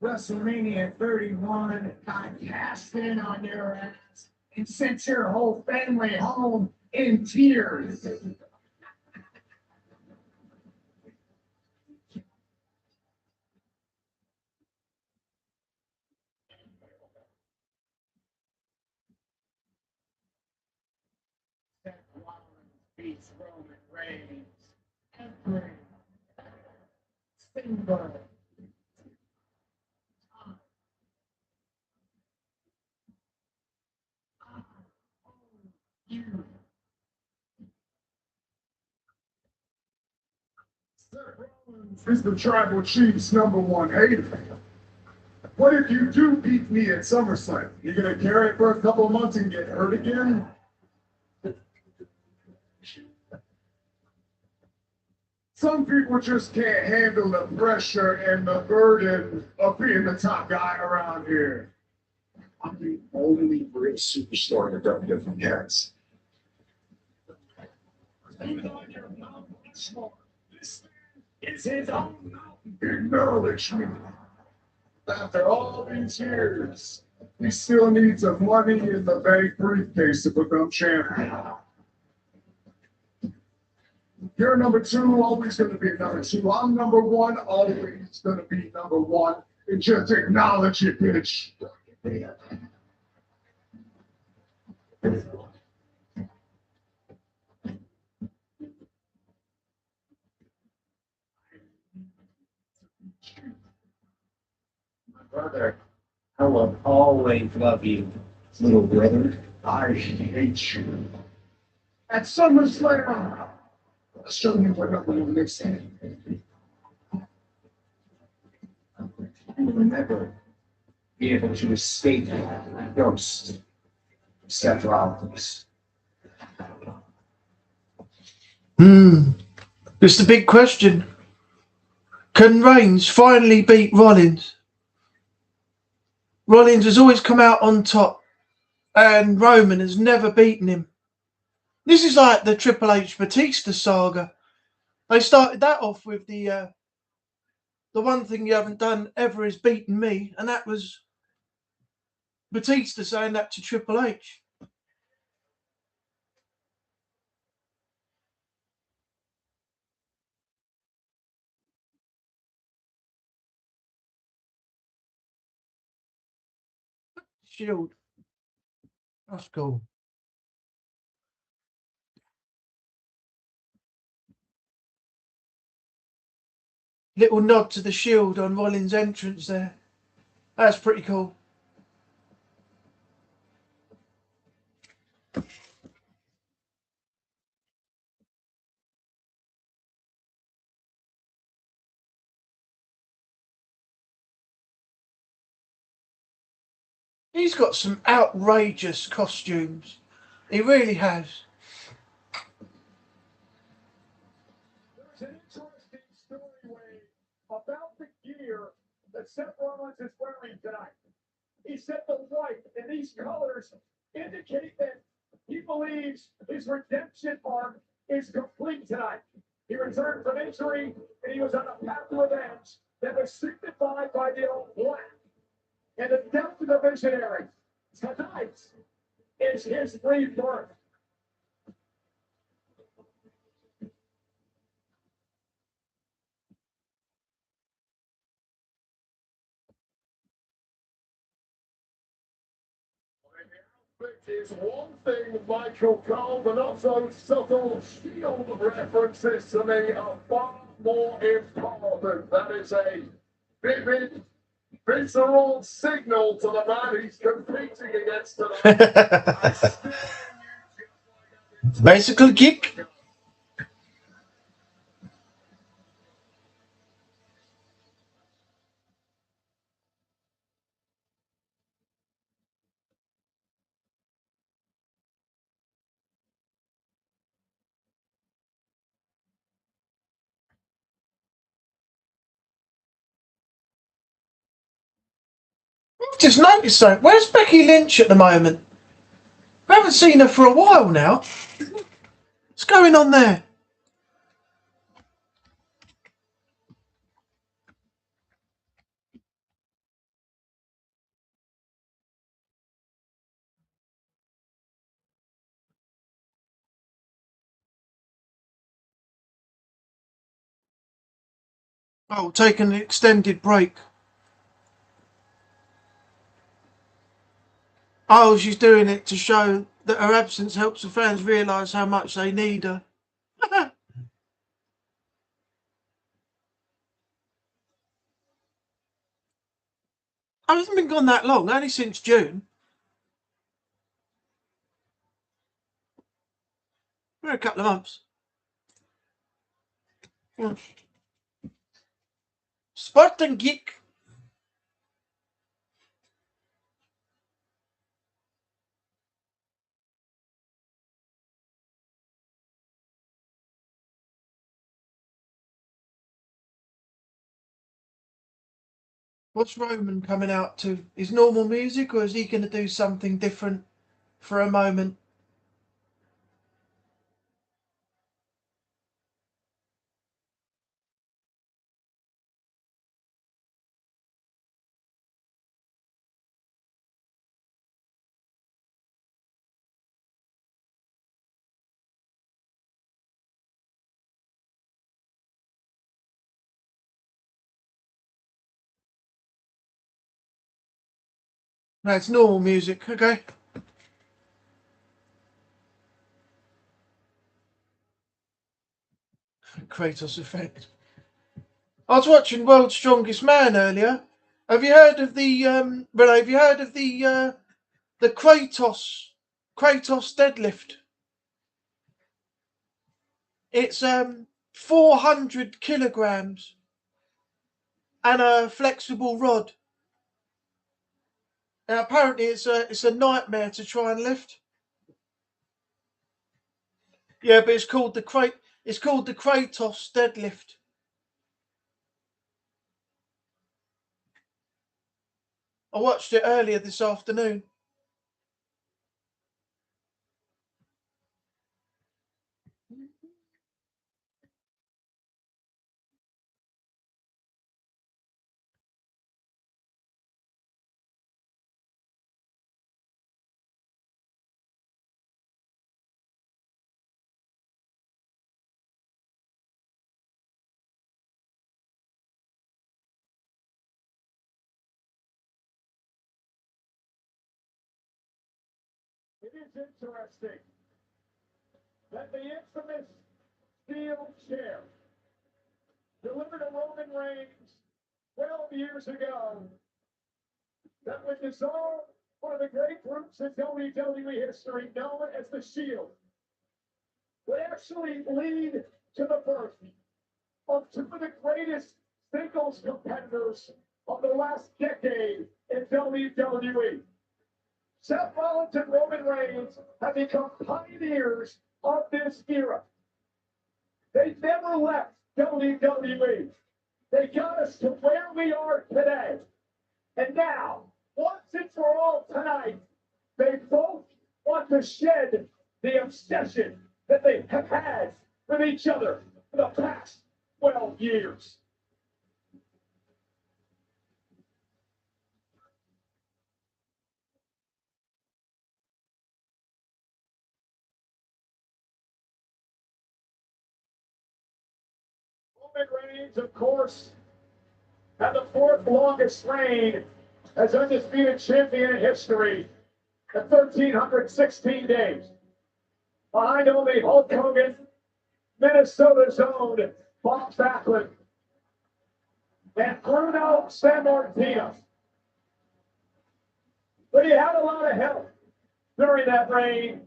G: WrestleMania 31, I cashed in on your ass and sent your whole family home in tears. Seth Rollins beats Roman Reigns. Every single you.
D: Seth Rollins is the tribal chief's #1 hater. What if you do beat me at SummerSlam? You gonna carry it for a couple of months and get hurt again? Some people just can't handle the pressure and the burden of being the top guy around here. I'm the only real superstar in the WWE has. This is his own mountain. Acknowledge me. After all these years, he still needs a money in the bank briefcase to become champion. You're #2, always going to be #2. I'm #1, always going to be #1. And just acknowledge it, bitch.
G: Brother, I will always love you.
D: Little brother, I hate you. At SummerSlam, I'll show you what I'm going to mix in.
G: You will never be able to escape the ghost of Seth Rollins.
A: Just a big question. Can Reigns finally beat Rollins? Rollins has always come out on top, and Roman has never beaten him. This is like the Triple H Batista saga. They started that off with the one thing you haven't done ever is beaten me, and that was Batista saying that to Triple H. Shield. That's cool. Little nod to the Shield on Rollins' entrance there. That's pretty cool. He's got some outrageous costumes. He really has.
D: There's an interesting story about the gear that Seth Rollins is wearing tonight. He said the white and these colors indicate that he believes his redemption arc is complete tonight. He returned from injury and he was on a path to revenge that was signified by the old black. And the depth of the visionary tonight is his rebirth. Is one thing, Michael Cole, but also subtle Shield references to me are far more important. That is a vivid, visceral signal to the man he's competing against tonight.
A: Basically, kick. Just noticed something. Where's Becky Lynch at the moment? I haven't seen her for a while now. What's going on there? Oh, taking an extended break. Oh, she's doing it to show that her absence helps the fans realise how much they need her. I haven't been gone that long, only since June. For a couple of months. Yeah. Spartan Geek. What's Roman coming out to? His normal music, or is he going to do something different for a moment? No, it's normal music, okay. Kratos effect. I was watching World's Strongest Man earlier. Have you heard of the Renee, have you heard of the Kratos deadlift? It's 400 kilograms and a flexible rod. Now apparently it's a nightmare to try and lift. Yeah, but it's called the Kratos deadlift. I watched it earlier this afternoon.
B: It is interesting that the infamous steel chair delivered to Roman Reigns 12 years ago that would dissolve one of the great groups in WWE history known as the Shield would actually lead to the birth of two of the greatest singles competitors of the last decade in WWE. Seth Rollins and Roman Reigns have become pioneers of this era. They never left WWE. They got us to where we are today. And now, once and for all tonight, they both want to shed the obsession that they have had with each other for the past 12 years. Roman Reigns, of course, had the fourth longest reign as undisputed champion in history at 1,316 days. Behind only Hulk Hogan, Minnesota's own Bob Backlund, and Bruno Sammartino. But he had a lot of help during that reign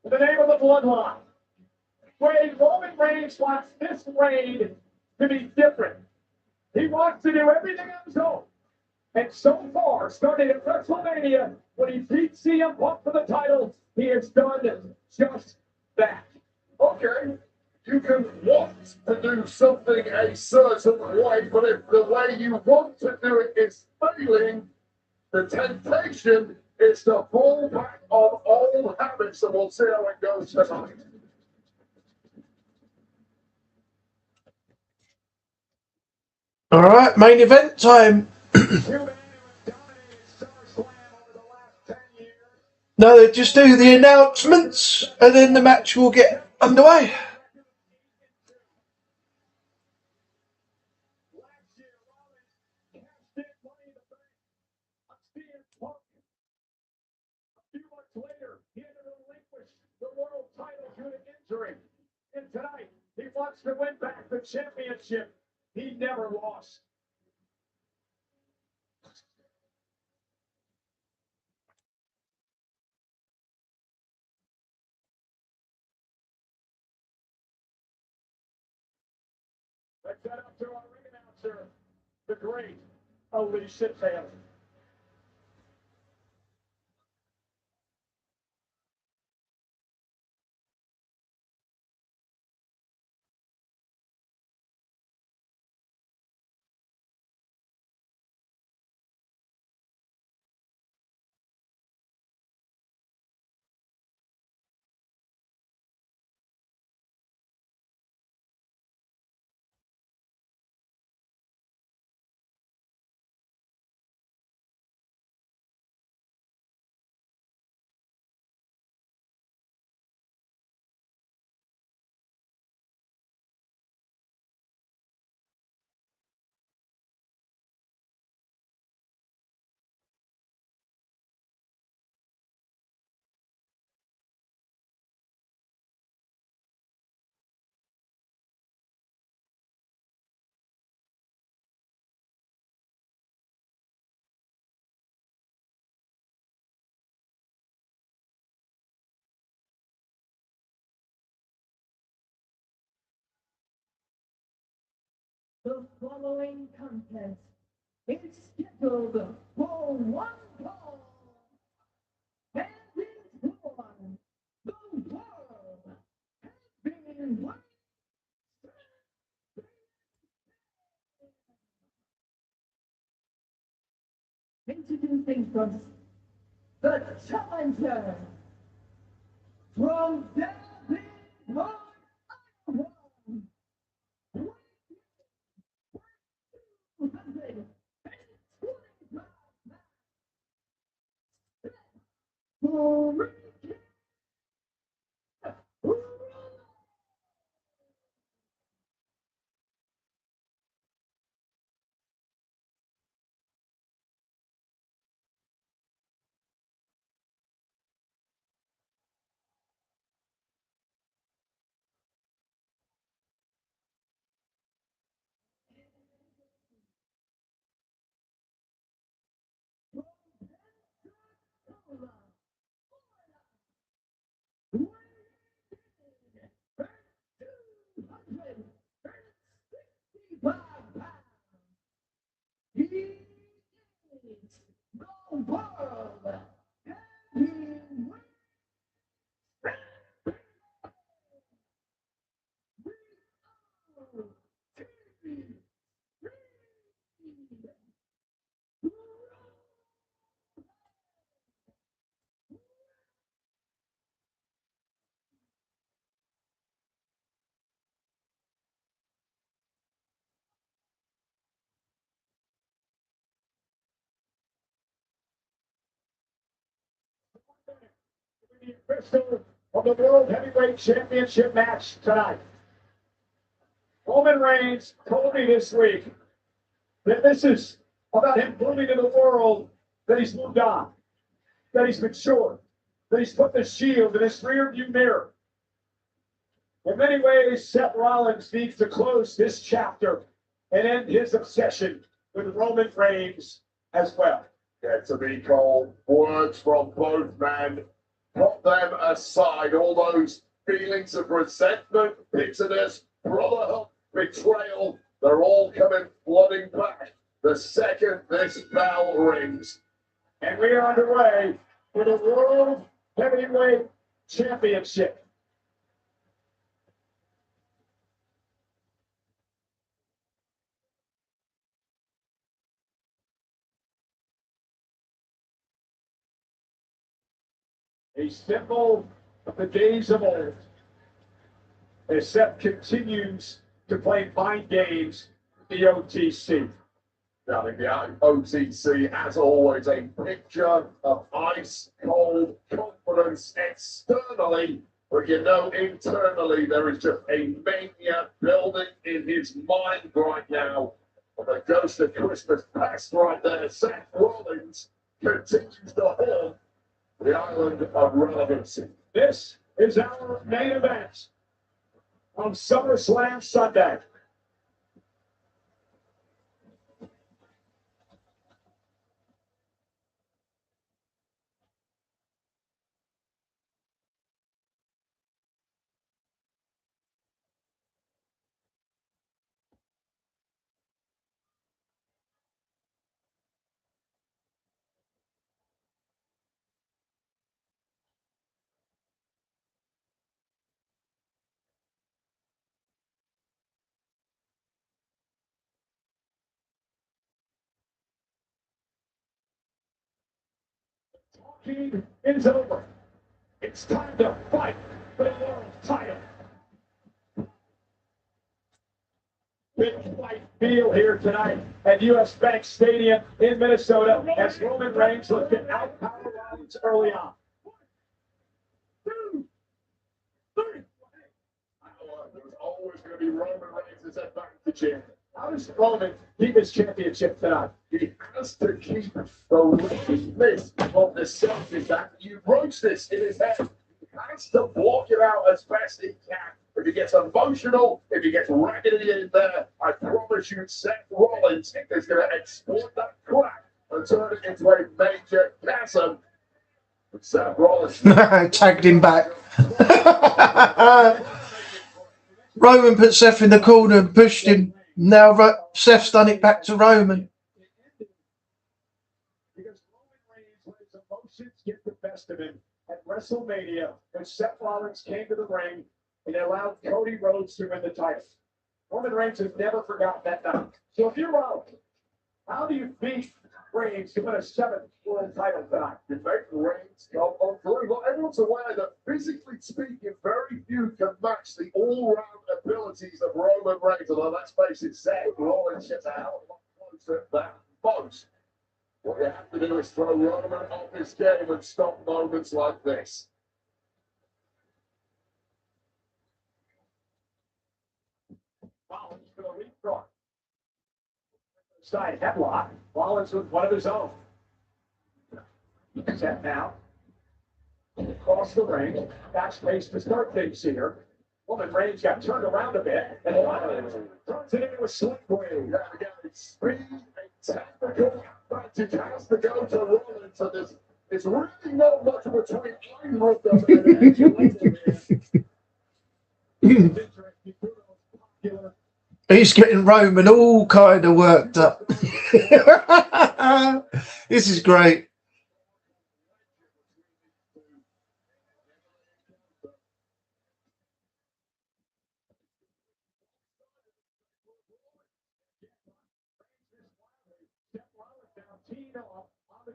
B: in the name of the Bloodline. Where Roman Reigns wants this reign to be different. He wants to do everything on his own. And so far, starting at WrestleMania, when he beat CM Punk for the title, he has done just that.
D: Okay, you can want to do something a certain way, but if the way you want to do it is failing, The temptation is to fall back on old habits, and we'll see how it goes tonight.
A: All right, main event time.
D: Two men who have dominated SummerSlam over the last 10 years.
A: Now they just do the announcements, and then the match will get underway.
D: Last year, Rollins cashed in Money in the Bank on CM Punk. A few months later, he had to relinquish the world title due to injury. And tonight, he wants to win back the championship he never lost. Let's head up to our ring announcer, the great Alicia Taylor.
H: The following contest is scheduled for one fall and is for the world heavyweight introducing first the challenger from Danhausen, Iowa. He is the world heavyweight
D: The official of the World Heavyweight Championship match tonight. Roman Reigns told me this week that this is about him proving to the world that he's moved on, that he's matured, that he's put the shield in his rearview mirror. In many ways, Seth Rollins needs to close this chapter and end his obsession with Roman Reigns as well. Yeah, to be called words from both men. Put them aside. All those feelings of resentment, bitterness, brotherhood, betrayal, they're all coming flooding back the second this bell rings. And we are underway for the World Heavyweight Championship.
B: A symbol of the days of old. As Seth continues to play mind games with the OTC.
D: Now, the OTC, as always, a picture of ice cold confidence externally, but you know, internally, there is just a mania building in his mind right now. The ghost of Christmas past right there, Seth Rollins, continues to haunt the island of relevancy.
B: This is our main event on SummerSlam Sunday. Talking is over. It's time to fight for the world title. Big fight feel here tonight at US Bank Stadium in Minnesota as Roman Reigns looks to outpower Rollins early on. 1, 2, 3.
D: There's always going to be Roman Reigns' advantage here.
B: How does Roman keep his championship tonight?
D: He has to keep the roughness of the selfish that you roast this in his head. He has to block it out as best he can. If he gets emotional, if he gets raggedy in there, I promise you, Seth Rollins is going to exploit that crack and turn it into a major chasm. Seth Rollins
A: tagged him back. Roman put Seth in the corner and pushed him. Now Seth's done it back to Roman.
B: Because Roman Reigns let his emotions get the best of him at WrestleMania when Seth Rollins came to the ring and allowed Cody Rhodes to win the title. Roman Reigns has never forgotten that night. So if you're Rollins, how do you beat Reigns to win a 7th world title tonight?
D: You make Reigns go on through. But everyone's aware that physically speaking, very few can match the all-round abilities of Roman Reigns. Although let's face it, Seth Rollins gets a hell of a lot closer than most. What you have to do is throw Roman off his game and stop moments like this.
B: Rollins for the leapfrog. Side headlock. Rollins with one of his own. Set now. Across the ring. Backspace to start things here. Roman Reigns got turned around a bit. And Rollins turns it into a sling wave.
D: Yeah, again, it's speed and technical. But it has to go to Rollins. So there's really not much between either of them.
A: He's getting Roman all kind of worked up. This is great.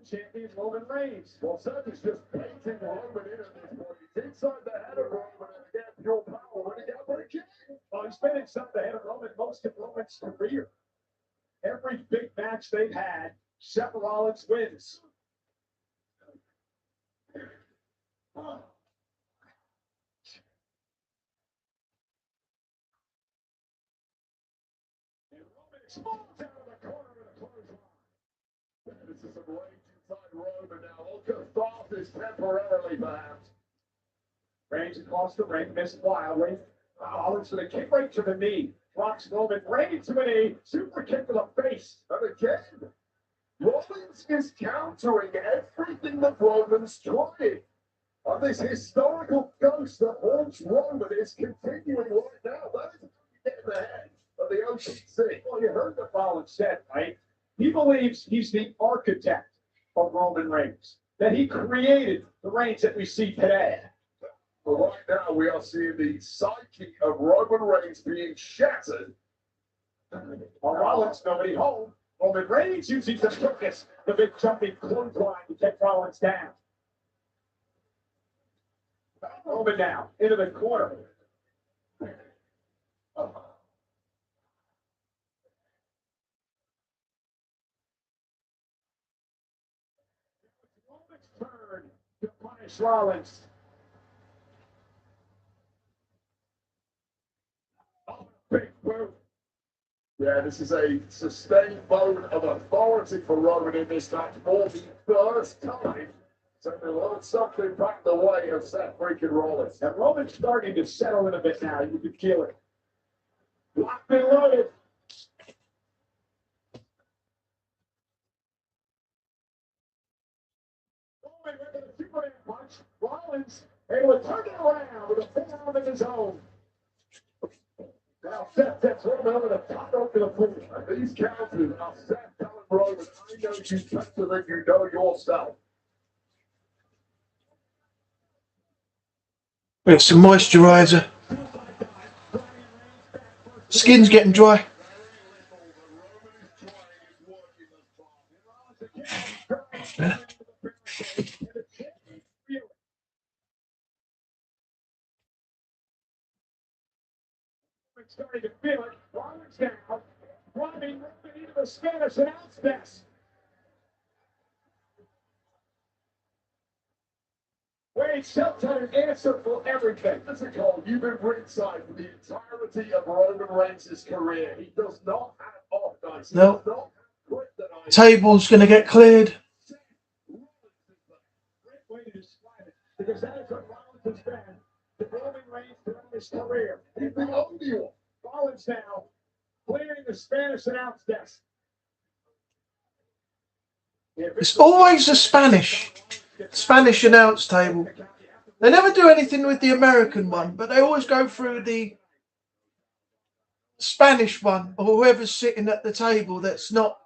B: Champion Roman Reigns.
D: Well, Seth is just painting Roman in at this point. He's inside the head of Roman and again, pure power. When he got but again.
B: Well, he's been inside the head of Roman most of Roman's career. Every big match they've had, Seth Rollins wins. Oh. And Roman explodes out of the corner with a clothesline.
D: This is some rage inside Roman now. All catharsis temporarily, perhaps.
B: Reigns across the ring, missed wildly. Rollins with a kick right to the knee. Rocks Roman Reigns to a knee. Super kick to the face.
D: And again, Rollins is countering everything that Roman's trying. And this historical ghost that haunts Roman is continuing right now. That is getting the head of the OTC.
B: Well, you heard what Rollins said, right? He believes he's the architect of Roman Reigns, that he created the Reigns that we see today.
D: But right now, we are seeing the psyche of Roman Reigns being shattered.
B: While Rollins, nobody home. Roman Reigns using the focus, the big jumping clothesline to get Rollins down. Roman now into the corner. Roman's turn to punish Rollins. Oh, big boot.
D: Yeah, this is a sustained moment of authority for Roman in this match for the first time. So they learned something back the way of Seth freaking Rollins.
B: And Roman's starting to settle in a bit now. You can feel it. Locked and loaded. Roman with a Superman punch. Rollins able to turn it around with a forearm of his own. Now Seth takes Roman over the top rope to the floor.
D: And these counters are Seth telling Roman, I know you better than you know yourself.
A: Get some moisturiser. Skin's getting dry.
B: Starting to feel it. Rollins down. Driving Roman into the Spanish announce desk. Wade Seth had an answer for everything.
D: Listen, Cole, you've been ringside for the entirety of Roman Reigns' career. He does not have off nights. He
A: No.
D: does not have kryptonite.
A: Table's going to get cleared.
B: Great way to describe it, because that is what Rollins has been to Roman Reigns throughout his career.
D: He's the only one.
B: Rollins now clearing the Spanish announce desk.
A: It's always the Spanish announce table. They never do anything with the American one, but they always go through the Spanish one, or whoever's sitting at the table that's not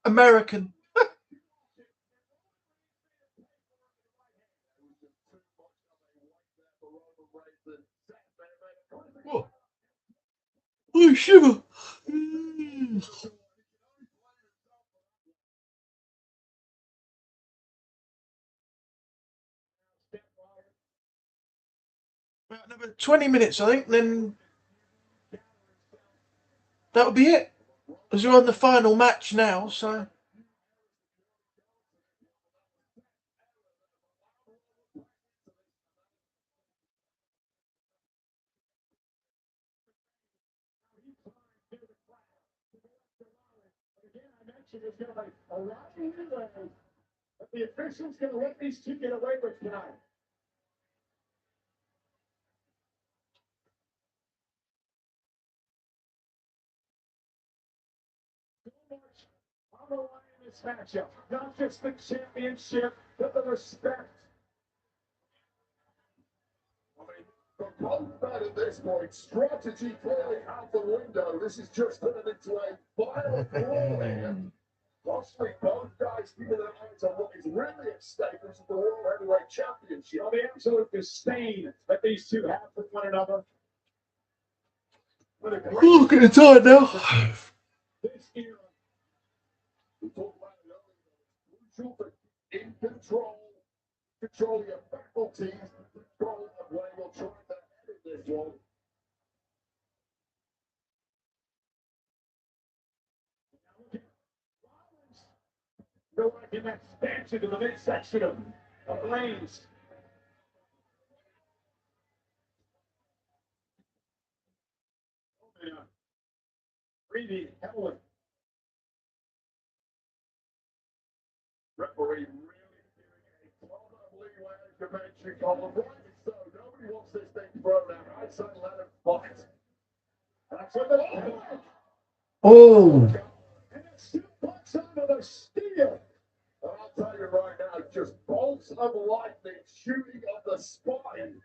A: American. Oh, oh shiver. About another 20 minutes, I think, then that'll be it. Because we're on the final match now, so.
B: There's going to be a lot of delay, but the officials going to let these two get away with tonight. So much on the line in this matchup. Not just the championship, but the respect.
D: I mean, for both men at this point, strategy clearly out the window. This is just turned into a violent brawl here. Possibly both guys keeping their eyes on what is really at stake, which is the World Heavyweight Championship.
B: The absolute disdain that these two have for one another.
A: Oh, getting tired now.
B: This era.
D: We talked about it earlier. Crucial, but in control your faculties, control of where you're trying to head in this one.
B: Go back in that expansion to the midsection of lanes. Breathing heavily.
D: Referee really giving a ton of leeway as you mentioned, Colin. Rightly so. Nobody wants this thing thrown out. I'd say let him fight.
B: That's what the
A: Oh.
B: and it's two bucks onto the steel.
D: And I'll tell you right now, just bolts of lightning shooting up the spine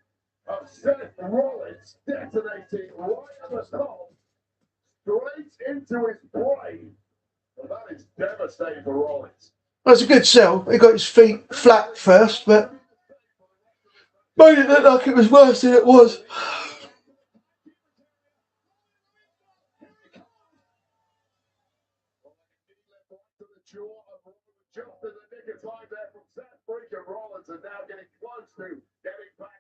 D: of Seth Rollins, detonating right at the top, straight into his brain. And that is devastating for Rollins.
A: That was a good sell. He got his feet flat first, but made it look like it was worse than it was.
D: Just in the nick of time there from Seth freaking Rollins, and now getting close to getting back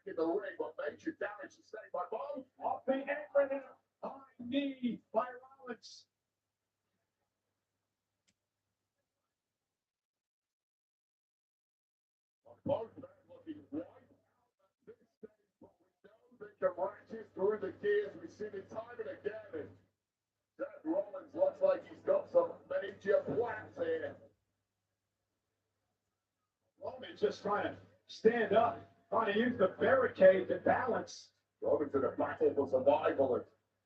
D: Both men looking right at this stage, but we know they can ratchet through the gears. We've seen it time and again. And Seth Rollins looks like he's got some major plans here.
C: Roman's just trying to stand up, trying to use the barricade to balance.
D: Going to the battle for survival, and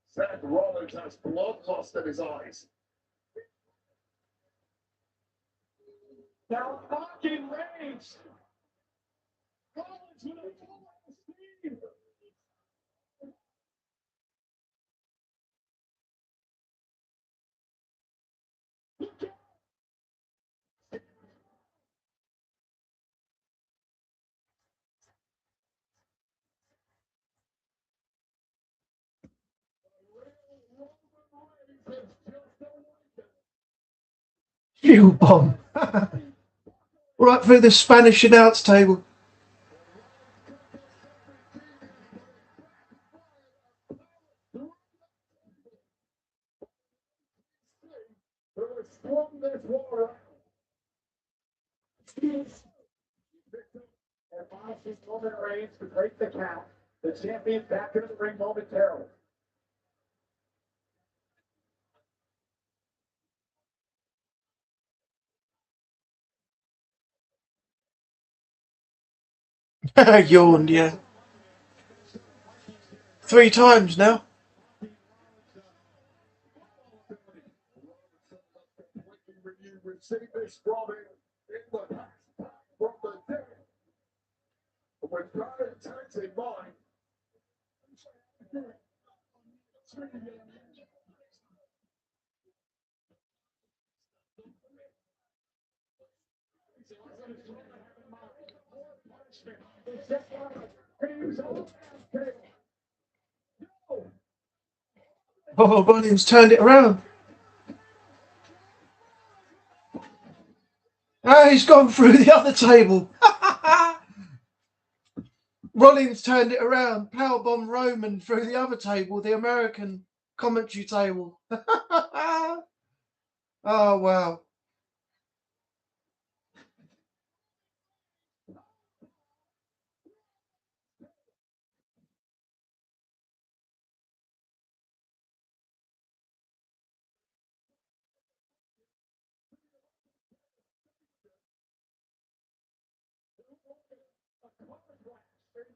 D: Seth Rollins has bloodlust in his eyes.
C: Now mocking Reigns. Rollins with a full steam.
A: You bomb. Right through the Spanish announce table.
C: Advises Roman Reigns to break the count. The champion back into the ring momentarily.
A: Yawned, yeah. 3 times now.
D: We've seen this from him in the past, from the dead. With that intent in mind,
A: Oh, Rollins turned it around. Ah, he's gone through the other table. Rollins turned it around. Powerbomb Roman through the other table, the American commentary table. Oh, wow.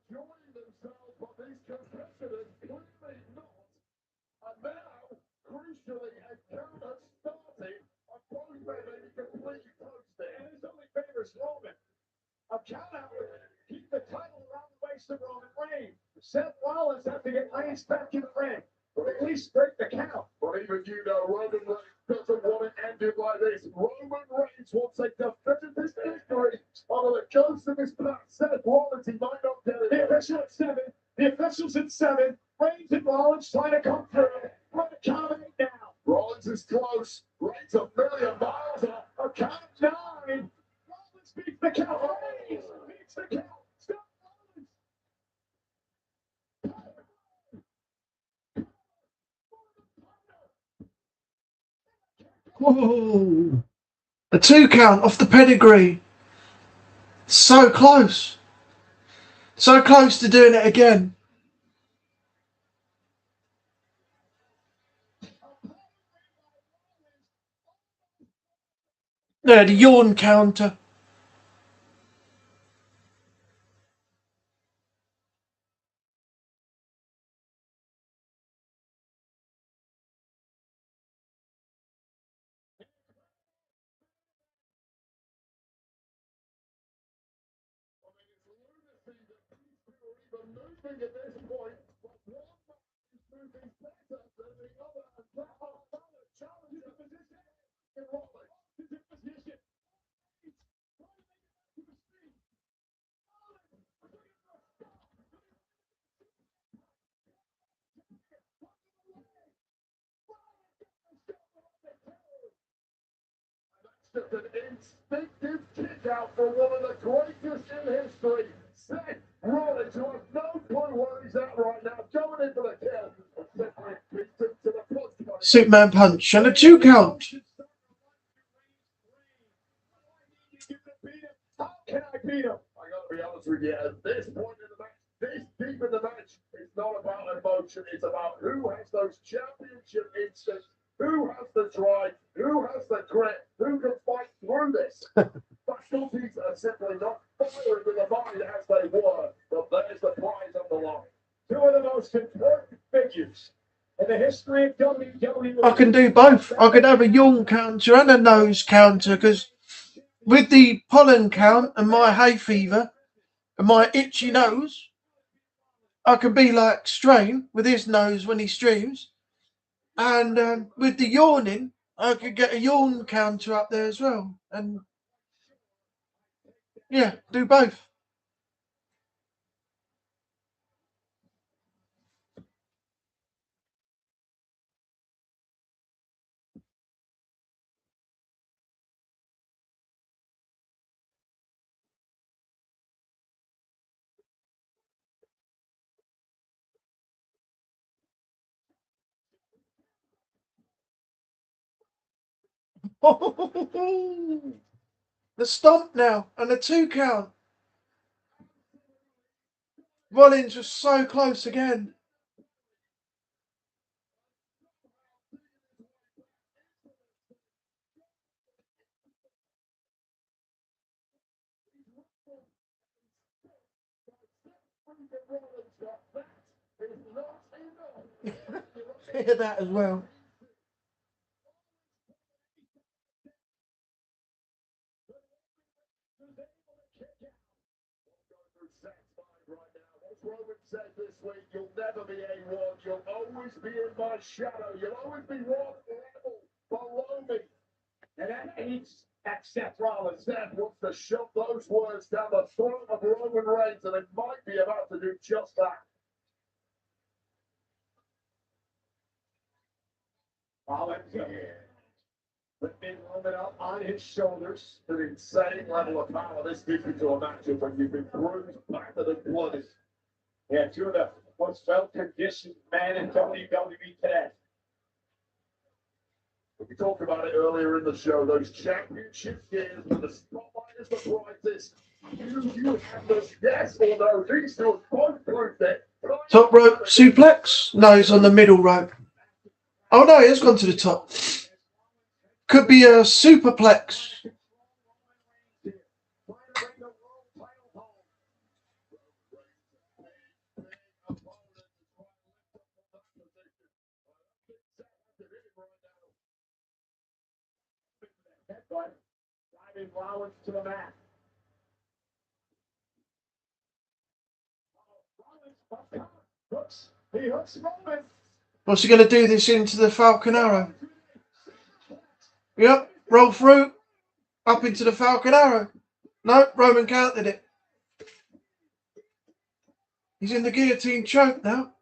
D: enjoying themselves, but these competitors clearly not. And now, crucially, a counter starting, and both men may be completely toasted.
C: And his only favors Roman. A count out would keep the title around the waist of Roman Reigns. Seth Rollins has to get Reigns back in the ring, or at least break the count.
D: But even you know, Roman Reigns doesn't want it ended like this. Roman Reigns wants a definitive victory. Although it goes to this past Seth Rollins, he might not get it.
C: The official at 7. The officials at 7. Reigns and Rollins trying to come through. Trying to accommodate now.
D: Rollins is close. Reigns a million miles off.
C: A count of 9. Rollins beats the count. Reigns beats the count. Stop Rollins.
A: Whoa. A 2 count off the pedigree. So close. So close to doing it again. Yeah, the yawn counter.
D: Moving at this point, but one man is moving better than the other, and Balor challenges the position. Rollins is in position. That's just an instinctive kick out for one of the greatest in history. Seth Rollins, who has no clue where he's at right now, going in for the kill. Seth beats him to the punch.
A: Superman punch and a 2 count.
C: How can I beat him?
D: I got losing it. At this point in the match, this deep in the match, it's not about emotion. It's about who has those championship instincts, who has the drive, who has the grit, who can fight through this. Specialties are simply not firing with the body as they were, but there's the prize on the line.
B: Two of the most important figures in the history of WWE.
A: I can do both. I could have a yawn counter and a nose counter, because with the pollen count and my hay fever and my itchy nose, I can be like Strain with his nose when he streams. And with the yawning, I could get a yawn counter up there as well. And yeah, do both. The stomp now and the 2 count. Rollins was so close again. Hear that as well.
D: Roman said this week, you'll never be A1, you'll always be in my shadow, you'll always be one level below me.
B: And that eats at Seth Rollins.
D: Seth wants to shove those words down the throat of Roman Reigns, and it might be about to do just that.
B: Rollins lifting Roman up on his shoulders.
D: An insane level of power this gives you to a matchup when you've been bruised, battered, and blooded.
B: Yeah, two of the most well-conditioned men in WWE today.
D: We talked about it earlier in the show, those championship years when the spotlight is the brightest. You have this yes or no. These two have both proved it.
A: Top rope suplex? No, it's on the middle rope. Oh no, it has gone to the top. Could be a superplex.
B: Driving Rollins to the mat. He hooks Roman.
A: What's he going to do this into the Falcon Arrow? Yep, roll through, up into the Falcon Arrow. No, Roman counted it. He's in the guillotine choke now.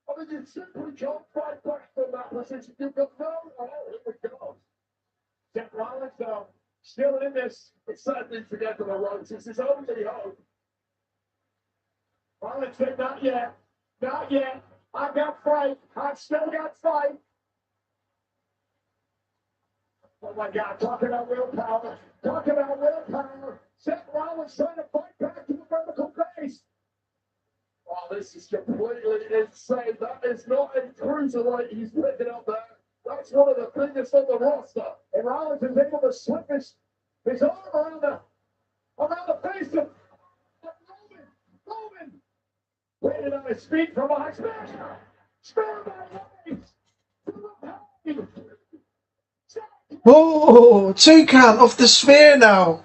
D: I mean, you simply can't fight back from that position. You've got no. Oh, here we go.
B: Seth Rollins, though, still in this.
D: It's sadly to get to the ropes. It's his only hope.
B: Rollins said, not yet. Not yet. I've got fight. I've still got fight. Oh my God, talking about willpower. Talking about willpower. Seth Rollins trying to fight back to the vertical base.
D: Oh, this is completely insane. That is not a cruiserweight he's picking up there. That's one of the biggest on the roster.
B: And Rollins is able to slip his arm around the face of Roman. Waiting on his feet from behind. Spare my legs.
A: Oh, 2 count off the spear now.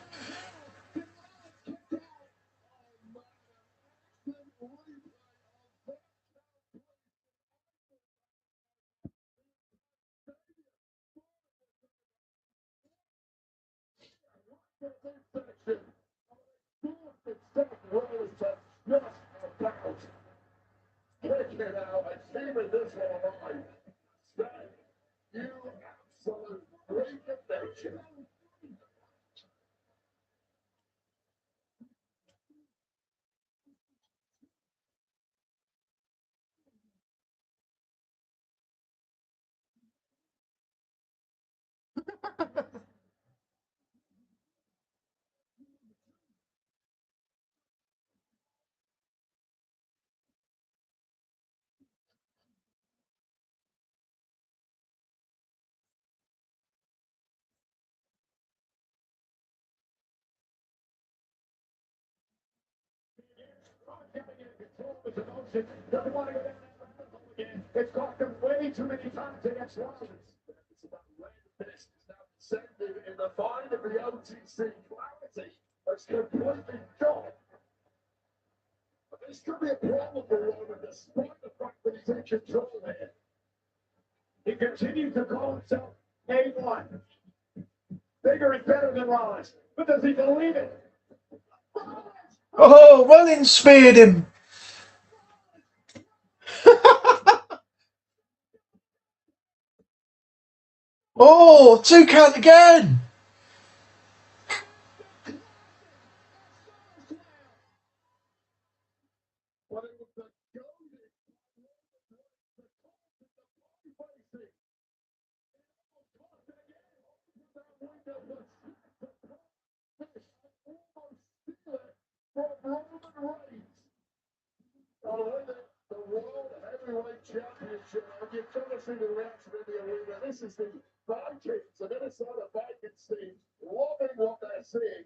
D: this one alive. Seth, you absolute freak of nature. Doesn't want to go down that rabbit hole again. It's cost him way too many times against Rollins. It's about randomness. It's now incentive in the find of the OTC clarity. That's completely gone. But this could be a problem for Roman, despite the fact that he's in control here. He continues to call himself A1. Bigger and better than Rollins. But does he believe it?
A: Oh, Rollins speared him. Oh, 2 count again.
D: But it was the goaded the World Heavyweight Championship. You've got to see the reaction in the arena. This is the Vikings, the Minnesota Vikings team, loving what they're seeing.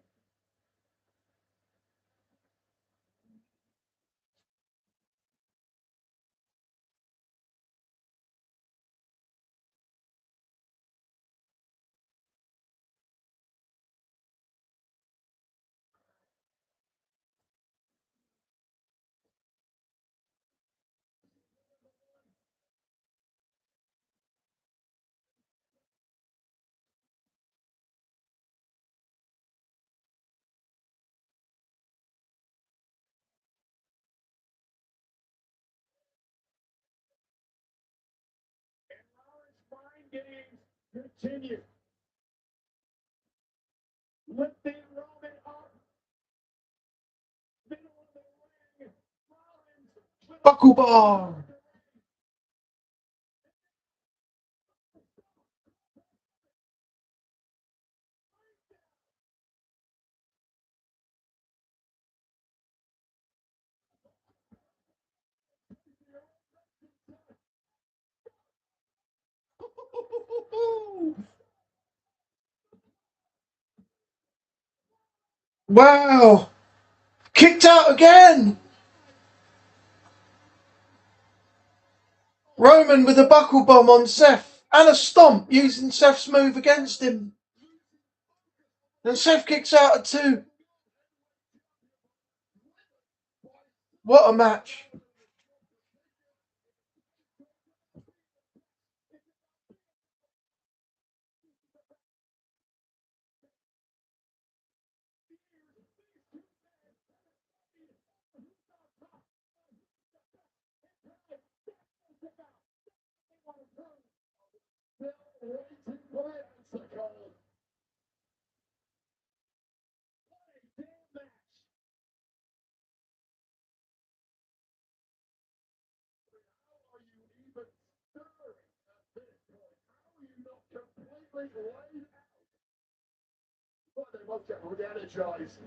D: Mind games continue. Lifting Roman up. Middle of the ring. Rollins.
A: Buckle bar. Wow. Kicked out again. Roman with a buckle bomb on Seth and a stomp using Seth's move against him. And Seth kicks out at 2. What a match.
D: They must get re-energized.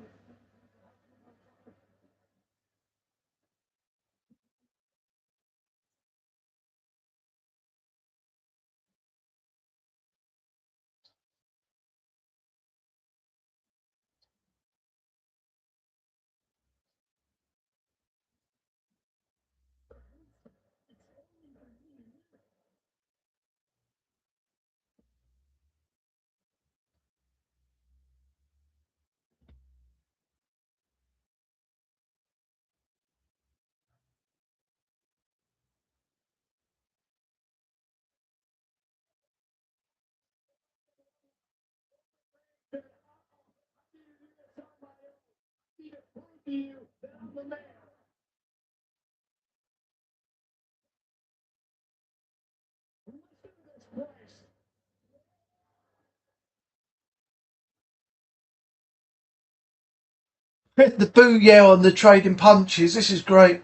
A: The boo yell and the trading punches. This is great.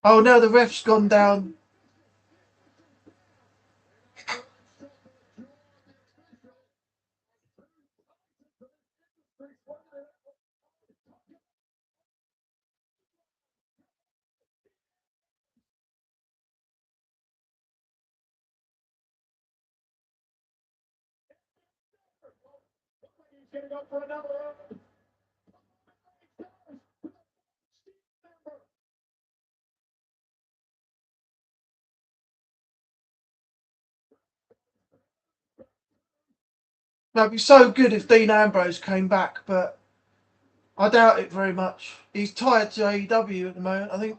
A: Oh, now the ref's gone down.
D: He's going to go for another one.
A: That'd be so good if Dean Ambrose came back, but I doubt it very much. He's tied to AEW at the moment, I think.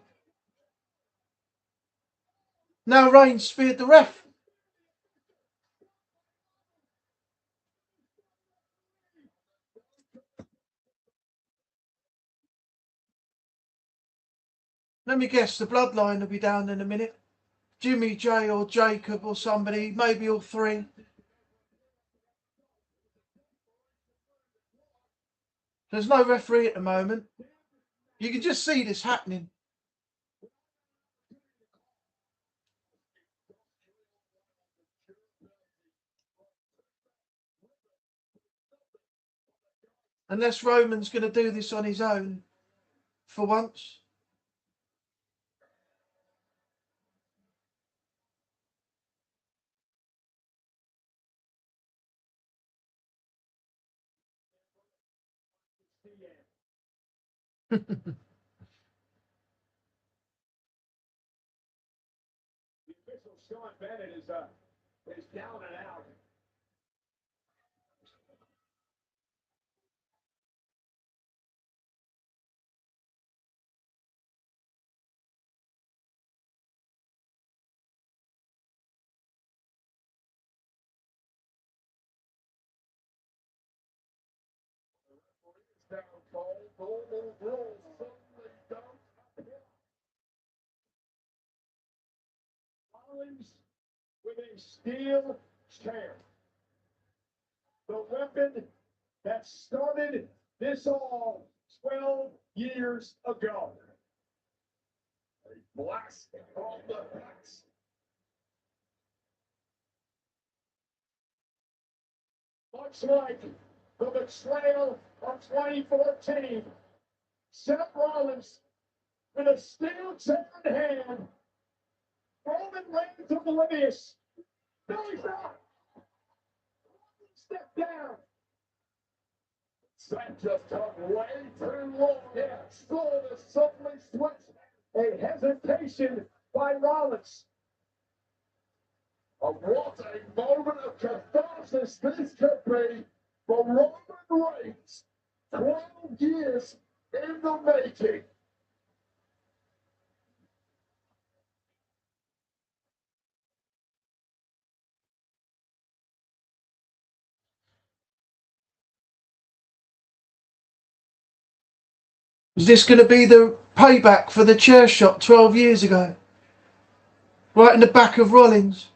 A: Now Reigns speared the ref. Let me guess, the Bloodline will be down in a minute. Jimmy J or Jacob or somebody, maybe all three. There's no referee at the moment. You can just see this happening. Unless Roman's going to do this on his own for once.
D: The official Sean Bennett is down and out. Down cold, normal rules suddenly don't. Rollins with a steel chair. The weapon that started this all 12 years ago. A blast from the past. Much like the betrayal of 2014, Seth Rollins with a steel chair in hand. Roman Reigns oblivious. No, he's not. Step down. Seth just took way too long. Yeah, saw the suddenly switch. A hesitation by Rollins. What a moment of catharsis this could be for Roman Reigns. 12 years in the making.
A: Is this going to be the payback for the chair shot 12 years ago? Right in the back of Rollins.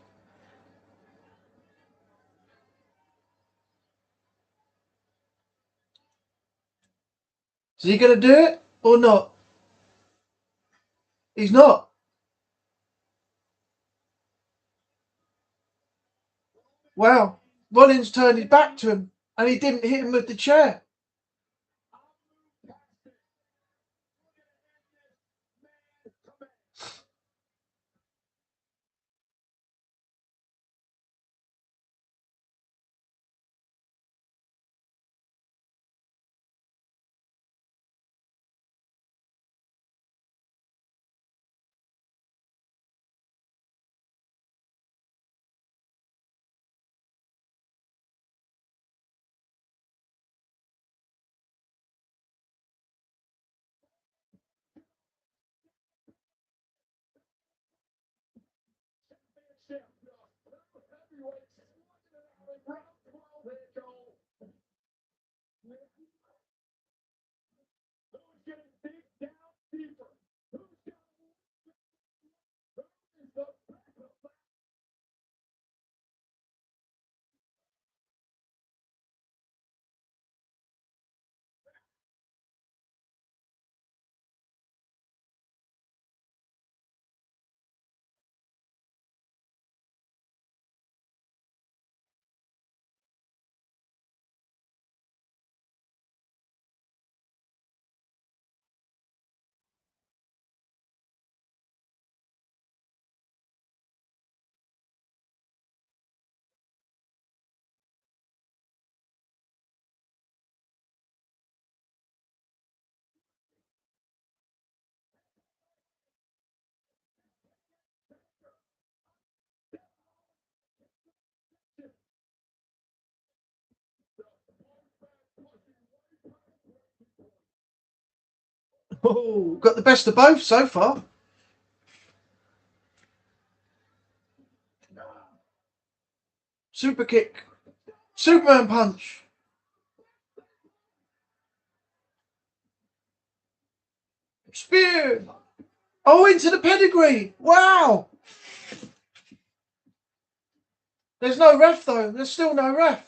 A: Is he going to do it or not? He's not. Wow. Rollins turned his back to him and he didn't hit him with the chair. Oh, got the best of both so far. Super kick. Superman punch. Spear. Oh, into the pedigree. Wow. There's no ref, though. There's still no ref.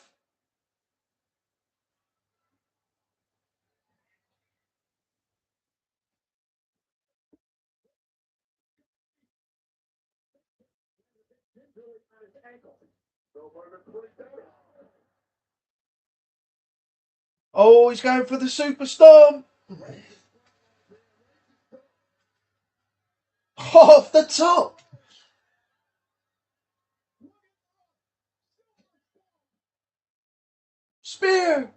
A: Oh, he's going for the superstorm. Off the top. Spear.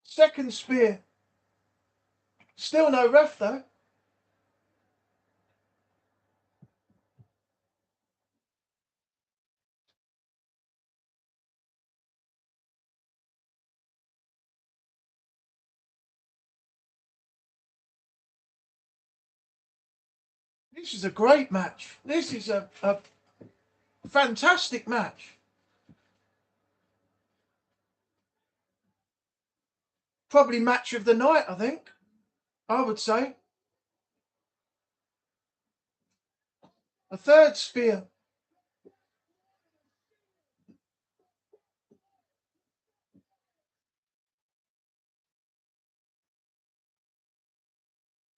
A: Second spear. Still no ref, though. This is a great match. This is a fantastic match. Probably match of the night, I think. I would say. A third spear.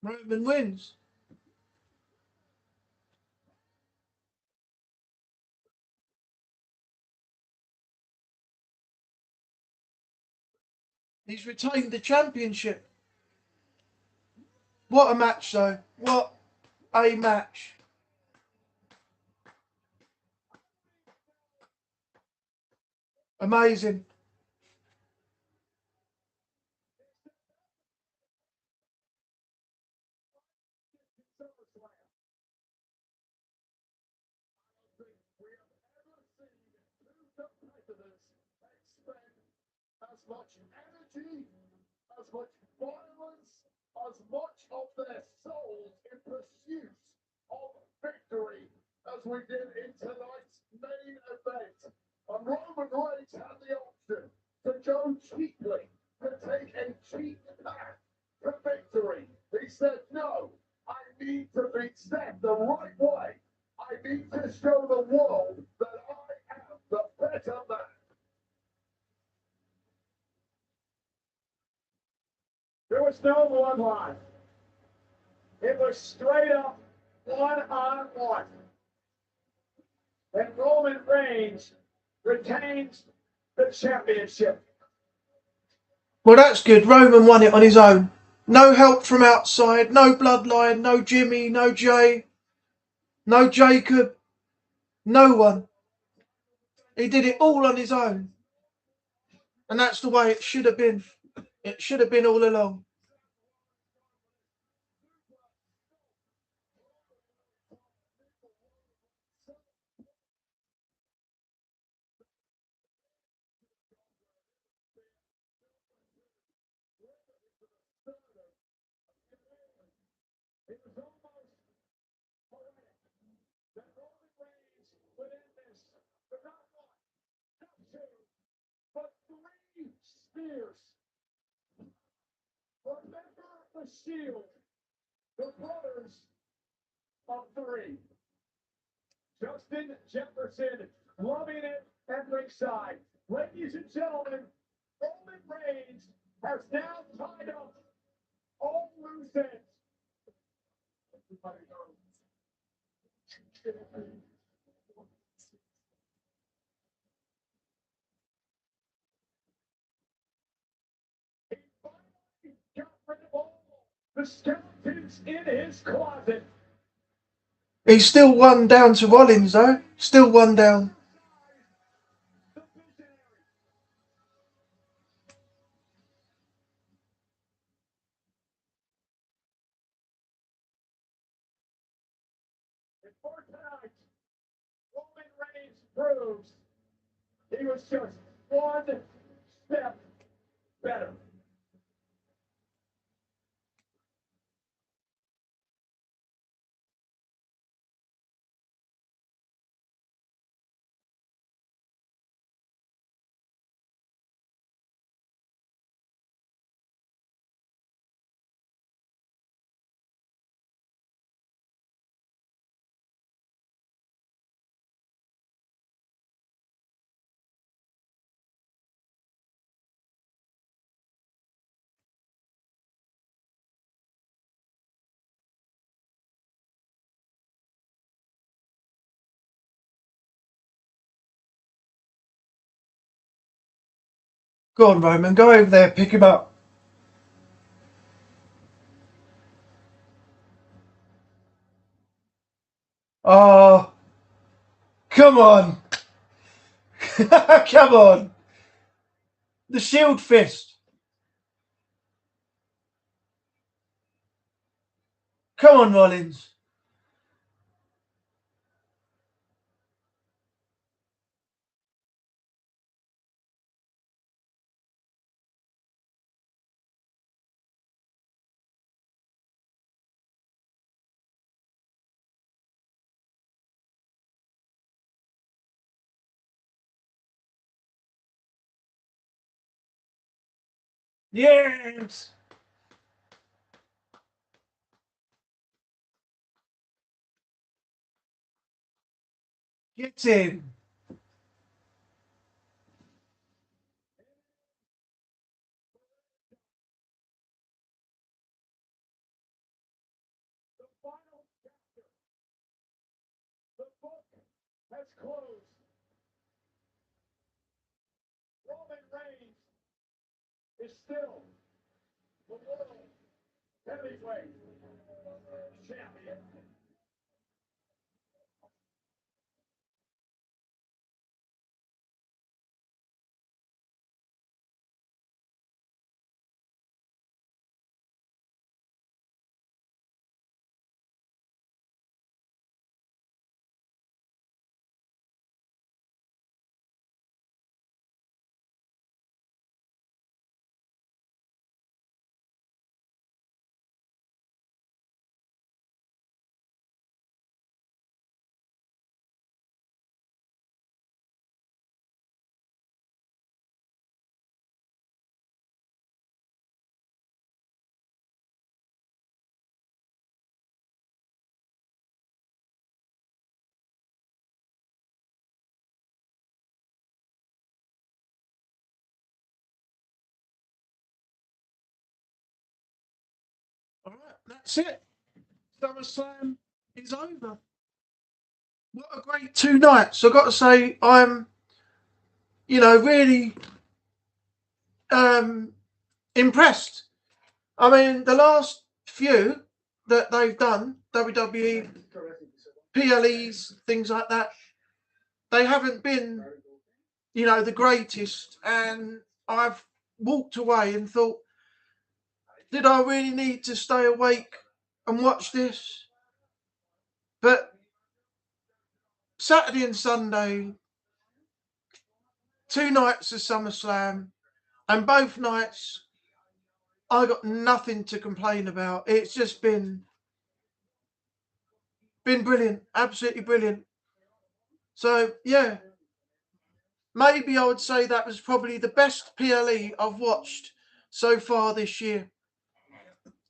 A: Roman wins. He's retained the championship. What a match, though. What a match. Amazing.
D: As much energy, as much violence, as much of their souls in pursuit of victory as we did in tonight's main event. And Roman Reigns had the option to go cheaply, to take a cheap path to victory. He said, no, I need to beat Seth the right way. I need to show the world that I am the better man.
C: There was no one-line. It was straight up one-on-one. And Roman Reigns retains the championship.
A: Well, that's good. Roman won it on his own. No help from outside. No bloodline. No Jimmy. No Jay. No Jacob. No one. He did it all on his own. And that's the way it should have been. It should have been all along.
C: It was almost poetic that Roman Reigns would end this with not one, not two, but three spears. Remember the Shield, the brothers of three. Justin Jefferson loving it at ringside. Ladies and gentlemen, Roman Reigns has now tied up all loose ends. He finally got rid of all the skeletons in his closet.
A: He's still one down to Rollins, though. Still one down.
C: The visionary. And for tonight, Roman Reigns proves
D: He was just one step better.
A: Go on, Roman. Go over there. Pick him up. Oh, come on. Come on. The shield fist. Come on, Rollins. Yes. Get him.
D: The final chapter. The book has closed. Roman Reigns is still the world heavyweight champion.
A: All right, that's it. SummerSlam is over. What a great 2 nights. I've got to say, I'm, really impressed. I mean, the last few that they've done, WWE, PLEs, things like that, they haven't been, the greatest. And I've walked away and thought, did I really need to stay awake and watch this? But Saturday and Sunday, 2 nights of SummerSlam, and both nights I got nothing to complain about. It's just been brilliant, absolutely brilliant. So yeah, maybe I would say that was probably the best PLE I've watched so far this year.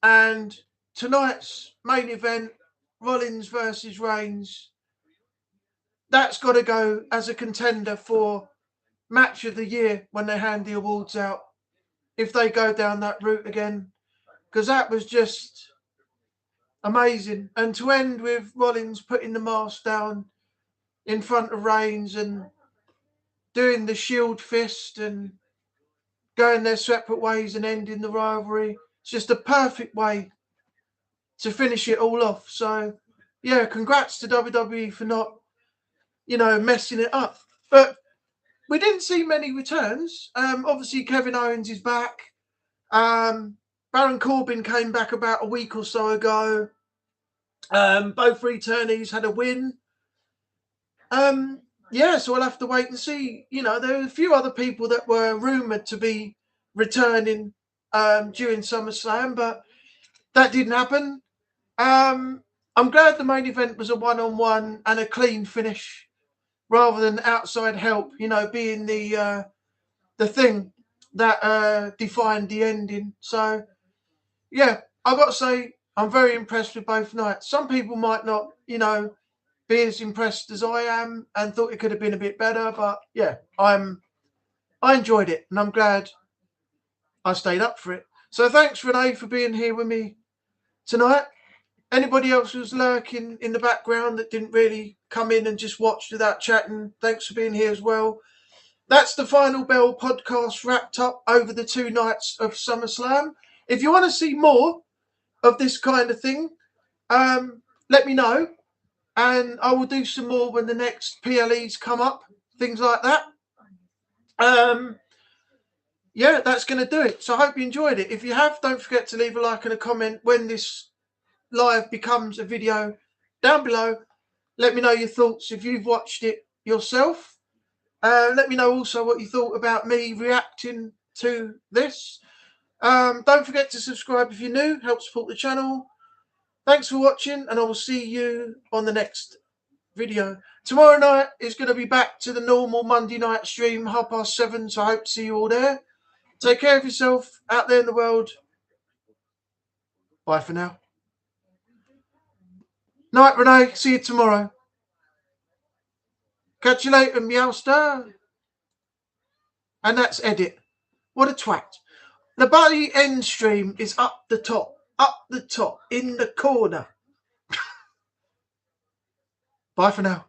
A: And tonight's main event, Rollins versus Reigns, that's got to go as a contender for match of the year when they hand the awards out, if they go down that route again, because that was just amazing. And to end with Rollins putting the mask down in front of Reigns and doing the shield fist and going their separate ways and ending the rivalry, it's just a perfect way to finish it all off. So yeah, congrats to WWE for not, messing it up. But we didn't see many returns. Obviously Kevin Owens is back. Baron Corbin came back about a week or so ago. Both returnees had a win. yeah, so we'll have to wait and see. You know, there are a few other people that were rumoured to be returning during SummerSlam, but that didn't happen. I'm glad the main event was a one-on-one and a clean finish rather than outside help, you know, being the thing that defined the ending. So, yeah, I've got to say, I'm very impressed with both nights. Some people might not, you know, be as impressed as I am and thought it could have been a bit better, but yeah, I enjoyed it and I'm glad I stayed up for it. So thanks, Renee, for being here with me tonight. Anybody else who's lurking in the background that didn't really come in and just watched without chatting, thanks for being here as well. That's the Final Bell podcast wrapped up over the 2 nights of SummerSlam. If you want to see more of this kind of thing, let me know. And I will do some more when the next PLEs come up, things like that. Yeah, that's going to do it. So I hope you enjoyed it. If you have, don't forget to leave a like and a comment when this live becomes a video down below. Let me know your thoughts if you've watched it yourself. Let me know also what you thought about me reacting to this. Don't forget to subscribe if you're new. Help support the channel. Thanks for watching, and I will see you on the next video. Tomorrow night is going to be back to the normal Monday night stream, 7:30, so I hope to see you all there. Take care of yourself out there in the world. Bye for now. Night, Renee. See you tomorrow. Catch you later, Meowster. And that's edit. What a twat. The bloody end stream is up the top, in the corner. Bye for now.